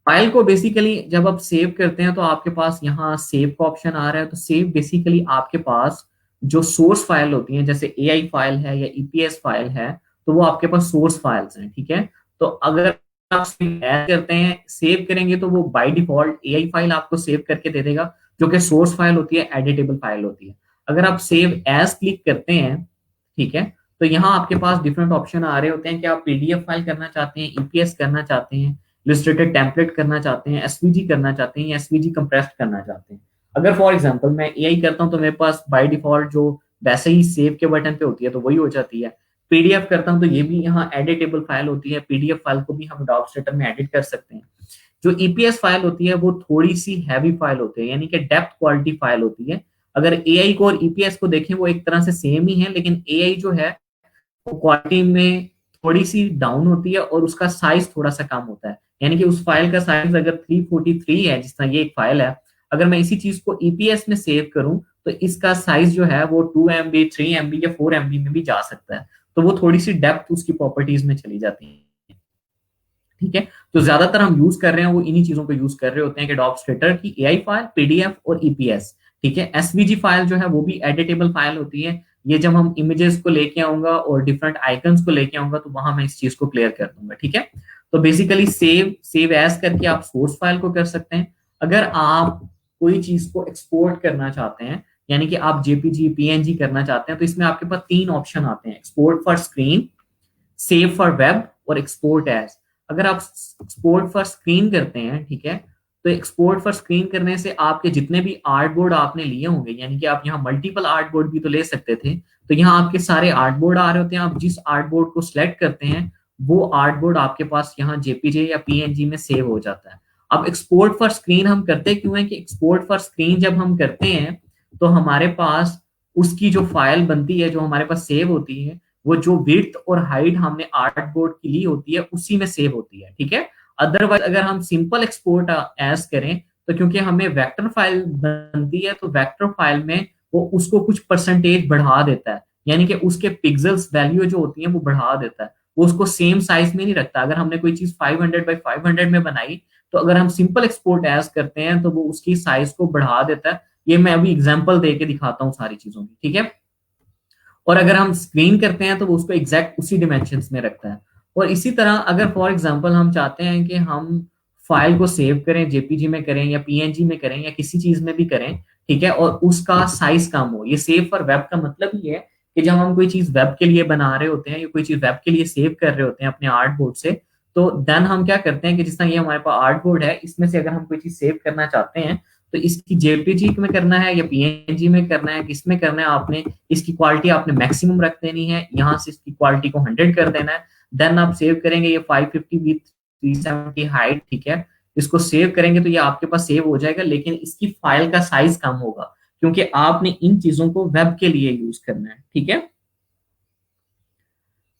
फाइल को बेसिकली जब आप सेव करते हैं तो आपके पास यहाँ सेव का ऑप्शन आ रहा है। तो सेव बेसिकली आपके पास जो सोर्स फाइल होती है, जैसे एआई फाइल है या ईपीएस फाइल है, तो वो आपके पास सोर्स फाइल्स हैं, ठीक है। तो अगर आप ऐड करते हैं, सेव करेंगे तो वो बाय डिफॉल्ट एआई फाइल आपको सेव करके दे देगा, जो कि सोर्स फाइल होती है, एडिटेबल फाइल होती है। अगर आप सेव एज क्लिक करते हैं, ठीक है, तो यहाँ आपके पास डिफरेंट ऑप्शन आ रहे होते हैं कि आप पीडीएफ फाइल करना चाहते हैं, ईपीएस करना चाहते हैं, इलस्ट्रेटेड टेम्पलेट करना चाहते हैं, एसवीजी करना चाहते हैं, या एसवीजी कंप्रेस्ड करना चाहते हैं। अगर फॉर एग्जांपल मैं एआई करता हूं तो मेरे पास बाय डिफॉल्ट जो वैसे ही सेव के बटन पे होती है तो वही हो जाती है। पीडीएफ करता हूं तो ये भी यहाँ एडिटेबल फाइल होती है, पीडीएफ फाइल को भी हम डॉक्स्ट्रेटर में एडिट कर सकते हैं। जो ईपीएस फाइल होती है वो थोड़ी सी हैवी फाइल होती है, यानी कि डेप्थ क्वालिटी फाइल होती है। अगर एआई को और ईपीएस को देखें वो एक तरह से सेम ही है, लेकिन एआई जो है वो क्वालिटी में थोड़ी सी डाउन होती है और उसका साइज थोड़ा सा कम होता है। यानी कि उस फाइल का साइज अगर 343 है, जिस तरह ये एक फाइल है, अगर मैं इसी चीज को ईपीएस में सेव करूं तो इसका साइज जो है वो 2 MB, 3 MB या 4 MB में भी जा सकता है। तो वो थोड़ी सी डेप्थ उसकी प्रॉपर्टीज में चली जाती है। ठीक है, तो ज्यादातर हम यूज कर रहे हैं वो इन्हीं चीजों को यूज कर रहे होते हैं कि डॉक्स्ट्रेटर की एआई फाइल, पीडीएफ और ईपीएस। ठीक है, एसवीजी फाइल जो है वो भी एडिटेबल फाइल होती है। ये जब हम इमेजेस को लेके आऊंगा और डिफरेंट आइकन्स को लेके आऊंगा तो वहां मैं इस चीज को क्लियर कर दूंगा। ठीक है, तो बेसिकली सेव एज करके आप सोर्स फाइल को कर सकते हैं। अगर आप कोई चीज को एक्सपोर्ट करना चाहते हैं, यानी कि आप जेपीजी पीएनजी करना चाहते हैं, तो इसमें आपके पास तीन ऑप्शन आते हैं: export for screen, save for web और एक्सपोर्ट एज। अगर आप एक्सपोर्ट फॉर स्क्रीन करते हैं, ठीक है, तो एक्सपोर्ट फॉर स्क्रीन करने से आपके जितने भी आर्ट बोर्ड आपने लिए होंगे, यानी कि आप यहाँ मल्टीपल आर्ट बोर्ड भी तो ले सकते थे, तो यहाँ आपके सारे आर्ट बोर्ड आ रहे होते हैं। आप जिस आर्ट बोर्ड को सिलेक्ट करते हैं वो आर्ट बोर्ड आपके पास यहाँ जेपीजे या पीएनजी में सेव हो जाता है। अब एक्सपोर्ट फॉर स्क्रीन हम करते क्यों है कि एक्सपोर्ट फॉर स्क्रीन जब हम करते हैं तो हमारे पास उसकी जो फाइल बनती है, जो हमारे पास सेव होती है, वो जो विड्थ और हाइट हमने आर्ट बोर्ड की ली होती है उसी में सेव होती है। ठीक है, अदरवाइज अगर हम सिंपल एक्सपोर्ट एज करें तो क्योंकि हमें वेक्टर फाइल बनती है तो वेक्टर फाइल में वो उसको कुछ परसेंटेज बढ़ा देता है, यानी कि उसके पिक्सल्स वैल्यू जो होती है वो बढ़ा देता है, वो उसको सेम साइज में नहीं रखता। अगर हमने कोई चीज 500 बाई 500 में बनाई तो अगर हम सिंपल एक्सपोर्ट एज करते हैं तो वो उसकी साइज को बढ़ा देता है। ये मैं अभी एग्जांपल दे के दिखाता हूँ सारी चीजों की। ठीक है, और अगर हम स्क्रीन करते हैं तो वो उसको एग्जैक्ट उसी डिमेंशंस में रखता है। और इसी तरह अगर फॉर एग्जांपल हम चाहते हैं कि हम फाइल को सेव करें, जेपीजी में करें या पीएनजी में करें या किसी चीज में भी करें, ठीक है, और उसका साइज कम हो, ये सेव फॉर वेब का मतलब ही है कि जब हम कोई चीज वेब के लिए बना रहे होते हैं या कोई चीज वेब के लिए सेव कर रहे होते हैं अपने आर्ट बोर्ड से, तो देन हम क्या करते हैं कि जिस तरह ये हमारे पास आर्ट बोर्ड है, इसमें से अगर हम कोई चीज सेव करना चाहते हैं तो इसकी जेपीजी में करना है या पीएनजी में करना है, किसमें करना है, आपने इसकी क्वालिटी आपने मैक्सिमम रख देनी है, यहाँ से इसकी क्वालिटी को 100 कर देना है। देन आप सेव करेंगे, ये 550 विथ 370 हाइट, ठीक है, इसको सेव करेंगे तो ये आपके पास सेव हो जाएगा, लेकिन इसकी फाइल का साइज कम होगा क्योंकि आपने इन चीजों को वेब के लिए यूज करना है। ठीक है,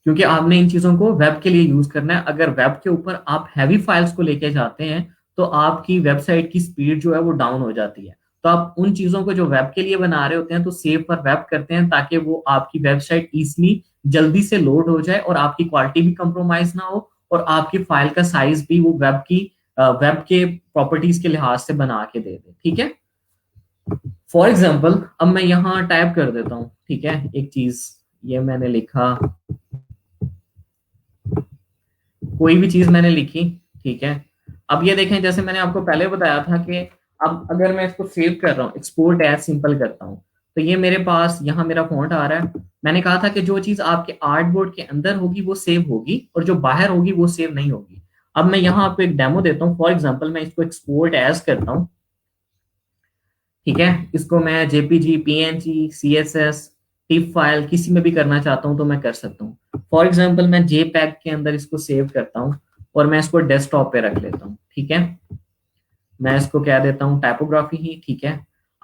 क्योंकि आपने इन चीजों को वेब के लिए यूज करना है। अगर वेब के ऊपर आप हैवी फाइल्स को लेके जाते हैं तो आपकी वेबसाइट की स्पीड जो है वो डाउन हो जाती है। तो आप उन चीजों को जो वेब के लिए बना रहे होते हैं तो सेव फॉर वेब करते हैं ताकि वो आपकी वेबसाइट इजिली जल्दी से लोड हो जाए और आपकी क्वालिटी भी कंप्रोमाइज ना हो और आपकी फाइल का साइज भी वो वेब के प्रॉपर्टीज के लिहाज से बना के दे दे। ठीक है, फॉर एग्जाम्पल अब मैं यहाँ टाइप कर देता हूँ, ठीक है, एक चीज, ये मैंने लिखा, कोई भी चीज मैंने लिखी, ठीक है। अब ये देखें, जैसे मैंने आपको पहले बताया था कि अब अगर मैं इसको सेव कर रहा हूँ, एक्सपोर्ट एज सिंपल करता हूँ, तो ये मेरे पास यहाँ मेरा फॉन्ट आ रहा है। मैंने कहा था कि जो चीज आपके आर्ट बोर्ड के अंदर होगी वो सेव होगी और जो बाहर होगी वो सेव नहीं होगी। अब मैं यहाँ आपको एक डेमो देता हूँ। फॉर एग्जाम्पल मैं इसको एक्सपोर्ट एज करता हूँ, ठीक है, इसको मैं JPG, PNG, CSS, tip file किसी में भी करना चाहता हूं तो मैं कर सकता हूँ। फॉर एग्जांपल मैं जेपैग के अंदर इसको सेव करता हूँ और मैं इसको डेस्कटॉप पे रख लेता हूँ। ठीक है, मैं इसको कह देता हूँ टाइपोग्राफी ही। ठीक है,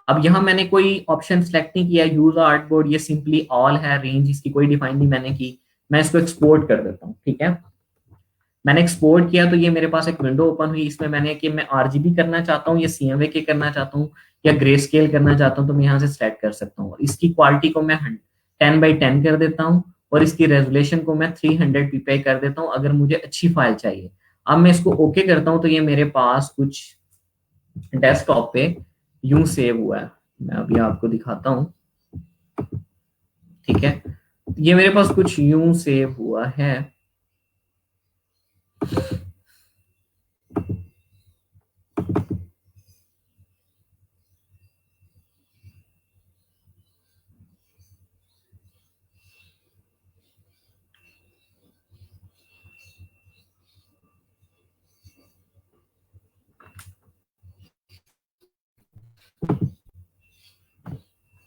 अब यहाँ मैंने कोई ऑप्शन सेलेक्ट नहीं किया, यूज आर्ट बोर्ड, ये सिंपली ऑल है, रेंज इसकी कोई डिफाइन नहीं मैंने की। मैं इसको एक्सपोर्ट कर देता हूँ। ठीक है, मैंने एक्सपोर्ट किया तो ये मेरे पास एक विंडो ओपन हुई। इसमें मैंने कि मैं आरजीबी करना चाहता हूँ या सीएमवे के करना चाहता हूँ या ग्रे स्केल करना चाहता हूँ तो मैं यहाँ से सेलेक्ट कर सकता हूँ। इसकी क्वालिटी को मैं 10 बाई 10 कर देता हूँ और इसकी रेजोल्यूशन को मैं 300 ppi कर देता हूँ अगर मुझे अच्छी फाइल चाहिए। अब मैं इसको ओके करता हूँ तो ये मेरे पास कुछ डेस्कटॉप पे यूं सेव हुआ है। मैं अभी आपको दिखाता हूँ। ठीक है, ये मेरे पास कुछ यूं सेव हुआ है।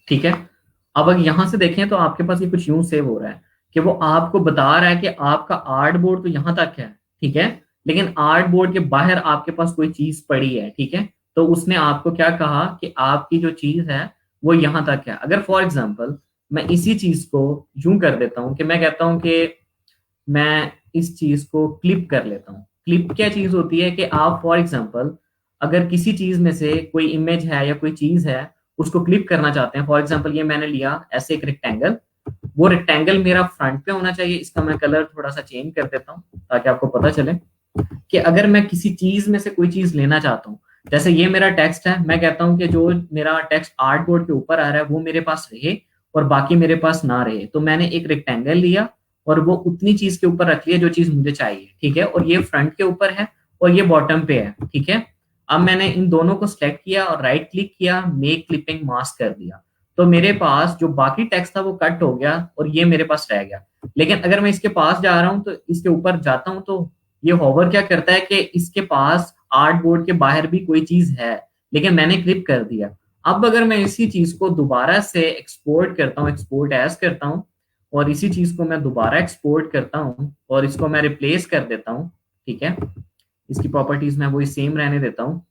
ठीक है। अब अगर यहां से देखें तो आपके पास ये कुछ यूं सेव हो रहा है कि वो आपको बता रहा है कि आपका आर्ट बोर्ड तो यहां तक है, ठीक है, लेकिन आर्ट बोर्ड के बाहर आपके पास कोई चीज पड़ी है, ठीक है। तो उसने आपको क्या कहा कि आपकी जो चीज है वो यहां तक है। अगर फॉर एग्जाम्पल मैं इसी चीज को यूं कर देता हूं कि मैं कहता हूं कि मैं इस चीज को क्लिप कर लेता हूँ। क्लिप क्या चीज होती है कि आप फॉर एग्जांपल अगर किसी चीज में से कोई इमेज है या कोई चीज है उसको क्लिप करना चाहते हैं। फॉर एग्जांपल ये मैंने लिया ऐसे एक रेक्टेंगल, वो रेक्टेंगल मेरा फ्रंट पे होना चाहिए। इसका मैं कलर थोड़ा सा चेंज कर देता हूँ ताकि आपको पता चले कि अगर मैं किसी चीज में से कोई चीज लेना चाहता हूँ, जैसे ये मेरा टेक्स्ट है, मैं कहता हूँ कि जो मेरा टेक्स्ट आर्ट बोर्ड के ऊपर आ रहा है वो मेरे पास रहे और बाकी मेरे पास ना रहे। तो मैंने एक रेक्टेंगल लिया और वो उतनी चीज के ऊपर रख लिया जो चीज मुझे चाहिए, ठीक है, और ये फ्रंट के ऊपर है और ये बॉटम पे है, ठीक है। अब मैंने इन दोनों को सिलेक्ट किया और राइट क्लिक किया, मेक क्लिपिंग मास्क कर दिया। तो मेरे पास जो बाकी टेक्स्ट था वो कट हो गया और ये मेरे पास रह गया। लेकिन अगर मैं इसके पास जा रहा हूँ तो इसके ऊपर जाता हूँ तो ये होवर क्या करता है कि इसके पास आर्ट बोर्ड के बाहर भी कोई चीज है, लेकिन मैंने क्लिक कर दिया। अब अगर मैं इसी चीज को दोबारा से एक्सपोर्ट करता हूँ, एक्सपोर्ट एज करता हूँ, और इसी चीज को मैं दोबारा एक्सपोर्ट करता हूँ और इसको मैं रिप्लेस कर देता हूँ, ठीक है, इसकी प्रॉपर्टीज मैं वही सेम रहने देता हूँ।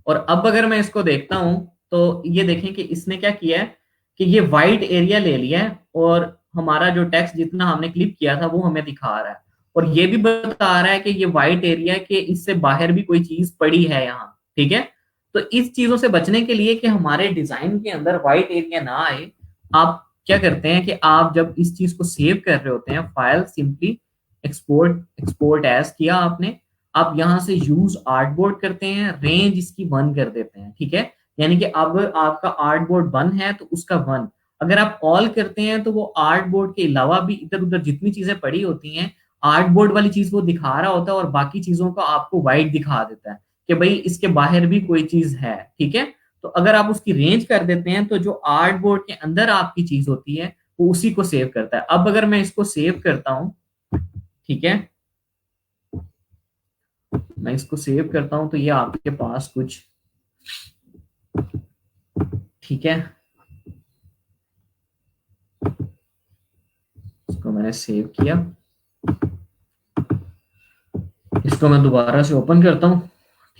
और अब अगर मैं इसको देखता हूं तो ये देखें कि इसने क्या किया है कि ये वाइट एरिया ले लिया है और हमारा जो टेक्स्ट जितना हमने क्लिक किया था वो हमें दिखा रहा है। और ये भी बता रहा है कि ये वाइट एरिया के इससे बाहर भी कोई चीज पड़ी है यहाँ, ठीक है। तो इस चीजों से बचने के लिए कि हमारे डिजाइन के अंदर वाइट एरिया ना आए, आप क्या करते हैं कि आप जब इस चीज को सेव कर रहे होते हैं, file simply export export as किया आपने, आप यहां से यूज आर्टबोर्ड करते हैं, रेंज इसकी 1 कर देते हैं, ठीक है। यानी कि अब आपका आर्टबोर्ड 1 है तो उसका 1। अगर आप ऑल करते हैं तो वो आर्टबोर्ड के अलावा भी इधर उधर जितनी चीजें पड़ी होती हैं, आर्टबोर्ड वाली चीज वो दिखा रहा होता है और बाकी चीजों को आपको वाइट दिखा देता है कि भाई इसके बाहर भी कोई चीज है, ठीक है। तो अगर आप उसकी रेंज कर देते हैं तो जो आर्टबोर्ड के अंदर आपकी चीज होती है वो उसी को सेव करता है। अब अगर मैं इसको सेव करता हूं, ठीक है, मैं इसको सेव करता हूं तो ये आपके पास कुछ, ठीक है, इसको मैंने सेव किया, इसको मैं दोबारा से ओपन करता हूं,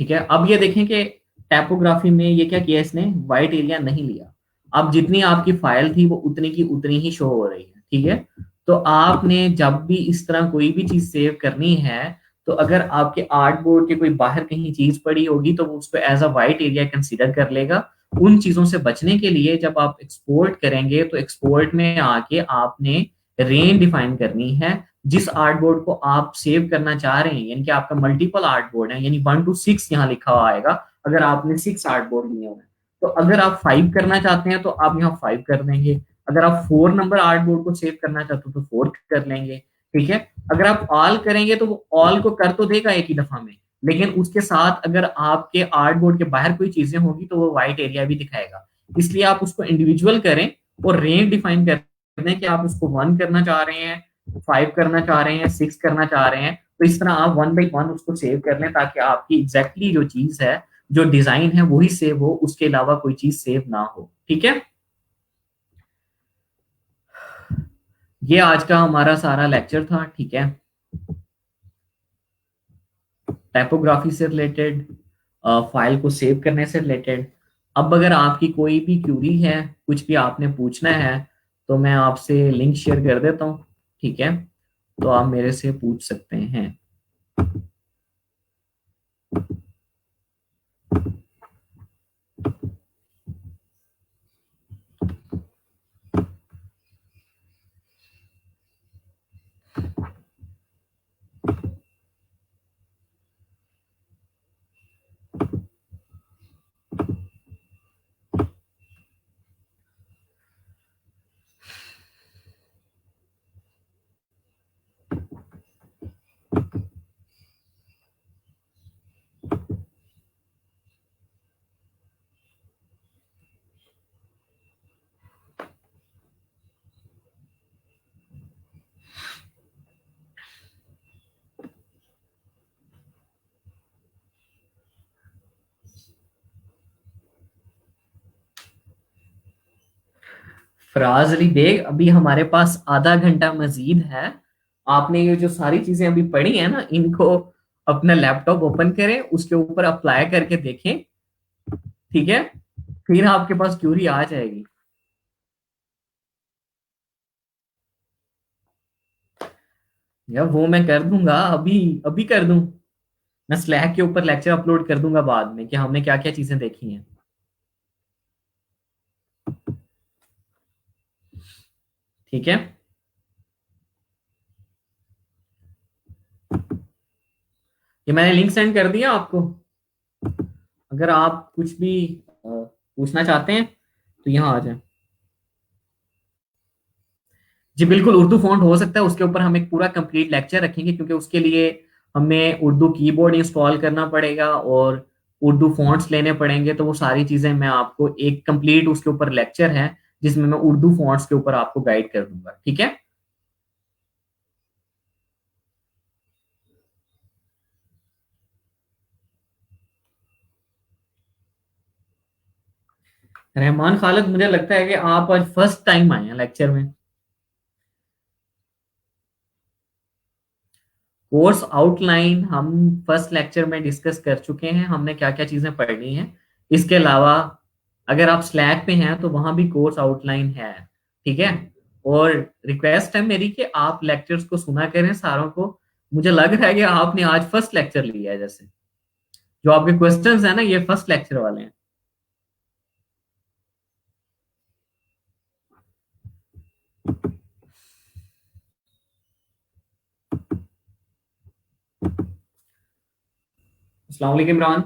ठीक है। अब ये देखें कि टाइपोग्राफी में ये क्या किया, इसने वाइट एरिया नहीं लिया। अब जितनी आपकी फाइल थी वो उतनी की उतनी ही शो हो रही है, ठीक है। तो आपने जब भी इस तरह कोई भी चीज सेव करनी है तो अगर आपके आर्ट बोर्ड के कोई बाहर कहीं चीज पड़ी होगी तो वो उसको as a white area consider कर लेगा। उन चीजों से बचने के लिए जब आप एक्सपोर्ट करेंगे तो एक्सपोर्ट में आके आपने रेंज डिफाइन करनी है। जिस आर्ट बोर्ड को आप सेव करना चाह रहे हैं, यानी कि आपका मल्टीपल आर्ट बोर्ड है, यानी 1 to 6 यहाँ लिखा हुआ आएगा अगर आपने 6 आर्ट बोर्ड लिए हुए हैं। तो अगर आप 5 करना चाहते हैं तो आप यहाँ 5 कर देंगे। अगर आप 4 नंबर आर्ट बोर्ड को सेव करना चाहते हो तो 4 कर लेंगे, ठीक है। अगर आप ऑल करेंगे तो वो ऑल को कर तो देगा एक ही दफा में, लेकिन उसके साथ अगर आपके आर्ट बोर्ड के बाहर कोई चीजें होगी तो वो व्हाइट एरिया भी दिखाएगा। इसलिए आप उसको इंडिविजुअल करें और रेंज डिफाइन कर दें कि आप उसको 1 करना चाह रहे हैं, 5 करना चाह रहे हैं, 6 करना चाह रहे हैं। तो इस तरह आप 1 by 1 उसको सेव कर लें ताकि आपकी एग्जैक्टली जो चीज है, जो डिजाइन है वही सेव हो, उसके अलावा कोई चीज सेव ना हो, ठीक है। ये आज का हमारा सारा लेक्चर था, ठीक है, टाइपोग्राफी से रिलेटेड, फाइल को सेव करने से रिलेटेड। अब अगर आपकी कोई भी क्यूरी है, कुछ भी आपने पूछना है, तो मैं आपसे लिंक शेयर कर देता हूँ, ठीक है, तो आप मेरे से पूछ सकते हैं। फराज अली बेग, अभी हमारे पास आधा घंटा मजीद है। आपने ये जो सारी चीजें अभी पढ़ी है ना, इनको अपना लैपटॉप ओपन करें, उसके ऊपर अप्लाई करके देखें। ठीक है, फिर आपके पास क्यूरी आ जाएगी। यार वो मैं कर दूंगा, अभी अभी कर दूं। मैं स्लैक के ऊपर लेक्चर अपलोड कर दूंगा बाद में कि हमने क्या क्या चीजें देखी हैं। ठीक है, ये मैंने लिंक सेंड कर दिया आपको। अगर आप कुछ भी पूछना चाहते हैं तो यहाँ आ जाए। जी बिल्कुल, उर्दू फॉन्ट हो सकता है, उसके ऊपर हम एक पूरा कंप्लीट लेक्चर रखेंगे, क्योंकि उसके लिए हमें उर्दू कीबोर्ड इंस्टॉल करना पड़ेगा और उर्दू फॉन्ट्स लेने पड़ेंगे। तो वो सारी चीजें मैं आपको एक कंप्लीट उसके ऊपर लेक्चर है जिसमें मैं उर्दू फॉन्ट्स के ऊपर आपको गाइड कर दूंगा। ठीक है, रहमान खालिद, मुझे लगता है कि आप आज फर्स्ट टाइम आए हैं लेक्चर में। कोर्स आउटलाइन हम फर्स्ट लेक्चर में डिस्कस कर चुके हैं, हमने क्या क्या चीजें पढ़नी है। इसके अलावा अगर आप स्लैक पे हैं तो वहां भी कोर्स आउटलाइन है। ठीक है, और रिक्वेस्ट है मेरी कि आप लेक्चर्स को सुना करें सारों को। मुझे लग रहा है कि आपने आज फर्स्ट लेक्चर लिया है, जैसे जो आपके क्वेश्चंस है ना, ये फर्स्ट लेक्चर वाले हैं। अस्सलाम वालेकुम इमरान।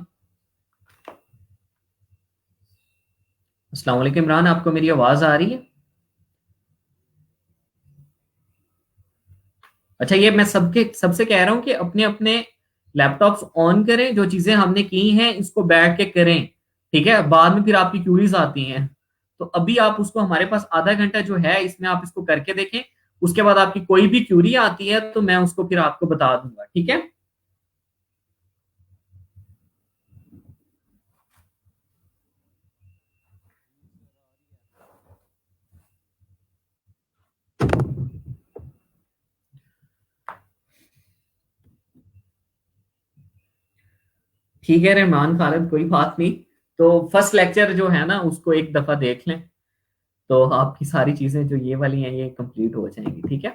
अस्सलाम वालेकुम इमरान, आपको मेरी आवाज आ रही है? अच्छा, ये मैं सबके सबसे कह रहा हूँ कि अपने अपने लैपटॉप्स ऑन करें, जो चीजें हमने की हैं इसको बैठ के करें। ठीक है, बाद में फिर आपकी क्यूरीज आती हैं। तो अभी आप उसको, हमारे पास आधा घंटा जो है इसमें आप इसको करके देखें। उसके बाद आपकी कोई भी क्यूरी आती है तो मैं उसको फिर आपको बता दूंगा। ठीक है, ठीक है रहमान खालिद, कोई बात नहीं। तो फर्स्ट लेक्चर जो है ना उसको एक दफा देख लें, तो आपकी सारी चीजें जो ये वाली हैं ये कंप्लीट हो जाएंगी। ठीक है,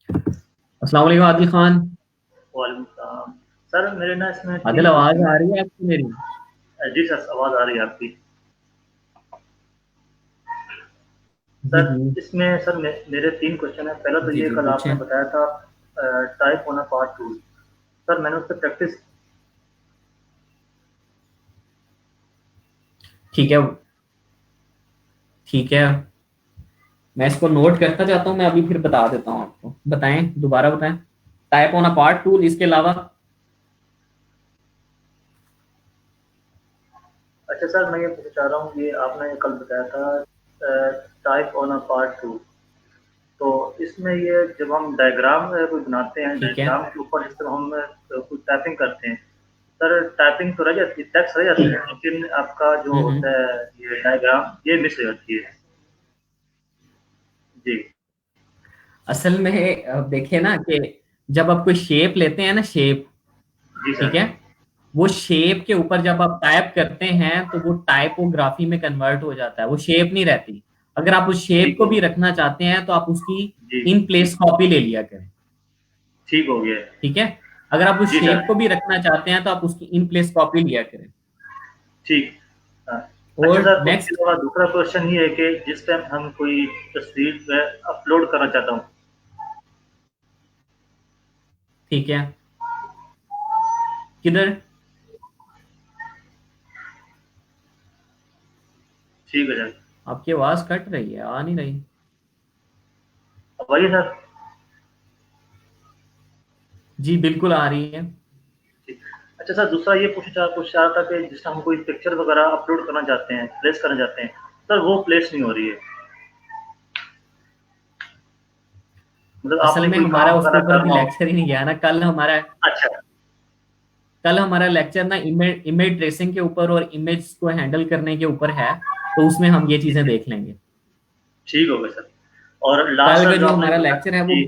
अस्सलाम वालेकुम आदिल खान। वालेकुम सलाम। सर मेरे ना इसमें आदिल, 3 आवाज क्वेश्चन आ हैं। रही है आपको मेरी? जी सर, आवाज़ आ रही है आपकी। जी सर जी। इसमें सर मेरे 3 क्वेश्चन हैं। पहला तो जी ये जी कल पूछें। आपने बताया था टाइप होना पार्ट टूल। सर मैंने उस पर प्रैक्टिस। ठीक है, ठीक है, मैं इसको नोट करता जाता हूँ, मैं अभी फिर बता देता हूँ आपको। बताएं, दोबारा बताएं। Type on a part tool, इसके अलावा? अच्छा सर, मैं ये पूछना चाह रहा हूँ, ये आपने कल बताया था type on a part tool. तो इसमें ये जब हम डायग्राम कोई बनाते हैं, ठीक है, डायग्राम के ऊपर जिस तरह हम कुछ टाइपिंग करते हैं, सर टाइपिंग तो रह जाती है, टेक्स्ट रह जाती है, लेकिन आपका जो हम्म। होता है ये डायग्राम ये मिस हो जाती है। जी। असल में देखिए ना कि जब आप कोई शेप लेते हैं ना, शेप, जी ठीक सर। है, वो शेप के ऊपर जब आप टाइप करते हैं तो वो टाइपोग्राफी में कन्वर्ट हो जाता है, वो शेप नहीं रहती। अगर आप उस शेप ठीक को हो। भी रखना चाहते हैं तो आप उसकी जी। इन प्लेस कॉपी ले लिया करें। ठीक हो गया। ठीक है, अगर आप उस जी शेप सर। को भी रखना चाहते हैं तो आप उसकी इन प्लेस कॉपी लिया करें। ठीक। हाँ। अच्छा और सर, उसके नेक्स्ट, अलावा दूसरा क्वेश्चन ये है कि जिस टाइम हम कोई तस्वीर अपलोड करना चाहता हूँ। ठीक है, किधर? ठीक है सर। आपकी आवाज कट रही है, आ नहीं रही। अब आइए सर। जी बिल्कुल आ रही है। ठीक। अच्छा सर, दूसरा ये पूछ रहा था कि जिस टाइम हम कोई पिक्चर वगैरह अपलोड करना चाहते हैं, प्लेस करना चाहते हैं, सर वो प्लेस नहीं हो रही है। मतलब असल आपने में कोई हमारा काम उसके वगैरह ऊपर अभी करना हो। लेक्चर ही नहीं गया ना। अच्छा। कल हमारा लेक्चर ना इमेज इमेज ट्रेसिंग के ऊपर और इमेज को हैंडल करने के ऊपर है, तो उसमें हम ये चीजें देख लेंगे। ठीक हो गया सर। और लास्ट कल का सर जो जो आपने हमारा बताया लेक्चर है वो जी।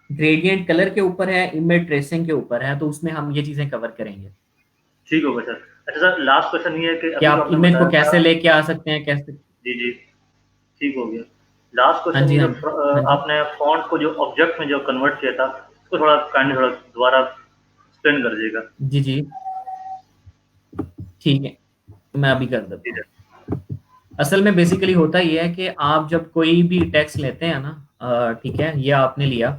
ग्रेडियंट कलर के ऊपर है, इमेज ट्रेसिंग के ऊपर है, तो उसमें हम ये चीजें कवर करेंगे ठीक हो गया सर। अच्छा सर, लास्ट क्वेश्चन ये है कि कि अभी जो आप आपने इमेज को बताया था। कैसे लेके आ सकते हैं, कैसे। जी जी, ठीक हो गया। लास्ट हाँ क्वेश्चन जी, ये हाँ जो जी, हाँ जी, आपने फॉन्ट को जो ऑब्जेक्ट में जो कन्वर्ट किया था, उसको थोड़ा काइंडली थोड़ा दोबारा एक्सप्लेन कर दीजिएगा। जी जी, ठीक है, मैं अभी कर जी देता हूँ। सर। असल में बेसिकली होता ये है कि आप जब कोई भी टेक्स्ट लेते हैं ना, ठीक है, ये आपने लिया,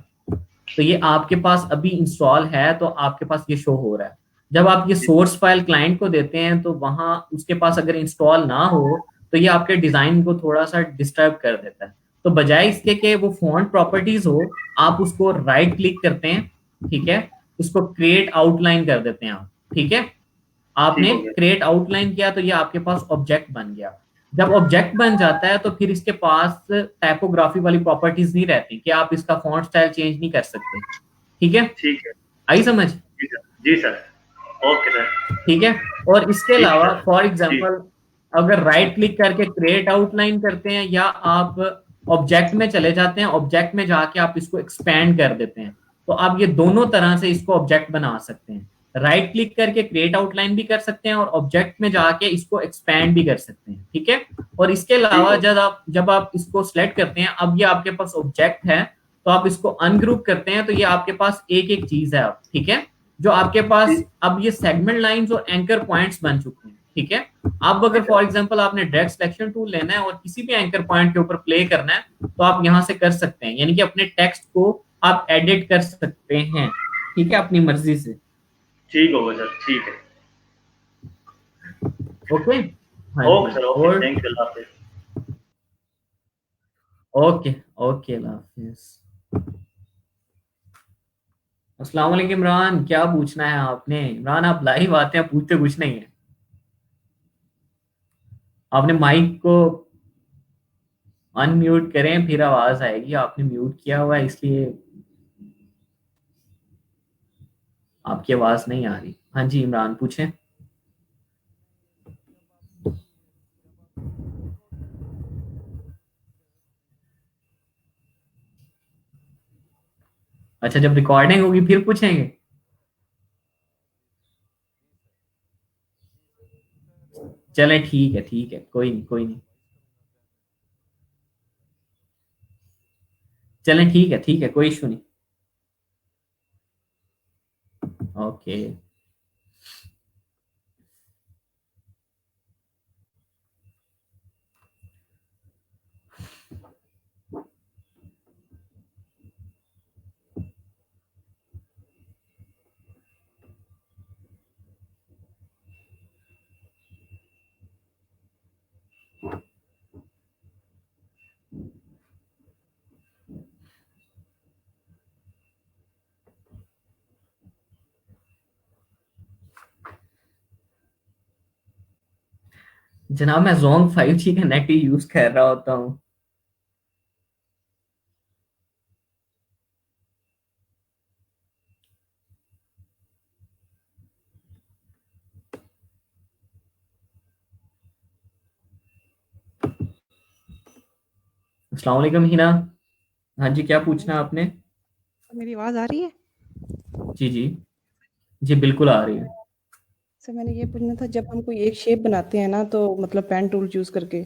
तो ये आपके पास अभी इंस्टॉल है, तो आपके पास ये शो हो रहा है। जब आप ये जी सोर्स फाइल क्लाइंट को देते हैं तो वहां उसके पास अगर इंस्टॉल ना हो, तो ये आपके डिजाइन को थोड़ा सा डिस्टर्ब कर देता है। तो बजाय इसके कि वो फॉन्ट प्रॉपर्टीज हो, आप उसको राइट क्लिक करते हैं, ठीक है, उसको क्रिएट आउटलाइन कर देते हैं आप, ठीक है। ठीक आपने हो गया। क्रिएट आउटलाइन किया तो ये आपके पास ऑब्जेक्ट बन गया। जब ऑब्जेक्ट बन जाता है तो फिर इसके पास टाइपोग्राफी वाली प्रॉपर्टीज नहीं रहती कि आप इसका फॉन्ट स्टाइल चेंज नहीं कर सकते, ठीक है। ठीक है। आई समझ? जी सर। जी सर। Okay sir. ठीक है। और इसके ठीक है अलावा सर। फॉर जी। एग्जांपल, अगर राइट क्लिक करके क्रिएट आउटलाइन करते हैं, या आप ऑब्जेक्ट में चले जाते हैं, ऑब्जेक्ट में जाके आप इसको एक्सपैंड कर देते हैं, तो आप ये दोनों तरह से इसको ऑब्जेक्ट बना सकते हैं। राइट क्लिक करके क्रिएट आउटलाइन भी कर सकते हैं और ऑब्जेक्ट में जाके इसको एक्सपैंड भी कर सकते हैं, ठीक है। और इसके ठीक अलावा हो जब आप इसको सिलेक्ट करते हैं, अब ये आपके पास ऑब्जेक्ट है, तो आप इसको अनग्रुप करते हैं, तो ये आपके पास एक एक चीज है अब, ठीक है, जो आपके पास ठीक। अब ये सेगमेंट लाइंस और एंकर पॉइंट्स बन चुके हैं, ठीक है। अब जी अगर सर। फॉर एग्जांपल आपने डायरेक्ट सिलेक्शन टूल लेना है और किसी भी एंकर पॉइंट के ऊपर प्ले करना है, तो आप यहां से कर सकते हैं, यानी कि अपने टेक्स्ट को आप एडिट कर सकते हैं, ठीक है, अपनी मर्जी से। ठीक हो गया सर। ठीक है। ओके, हाँ ओके जी। सर। ओके, और थैंक यू, अल्लाह हाफिज़। ओके, ओके, अल्लाह हाफिज। अस्सलाम वालेकुम इमरान, क्या पूछना है आपने? इमरान आप लाइव आते हैं, पूछते कुछ नहीं है। आपने माइक को अनम्यूट करें, फिर आवाज आएगी, आपने म्यूट किया हुआ है इसलिए आपकी आवाज नहीं आ रही। हाँ जी इमरान, पूछें। अच्छा, जब रिकॉर्डिंग होगी फिर पूछेंगे। चलें, ठीक है, ठीक है, कोई नहीं, कोई नहीं। चलें, ठीक है, ठीक है, कोई इशू नहीं। ओके। जनाब मैं जोंग 5G का नेट ही यूज कर रहा होता हूँ। अस्सलाम वालेकुम हिना। हाँ जी, क्या पूछना है आपने? मेरी आवाज़ आ रही है? जी जी, जी बिल्कुल आ रही है। सर मैंने ये पूछना था, जब हम कोई एक शेप बनाते हैं ना, तो मतलब पेन टूल चूज़ करके,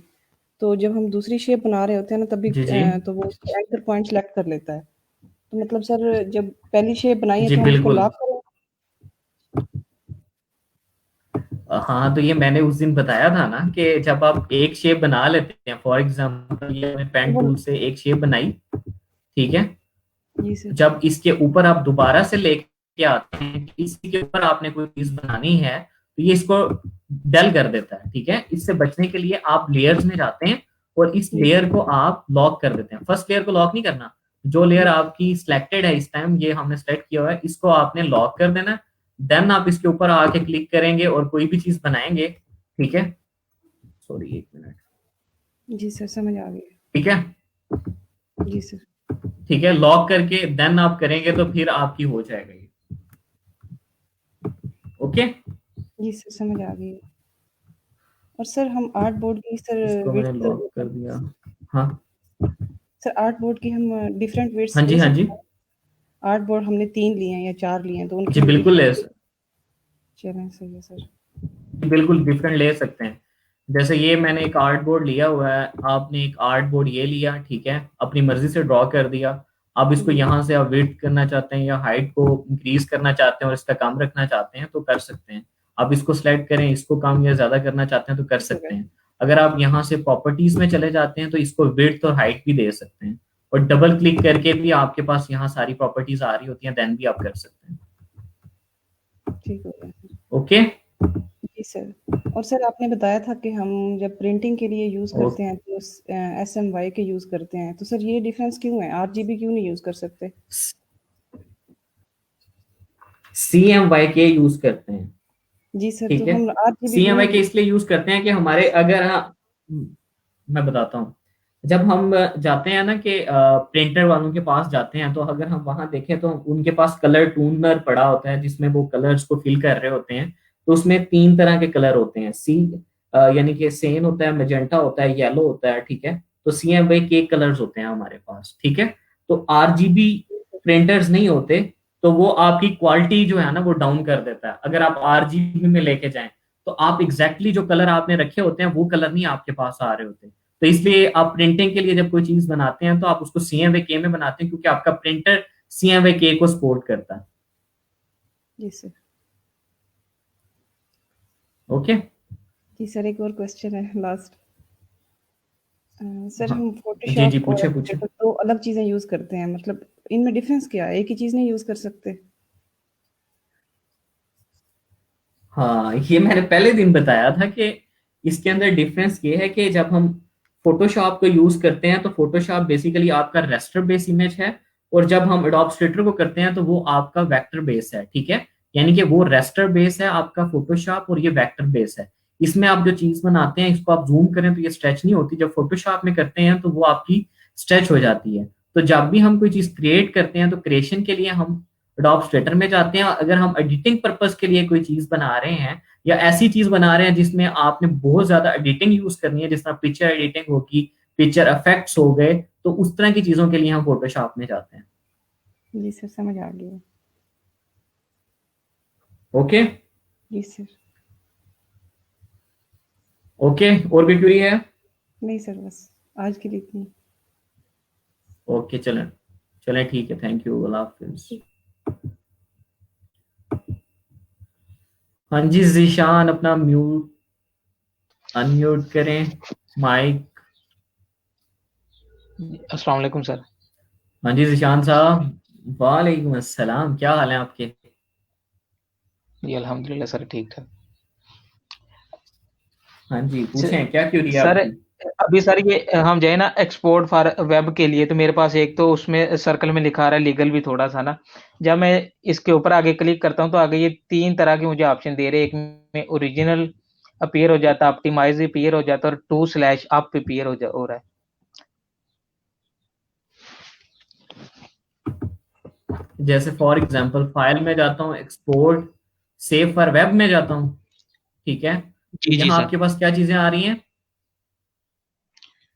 तो जब हम दूसरी शेप बना रहे होते हैं ना, तभी जी जी, तो वो उसके एंकर पॉइंट सेलेक्ट कर लेता है। तो मतलब सर, जब पहली शेप बनाई है जी तो हम उसको बिल्कुल। लॉक करें? हाँ, तो ये मैंने उस दिन बताया था ना कि जब आप एक शेप बना लेते हैं, फॉर एग्जांपल ये मैंने तो पेन वो टूल से एक शेप बनाई, ठीक है। जी सर। जब इसके ऊपर आप दोबारा से लेके आते हैं कि इसके ऊपर आपने कोई चीज बनानी है, तो ये इसको डल कर देता है, ठीक है। इससे बचने के लिए आप लेयर्स में जाते हैं और इस जी सर। लेयर को आप लॉक कर देते हैं। फर्स्ट लेयर को लॉक नहीं करना, जो लेयर जी आपकी सिलेक्टेड है इस टाइम, ये हमने सेलेक्ट किया हुआ है, इसको आपने लॉक कर देना। देन आप इसके ऊपर आके क्लिक करेंगे और कोई भी चीज बनाएंगे, ठीक है। सॉरी, एक मिनट। जी सर, समझ आ गई। ठीक है, जी सर। ठीक है, लॉक करके देन आप करेंगे तो फिर आपकी हो जाएगा ये। ओके। जी सर, समझ आ गई। और सर हम आर्ट बोर्ड की सर इसको मैंने विड्थ लॉक कर दिया। हाँ सर आर्ट बोर्ड की हम डिफरेंट विड्थ्स हाँ जी ले हाँ जी सकते हैं? आर्ट बोर्ड हमने 3 लिए हैं या 4 लिए हैं, तो उनकी जी, हम बिल्कुल ले, डिफरेंट चलें, सही है सर। बिल्कुल डिफरेंट ले सकते हैं। जैसे ये मैंने एक आर्ट बोर्ड लिया हुआ है, आपने एक आर्ट बोर्ड ये लिया, ठीक है, अपनी मर्जी से ड्रॉ कर दिया। अब इसको जी, यहाँ से आप विड्थ करना चाहते हैं या हाइट को इंक्रीज करना चाहते हैं और इसका कम रखना चाहते हैं तो कर सकते हैं। आप इसको सिलेक्ट करें, इसको कम या ज्यादा करना चाहते हैं तो कर ठीक हो गया। सकते हैं। अगर आप यहाँ से प्रॉपर्टीज में चले जाते हैं तो इसको विड्थ और हाइट भी दे सकते हैं, और डबल क्लिक करके भी आपके पास यहाँ सारी प्रॉपर्टीज आ रही होती हैं, देन भी आप कर सकते हैं। ठीक हो गया सर। ओके। जी सर। और सर आपने बताया था कि हम जब प्रिंटिंग के लिए यूज़ करते हैं तो SMY के यूज़ करते हैं, तो सर ये डिफरेंस क्यों है? RGB क्यों नहीं यूज़ कर सकते? CMY के यूज करते हैं, जी सर, तो ठीक है। हम RGB क्यों CMY नहीं के यूज़ इसलिए यूज करते हैं कि हमारे अगर मैं बताता हूँ। जब हम जाते हैं ना कि प्रिंटर वालों के पास जाते हैं, तो अगर हम वहां देखें तो उनके पास कलर टूनर पड़ा होता है जिसमें वो कलर्स को फिल कर रहे होते हैं। तो उसमें 3 तरह के कलर होते हैं, यानी कि सेन होता है, मेजेंटा होता है, येलो होता है, ठीक है। तो CMY के कलर्स होते हैं हमारे पास, ठीक है। तो RGB प्रिंटर्स नहीं होते, तो वो आपकी क्वालिटी जो है ना वो डाउन कर देता है। अगर आप RGB में लेके जाएं तो आप एग्जैक्टली जो कलर आपने रखे होते हैं वो कलर नहीं आपके पास आ रहे होते। तो इसलिए आप प्रिंटिंग के लिए जब कोई चीज बनाते हैं तो आप उसको CMYK में बनाते हैं, क्योंकि आपका प्रिंटर CMYK को सपोर्ट करता है। जी सर। ओके। जी सर, एक और क्वेश्चन है लास्ट। सर हाँ हम जी जी, फ़ोटोशॉप और पूछे पूछे। इलस्ट्रेटर 2 अलग चीज़ें यूज़ करते हैं, मतलब इनमें डिफरेंस क्या है? एक ही चीज़ नहीं यूज़ कर सकते? हाँ, ये मैंने पहले दिन बताया था कि इसके अंदर डिफरेंस ये है कि जब हम फोटोशॉप को यूज करते हैं तो फोटोशॉप बेसिकली आपका रेस्टर बेस इमेज है, और जब हम एडोब को करते हैं तो वो आपका वेक्टर बेस है, ठीक है। यानी कि वो रेस्टर बेस है आपका फोटोशॉप और ये वेक्टर बेस है। इसमें आप जो चीज बनाते हैं इसको आप जूम करें तो ये स्ट्रेच नहीं होती, जब फोटोशॉप में करते हैं तो वो आपकी स्ट्रेच हो जाती है। तो जब भी हम कोई चीज क्रिएट करते हैं तो क्रिएशन के लिए हम एडोब में जाते हैं। अगर हम एडिटिंग पर्पज के लिए कोई चीज बना रहे हैं या ऐसी चीज बना रहे हैं जिसमें आपने बहुत ज्यादा एडिटिंग यूज करनी है, जिस तरह पिक्चर एडिटिंग होगी, पिक्चर इफेक्ट्स हो गए, तो उस तरह की चीजों के लिए हम फोटोशॉप में जाते हैं। जी सर, समझ आ गया। ओके। जी सर। ओके, और भी क्वेरी है? नहीं सर, बस आज के लिए इतनी। ओके, चलें चलें, ठीक है, थैंक यू, अल्लाह हाफिज। हाँ जी, जीशान अपना म्यूट अनम्यूट करें माइक। अस्सलाम वालेकुम सर। हाँ जी जीशान साहब, वालेकुम अस्सलाम, क्या हाल है आपके? जी अल्हम्दुलिल्लाह सर, ठीक ठाक। हाँ जी, स- पूछें, क्या क्वेरी है सर आपकी? अभी सर ये हम जाए ना एक्सपोर्ट फॉर वेब के लिए, तो मेरे पास एक तो उसमें सर्कल में लिखा आ रहा है लीगल भी थोड़ा सा ना। जब मैं इसके ऊपर आगे क्लिक करता हूँ तो आगे ये 3 तरह के मुझे ऑप्शन दे रहे हैं। एक में ओरिजिनल अपीयर हो जाता, ऑप्टिमाइज अपीयर हो जाता, और 2/up अपीयर हो रहा है। जैसे फॉर एग्जांपल फाइल में जाता हूँ, एक्सपोर्ट सेव फॉर वेब में जाता हूँ, ठीक है। तो जी जी यहाँ सर। आपके पास क्या चीजें आ रही हैं?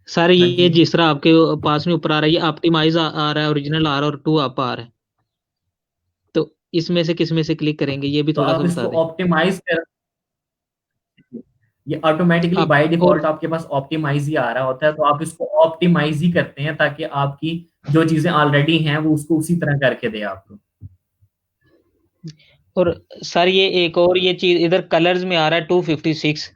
सर हाँ ये जी। जिस तरह आपके पास में ऊपर आ रहा है, ये ऑप्टिमाइज आ रहा है, ओरिजिनल आ रहा है, और 2 अप आ रहा है। तो इसमें से किस में से क्लिक करेंगे, ये भी तो थोड़ा सा आप बता इसको दें ऑप्टिमाइज कर, ये ऑटोमेटिकली आप। बाय और डिफॉल्ट आपके पास ऑप्टिमाइज ही आ रहा होता है, तो आप इसको ऑप्टिमाइज ही करते हैं ताकि आपकी जो चीजें ऑलरेडी हैं वो उसको उसी तरह करके दे आपको। और सर ये एक और ये चीज इधर कलर्स में आ रहा है 256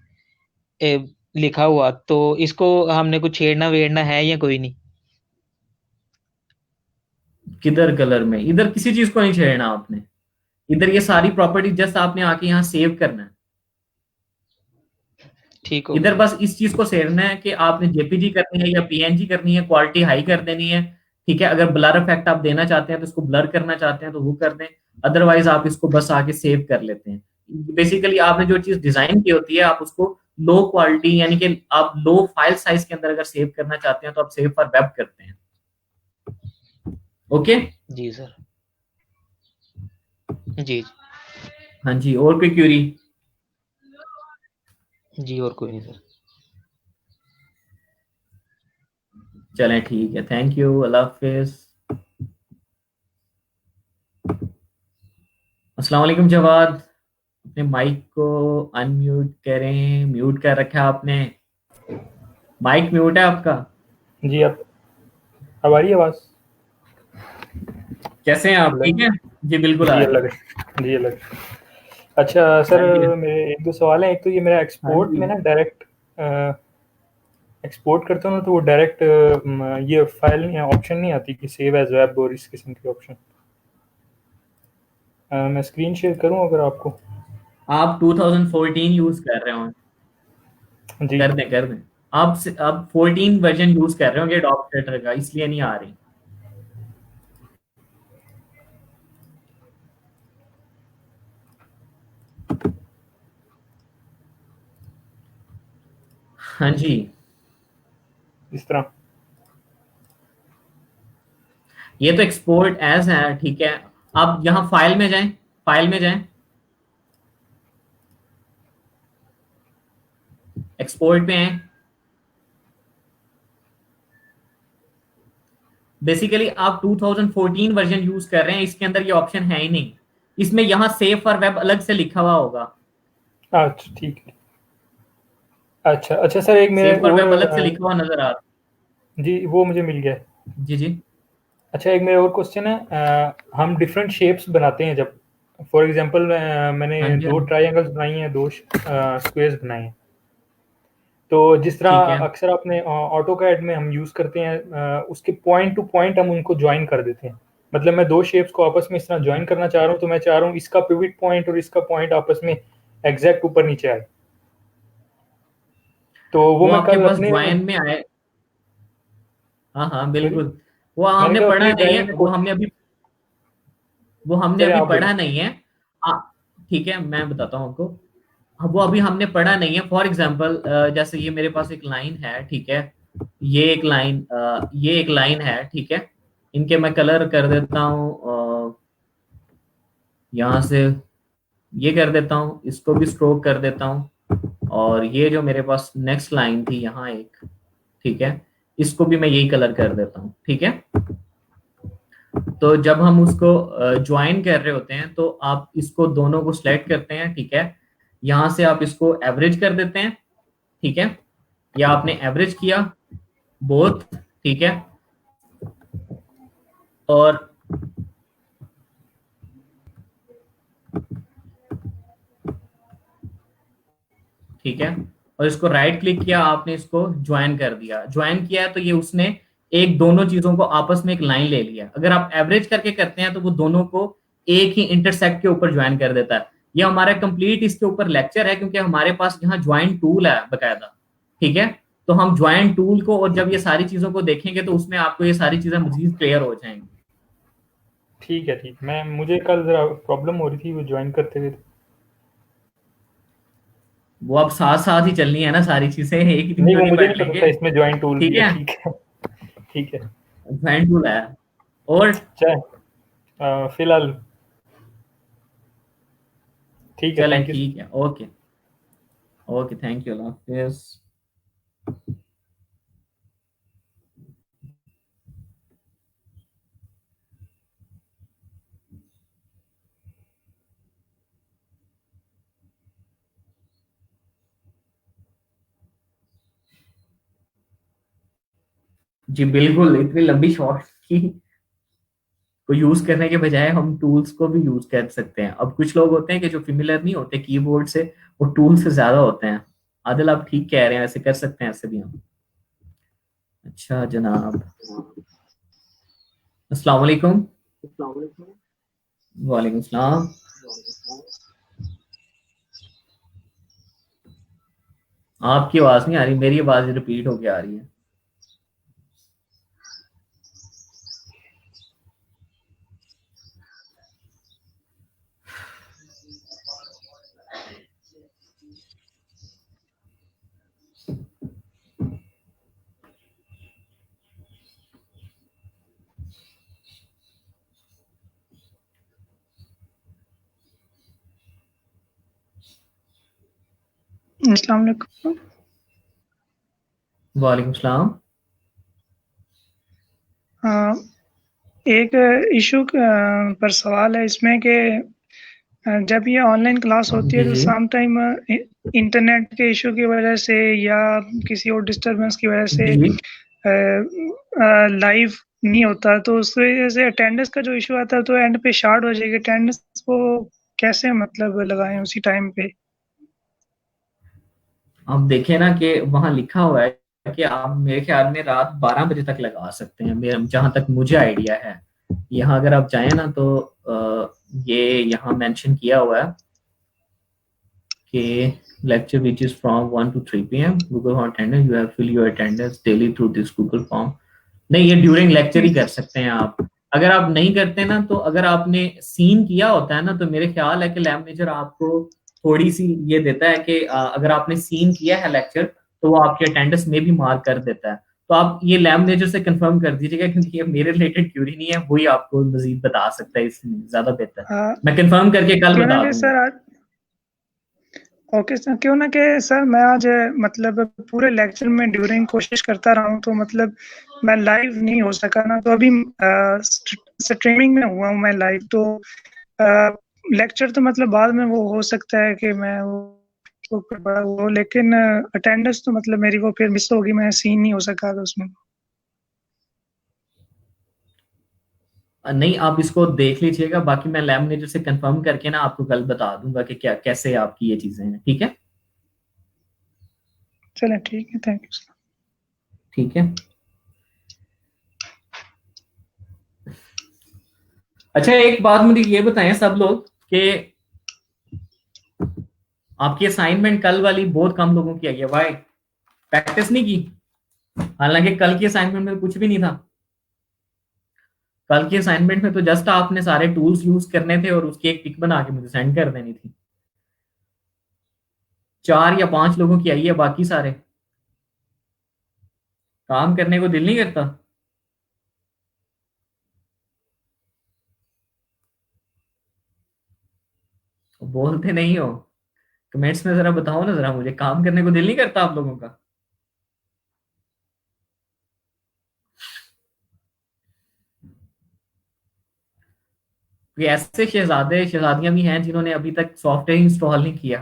लिखा हुआ, तो इसको हमने कुछ छेड़ना वेड़ना है या कोई नहीं? किधर कलर में? इधर किसी चीज को नहीं छेड़ना आपने। इधर ये सारी प्रॉपर्टी जस्ट आपने आके यहाँ सेव करना है। ठीक हो इधर गया। बस इस चीज को सेरना है कि आपने जेपीजी करनी है या पीएनजी करनी है, क्वालिटी हाई कर देनी है, ठीक है। अगर ब्लर इफेक्ट आप देना चाहते हैं तो इसको ब्लर करना चाहते हैं तो वो कर दें, अदरवाइज आप इसको बस आके सेव कर लेते हैं। बेसिकली आपने जो चीज डिजाइन की होती है आप उसको लो क्वालिटी, यानी कि आप लो फाइल साइज के अंदर अगर सेव करना चाहते हैं तो आप सेव फॉर वेब करते हैं। ओके। जी सर। जी। हाँ जी, और कोई क्यूरी? जी और कोई नहीं सर। चलें ठीक है, थैंक यू, अल्लाह हाफिज। अस्सलाम वालेकुम जवाद, अपने माइक को अनम्यूट करें, म्यूट कर रखा है आपने, माइक म्यूट है आपका। जी अब आ रही है आवाज़? कैसे हैं आप, ठीक हेलो। है? जी बिल्कुल आ जी रही अलग है। है। जी अलग है। अच्छा सर, हाँ जी। मेरे एक दो सवाल हैं। एक तो ये मेरा हाँ एक्सपोर्ट जी। में ना डायरेक्ट एक्सपोर्ट करता हूँ ना, तो वो डायरेक्ट ये फाइल नहीं ऑप्शन नहीं आती कि सेव एज वेब और इस किस्म की ऑप्शन। मैं स्क्रीन शेयर करूँ अगर आपको? आप 2014 यूज कर रहे हो? जी कर दें। आप 14 वर्जन यूज कर रहे होंगे डॉक्टर का, इसलिए नहीं आ रही। हाँ जी। इस तरह। ये तो एक्सपोर्ट एज है, ठीक है। आप यहाँ फाइल में जाएं, फाइल में जाएं, एक्सपोर्ट में आए। बेसिकली आप 2014 वर्जन यूज कर रहे हैं, इसके अंदर ये ऑप्शन है ही नहीं। इसमें यहाँ सेव फॉर वेब अलग से लिखा हुआ होगा। अच्छा ठीक है। अच्छा अच्छा सर, एक मेरे सेव फॉर और वेब अलग से लिखा हुआ नजर आ रहा जी वो मुझे मिल गया है। है। जी जी। अच्छा एक मेरा और क्वेश्चन है। हम डिफरेंट शेप्स बनाते हैं जब, फॉर एग्जांपल मैंने हाँ जी, हाँ दो जी। ट्रायंगल्स बनाई हैं, दो स्क्वेयर्स बनाए हैं। तो जिस तरह ठीक है। अक्सर अपने ऑटो कैड में हम यूज़ करते हैं, उसके पॉइंट टू पॉइंट हम उनको ज्वाइन कर देते हैं। मतलब मैं दो शेप्स को आपस में इस तरह ज्वाइन करना चाह रहा हूँ, तो मैं चाह रहा हूँ इसका पिवट पॉइंट और इसका पॉइंट आपस में एग्जैक्ट ऊपर नीचे आए। तो वो वो मैं आपके कल पास अपने ज्वाइन में आए। हाँ हाँ सॉरी, बिल्कुल। वो मैंने हमने कल पढ़ा अपनी नहीं ड्राइंग है, में वो हमने चले अभी आप बोले। पढ़ा नहीं है। आ, ठीक है, मैं बताता हूँ आपको। वो अभी हमने पढ़ा नहीं है। फॉर एग्जाम्पल जैसे ये मेरे पास एक लाइन है, ठीक है। ये एक लाइन है, ठीक है। इनके मैं कलर कर देता हूँ, यहाँ से ये कर देता हूँ, इसको भी स्ट्रोक कर देता हूँ। और ये जो मेरे पास नेक्स्ट लाइन थी यहाँ एक, ठीक है, इसको भी मैं यही कलर कर देता हूँ, ठीक है। तो जब हम उसको ज्वाइन कर रहे होते हैं, तो आप इसको दोनों को सिलेक्ट करते हैं, ठीक है। यहां से आप इसको एवरेज कर देते हैं, ठीक है। या आपने एवरेज किया बोथ, ठीक है। और ठीक है, और इसको राइट क्लिक किया, आपने इसको ज्वाइन कर दिया, ज्वाइन किया है, तो ये उसने एक दोनों चीजों को आपस में एक लाइन ले लिया। अगर आप एवरेज करके करते हैं, तो वो दोनों को एक ही इंटरसेक्ट के ऊपर ज्वाइन कर देता है। ये हमारा कंप्लीट इसके ऊपर लेक्चर है, क्योंकि हमारे पास यहाँ ज्वाइन टूल है बकायदा, ठीक है। तो हम ज्वाइन टूल को, और जब ये सारी चीजों को देखेंगे, तो उसमें आपको ये सारी चीजें मजीद क्लियर हो जाएंगी। ठीक है ठीक। मैं मुझे कल जरा प्रॉब्लम हो रही थी वो ज्वाइन करते हुए। वो अब साथ साथ ही चलनी है ना सारी चीजें, एक ही दिन नहीं में वो नहीं मुझे पढ़ नहीं पता था लेंगे। इसमें ज्वाइन टूल ठीक भी है। है, ठीक है। ठीक है। ज्वाइन टूल है। और चाहे फिलहाल ठीक है। चलें थैंक यू। ठीक है, ओके। ओके, थैंक यू, अल्लाह हाफिज। जी बिल्कुल, इतनी लंबी शॉर्ट की को यूज करने के बजाय हम टूल्स को भी यूज कर सकते हैं। अब कुछ लोग होते हैं कि जो फिमिलर नहीं होते कीबोर्ड से, वो टूल से ज्यादा होते हैं। आदिल आप ठीक कह रहे हैं, ऐसे कर सकते हैं, ऐसे भी हम। अच्छा जनाब, अस्सलाम वालेकुम। वालेकुम सलाम। आपकी आवाज नहीं आ रही, मेरी आवाज रिपीट होके आ रही है। अस्सलाम वालेकुम। वालेकुम सलाम। एक इशू पर सवाल है इसमें कि जब ये ऑनलाइन क्लास होती है जी तो जी सम टाइम इंटरनेट के इशू की वजह से या किसी और डिस्टरबेंस की वजह से जी। लाइव नहीं होता, तो उस वजह से अटेंडेंस का जो इशू आता है तो एंड पे शार्ट हो जाएगी अटेंडेंस, को कैसे मतलब लगाएं उसी टाइम पे? आप देखें ना कि वहां लिखा हुआ है कि आप मेरे ख्याल में रात 12 बजे तक लगा सकते हैं, मेरे जहां तक मुझे आइडिया है। यहाँ अगर आप चाहें ना तो ये यहाँ मेंशन किया हुआ है कि lecture which is from 1 to 3 p.m. Google Form attendance, you have fill your attendance daily through this Google Form। नहीं, ये ड्यूरिंग लेक्चर ही कर सकते हैं आप। अगर आप नहीं करते ना, तो अगर आपने सीन किया होता है ना, तो मेरे ख्याल है कि लैब मैनेजर आपको थोड़ी सी ये देता है कि अगर आपने सीन किया है लेक्चर तो वो आपके अटेंडेंस में भी मार्क कर देता है। तो आप ये लैब मैनेजर से कंफर्म कर दीजिएगा, क्योंकि ये मेरे रिलेटेड क्यूरी नहीं है, वही आपको मजीद बता सकता है, इसमें ज्यादा बेहतर। मैं कंफर्म करके कल क्यों ना बता कि दूंगा। सर आज ओके सर, क्यों ना कि सर मैं आज मतलब पूरे लेक्चर में ड्यूरिंग कोशिश करता रहा हूँ, तो मतलब मैं लाइव नहीं हो सका ना, तो अभी स्ट्रीमिंग में हुआ हूँ मैं लाइव, तो लेक्चर तो मतलब बाद में वो हो सकता है कि मैं वो बड़ा वो, लेकिन अटेंडेंस तो मतलब मेरी वो फिर मिस होगी, मैं सीन नहीं हो सका था उसमें। नहीं, आप इसको देख लीजिएगा, बाकी मैं लैब मैनेजर से कंफर्म करके ना आपको कल बता दूंगा कि क्या कैसे आपकी ये चीजें हैं। ठीक है? चलें ठीक है, थैंक यू। ठीक है। अच्छा, एक बात मुझे ये बताएं सब लोग कि आपकी असाइनमेंट कल वाली बहुत कम लोगों की आई है। वाई प्रैक्टिस नहीं की? हालांकि कल की असाइनमेंट में कुछ भी नहीं था। कल की असाइनमेंट में तो जस्ट आपने सारे टूल्स यूज करने थे और उसकी एक पिक बना के मुझे सेंड कर देनी थी। 4 या 5 लोगों की आई है, बाकी सारे काम करने को दिल नहीं करता। बोलते नहीं हो। कमेंट्स में जरा बताओ ना, जरा मुझे काम करने को दिल नहीं करता आप लोगों का? कोई ऐसे शहजादे शहजादियां भी हैं जिन्होंने अभी तक सॉफ्टवेयर इंस्टॉल नहीं किया?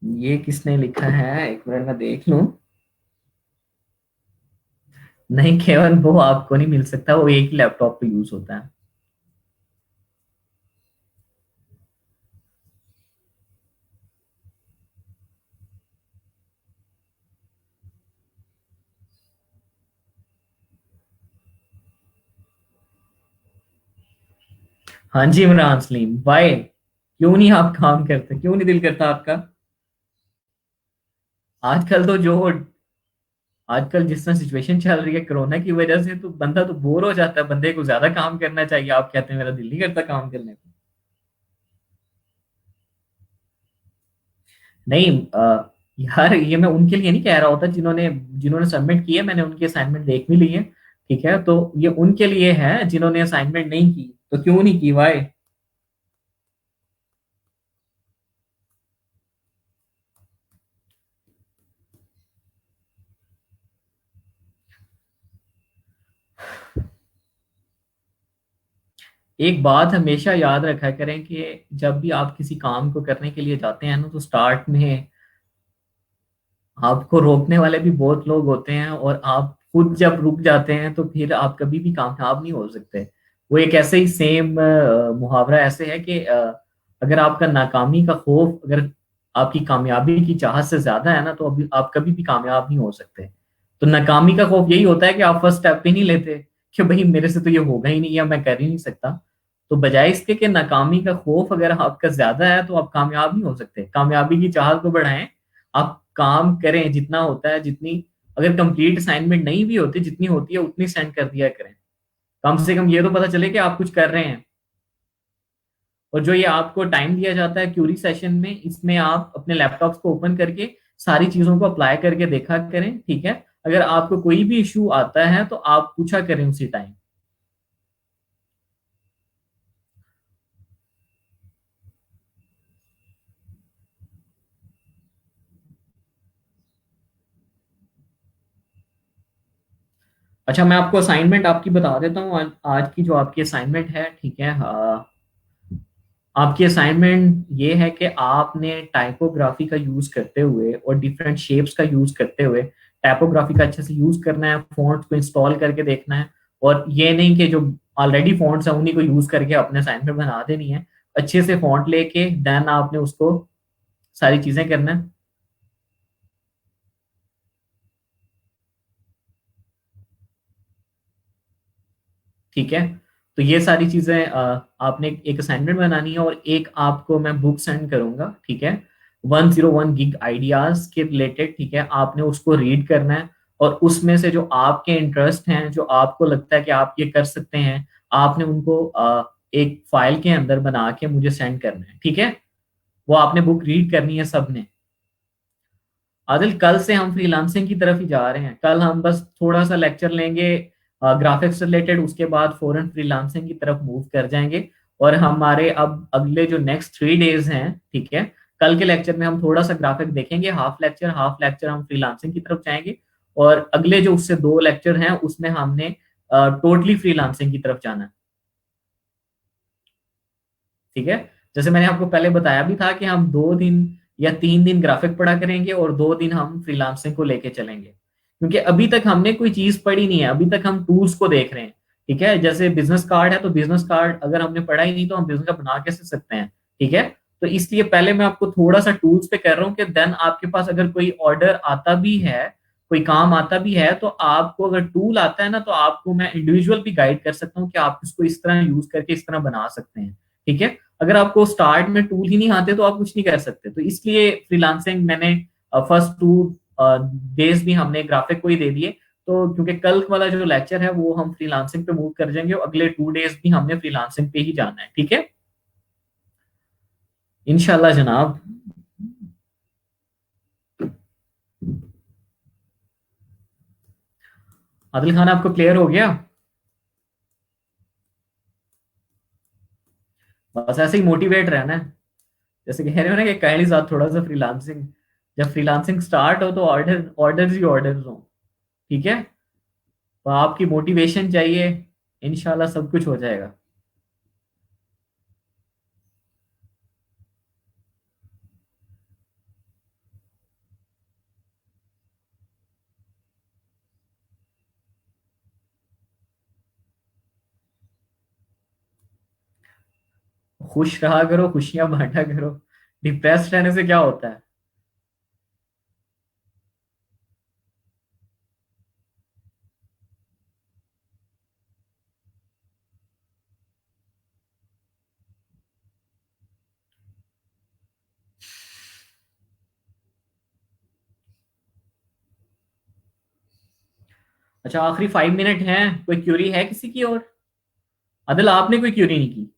ये किसने लिखा है, एक मिनट में देख लूं। नहीं, केवल वो आपको नहीं मिल सकता, वो एक ही लैपटॉप पे यूज होता है। हाँ जी इमरान सलीम भाई, क्यों नहीं आप काम करते, क्यों नहीं दिल करता आपका? आजकल तो जो आजकल जिस तरह सिचुएशन चल रही है कोरोना की वजह से, तो बंदा तो बोर हो जाता है, बंदे को ज्यादा काम करना चाहिए। आप कहते हैं मेरा दिल नहीं करता काम करने को। नहीं यार, ये मैं उनके लिए नहीं कह रहा होता जिन्होंने जिन्होंने सबमिट किया, मैंने उनकी असाइनमेंट देख भी ली है। ठीक है, तो ये उनके लिए है जिन्होंने असाइनमेंट नहीं की। तो क्यों नहीं की भाई? एक बात हमेशा याद रखा करें कि जब भी आप किसी काम को करने के लिए जाते हैं ना, तो स्टार्ट में आपको रोकने वाले भी बहुत लोग होते हैं, और आप खुद जब रुक जाते हैं तो फिर आप कभी भी कामयाब नहीं हो सकते। वो एक ऐसे ही सेम मुहावरा ऐसे है कि अगर आपका नाकामी का खौफ अगर आपकी कामयाबी की चाहत से ज्यादा है ना, तो अभी आप कभी भी कामयाब नहीं हो सकते। तो नाकामी का खौफ यही होता है कि आप फर्स्ट स्टेप ही नहीं लेते, कि भाई मेरे से तो ये होगा ही नहीं, या मैं कर ही नहीं सकता। तो बजाय इसके कि नाकामी का खौफ अगर आपका ज्यादा है, तो आप कामयाब नहीं हो सकते। कामयाबी की चाहत को बढ़ाएं, आप काम करें जितना होता है, जितनी अगर कंप्लीट असाइनमेंट नहीं भी होती, जितनी होती है उतनी सेंड कर दिया करें। कम से कम ये तो पता चले कि आप कुछ कर रहे हैं। और जो ये आपको टाइम दिया जाता है क्यूरी सेशन में, इसमें आप अपने लैपटॉप्स को ओपन करके सारी चीजों को अप्लाई करके देखा करें। ठीक है, अगर आपको कोई भी इशू आता है तो आप पूछा करें उसी टाइम। अच्छा, मैं आपको असाइनमेंट आपकी बता देता हूँ। आज की जो आपकी असाइनमेंट है, ठीक है, आपकी असाइनमेंट ये है कि आपने टाइपोग्राफी का यूज करते हुए और डिफरेंट शेप्स का यूज करते हुए टाइपोग्राफी का अच्छे से यूज करना है, फॉन्ट्स को इंस्टॉल करके देखना है। और ये नहीं कि जो ऑलरेडी फॉन्ट्स है उन्हीं को यूज करके अपने असाइनमेंट बना देनी है। अच्छे से फॉन्ट लेके देन आपने उसको सारी चीजें करना है। ठीक है, तो ये सारी चीजें आपने एक असाइनमेंट बनानी है और एक आपको मैं बुक सेंड करूंगा, ठीक है, 101 गिग आइडियाज के रिलेटेड। ठीक है, आपने उसको रीड करना है और उसमें से जो आपके इंटरेस्ट हैं, जो आपको लगता है कि आप ये कर सकते हैं, आपने उनको एक फाइल के अंदर बना के मुझे सेंड करना है। ठीक है, वो आपने बुक रीड करनी है सबने। आदिल, कल से हम फ्रीलांसिंग की तरफ ही जा रहे हैं। कल हम बस थोड़ा सा लेक्चर लेंगे ग्राफिक्स रिलेटेड, उसके बाद फौरन फ्रीलांसिंग की तरफ मूव कर जाएंगे। और हमारे अब अगले जो नेक्स्ट 3 डेज हैं, ठीक है, कल के लेक्चर में हम थोड़ा सा ग्राफिक देखेंगे, हाफ लेक्चर हम फ्रीलांसिंग की तरफ जाएंगे। और अगले जो उससे 2 लेक्चर हैं उसमें हमने टोटली फ्रीलांसिंग की तरफ जाना है। ठीक है, जैसे मैंने आपको पहले बताया भी था कि हम 2 दिन या 3 दिन ग्राफिक पढ़ा करेंगे और 2 दिन हम फ्रीलांसिंग को लेके चलेंगे, क्योंकि अभी तक हमने कोई चीज पढ़ी नहीं है, अभी तक हम टूल्स को देख रहे हैं। ठीक है, जैसे बिजनेस कार्ड है तो बिजनेस कार्ड अगर हमने पढ़ा ही नहीं तो हम बिजनेस का बना कैसे सकते हैं। ठीक है, तो इसलिए पहले मैं आपको थोड़ा सा टूल्स पे कर रहा हूँ कि देन आपके पास अगर कोई ऑर्डर आता भी है, कोई काम आता भी है, तो आपको अगर टूल आता है ना तो आपको मैं इंडिविजुअल भी गाइड कर सकता हूँ कि आप इसको इस तरह यूज करके इस तरह बना सकते हैं। ठीक है, अगर आपको स्टार्ट में टूल ही नहीं आते तो आप कुछ नहीं कर सकते। तो इसलिए फ्रीलांसिंग मैंने फर्स्ट 2 डेज भी हमने ग्राफिक को ही दे दिए। तो क्योंकि कल वाला जो लेक्चर है वो हम फ्रीलांसिंग पे मूव कर जाएंगे और अगले 2 डेज भी हमने फ्रीलांसिंग पे ही जाना है। ठीक है, इंशाल्लाह जनाब। आदिल खान, आपको क्लियर हो गया? बस ऐसे ही मोटिवेट रहना है, जैसे कह रहे हो ना कि काइंडली साथ थोड़ा सा फ्रीलांसिंग, जब फ्रीलांसिंग स्टार्ट हो तो ऑर्डर्स ही ऑर्डर्स हो। ठीक है, तो आपकी मोटिवेशन चाहिए, इंशाल्लाह सब कुछ हो जाएगा। खुश रहा करो, खुशियां बांटा करो। डिप्रेस्ड रहने से क्या होता है? अच्छा, आखिरी 5 मिनट हैं, कोई क्यूरी है किसी की? और अदिल, आपने कोई क्यूरी नहीं की?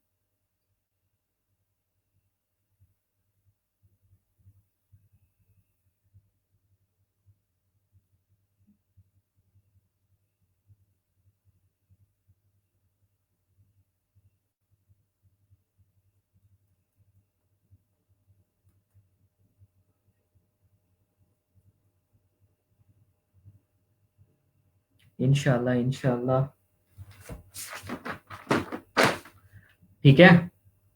इंशाल्लाह इंशाल्लाह। ठीक है,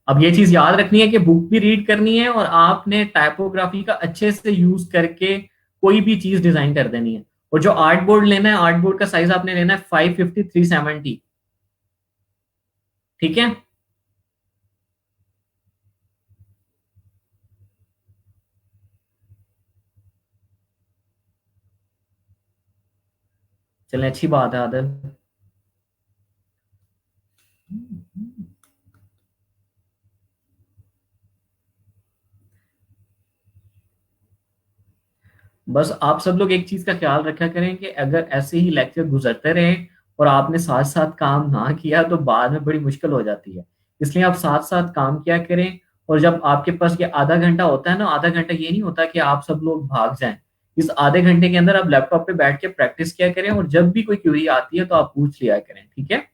अब ये चीज याद रखनी है कि बुक भी रीड करनी है और आपने टाइपोग्राफी का अच्छे से यूज करके कोई भी चीज डिजाइन कर देनी है। और जो आर्ट बोर्ड लेना है, आर्ट बोर्ड का साइज आपने लेना है 550x370। ठीक है, चलें, अच्छी बात है आदल। बस आप सब लोग एक चीज का ख्याल रखा करें कि अगर ऐसे ही लेक्चर गुजरते रहे और आपने साथ साथ काम ना किया तो बाद में बड़ी मुश्किल हो जाती है। इसलिए आप साथ साथ काम किया करें। और जब आपके पास ये आधा घंटा होता है ना, आधा घंटा ये नहीं होता कि आप सब लोग भाग जाएं। इस आधे घंटे के अंदर आप लैपटॉप पे बैठ के प्रैक्टिस किया करें, और जब भी कोई क्वेरी आती है तो आप पूछ लिया करें, ठीक है।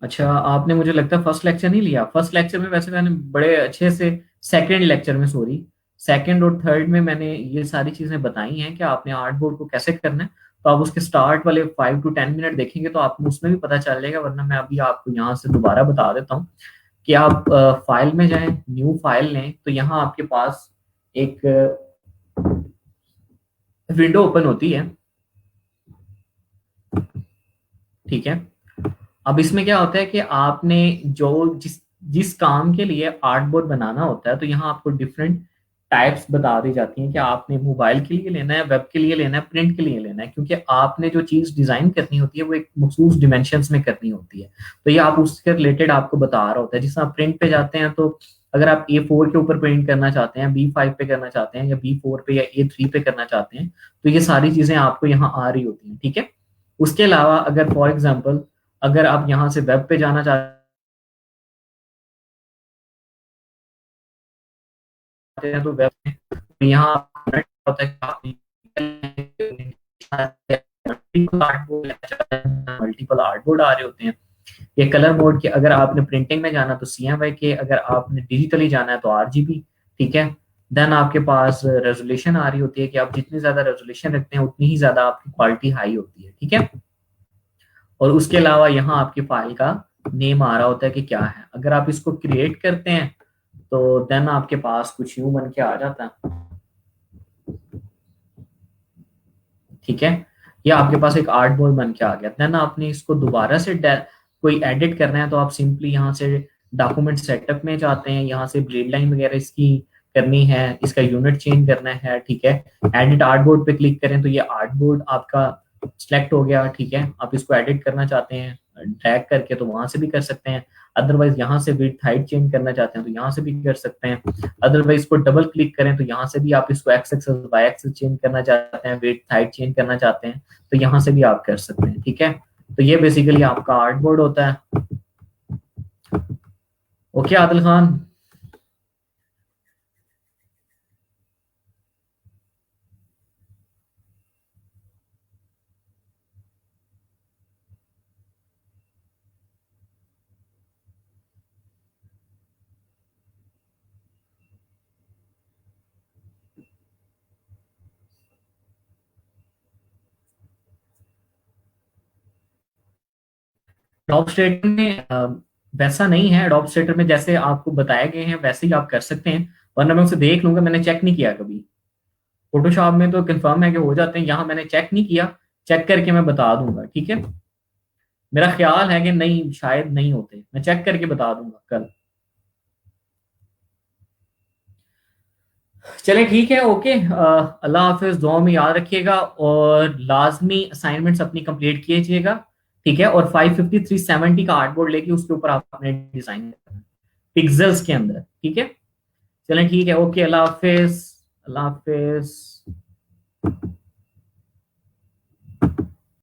अच्छा, आपने मुझे लगता है फर्स्ट लेक्चर नहीं लिया। फर्स्ट लेक्चर में वैसे मैंने बड़े अच्छे से, सेकंड लेक्चर में सॉरी, सेकंड और थर्ड में मैंने ये सारी चीजें बताई हैं कि आपने आर्ट बोर्ड को कैसे करना है। तो आप उसके स्टार्ट वाले 5 to 10 मिनट देखेंगे तो आपको उसमें भी पता चल जाएगा, वरना मैं अभी आपको यहाँ से दोबारा बता देता हूँ कि आप फाइल में जाएं, न्यू फाइल लें, तो यहाँ आपके पास एक विंडो ओपन होती है, ठीक है। अब इसमें क्या होता है कि आपने जो जिस जिस काम के लिए आर्ट बोर्ड बनाना होता है, तो यहाँ आपको डिफरेंट टाइप्स बता दी जाती हैं कि आपने मोबाइल के लिए लेना है, वेब के लिए लेना है, प्रिंट के लिए लेना है, क्योंकि आपने जो चीज डिजाइन करनी होती है वो एक मखसूस डिमेंशंस में करनी होती है। तो ये आप उसके रिलेटेड आपको बता रहा होता है। जिस आप प्रिंट पे जाते हैं, तो अगर आप A4 के ऊपर प्रिंट करना चाहते हैं, B5 पे करना चाहते हैं, या B4 पे या A3 पे करना चाहते हैं, तो ये सारी चीजें आपको यहाँ आ रही होती हैं, ठीक है। उसके अलावा अगर फॉर एग्जाम्पल अगर आप यहाँ से वेब पे जाना चाहते हैं, तो वेब में तो यहाँ होता है कि मल्टीपल आर्टबोर्ड आ रहे होते हैं। ये कलर मोड के, अगर आपने प्रिंटिंग में जाना तो CMYK के, अगर आपने डिजिटली जाना है तो RGB, ठीक है। देन आपके पास रेजोल्यूशन आ रही होती है कि आप जितनी ज्यादा रेजोल्यूशन रखते हैं उतनी ही ज्यादा आपकी क्वालिटी हाई होती है, ठीक है। और उसके अलावा यहाँ आपकी फाइल का नेम आ रहा होता है कि क्या है। अगर आप इसको क्रिएट करते हैं तो देन आपके पास कुछ यूं बन के आ जाता है, ठीक है। या आपके पास एक आर्ट बोर्ड बन के आ गया। देन आपने इसको दोबारा से कोई एडिट करना है तो आप सिंपली यहाँ से डॉक्यूमेंट सेटअप में जाते हैं, यहाँ से ब्लेड लाइन वगैरह इसकी करनी है, इसका यूनिट चेंज करना है, ठीक है। एडिट आर्ट बोर्ड पे क्लिक करें तो ये आर्ट बोर्ड आपका सिलेक्ट हो गया, ठीक है। आप इसको एडिट करना चाहते हैं ड्रैग करके तो वहां से भी कर सकते हैं। अदरवाइज यहाँ से विड्थ हाइट चेंज करना चाहते हैं तो यहाँ से भी कर सकते हैं। अदरवाइज इसको डबल क्लिक करें तो यहाँ से भी आप इसको X axis Y axis change करना चाहते हैं, विड्थ हाइट चेंज करना चाहते हैं तो यहाँ से भी आप कर सकते हैं, ठीक है। तो ये बेसिकली आपका आर्ट बोर्ड होता है। Okay Adil Khan, adobe straighter में वैसा नहीं है। एडोब स्ट्रेटर में जैसे आपको बताए गए हैं वैसे ही आप कर सकते हैं, वरना मैं उसे देख लूंगा, मैंने चेक नहीं किया कभी। फोटोशॉप में तो कंफर्म है कि हो जाते हैं, यहाँ मैंने चेक नहीं किया, चेक करके मैं बता दूंगा, ठीक है। मेरा ख्याल है कि नहीं, शायद नहीं होते, मैं चेक करके बता दूंगा कल। चले ठीक है, ओके। अल्लाह हाफिज, दुआ में याद रखिएगा और लाजमी असाइनमेंट्स अपनी कंप्लीट कीजिएगा, ठीक है। और 550/370 का आर्टबोर्ड लेके उसके ऊपर आपने डिजाइन करना है पिक्सेल्स के अंदर, ठीक है। चलें ठीक है, ओके, अल्लाह हाफिज, अल्लाह हाफिज।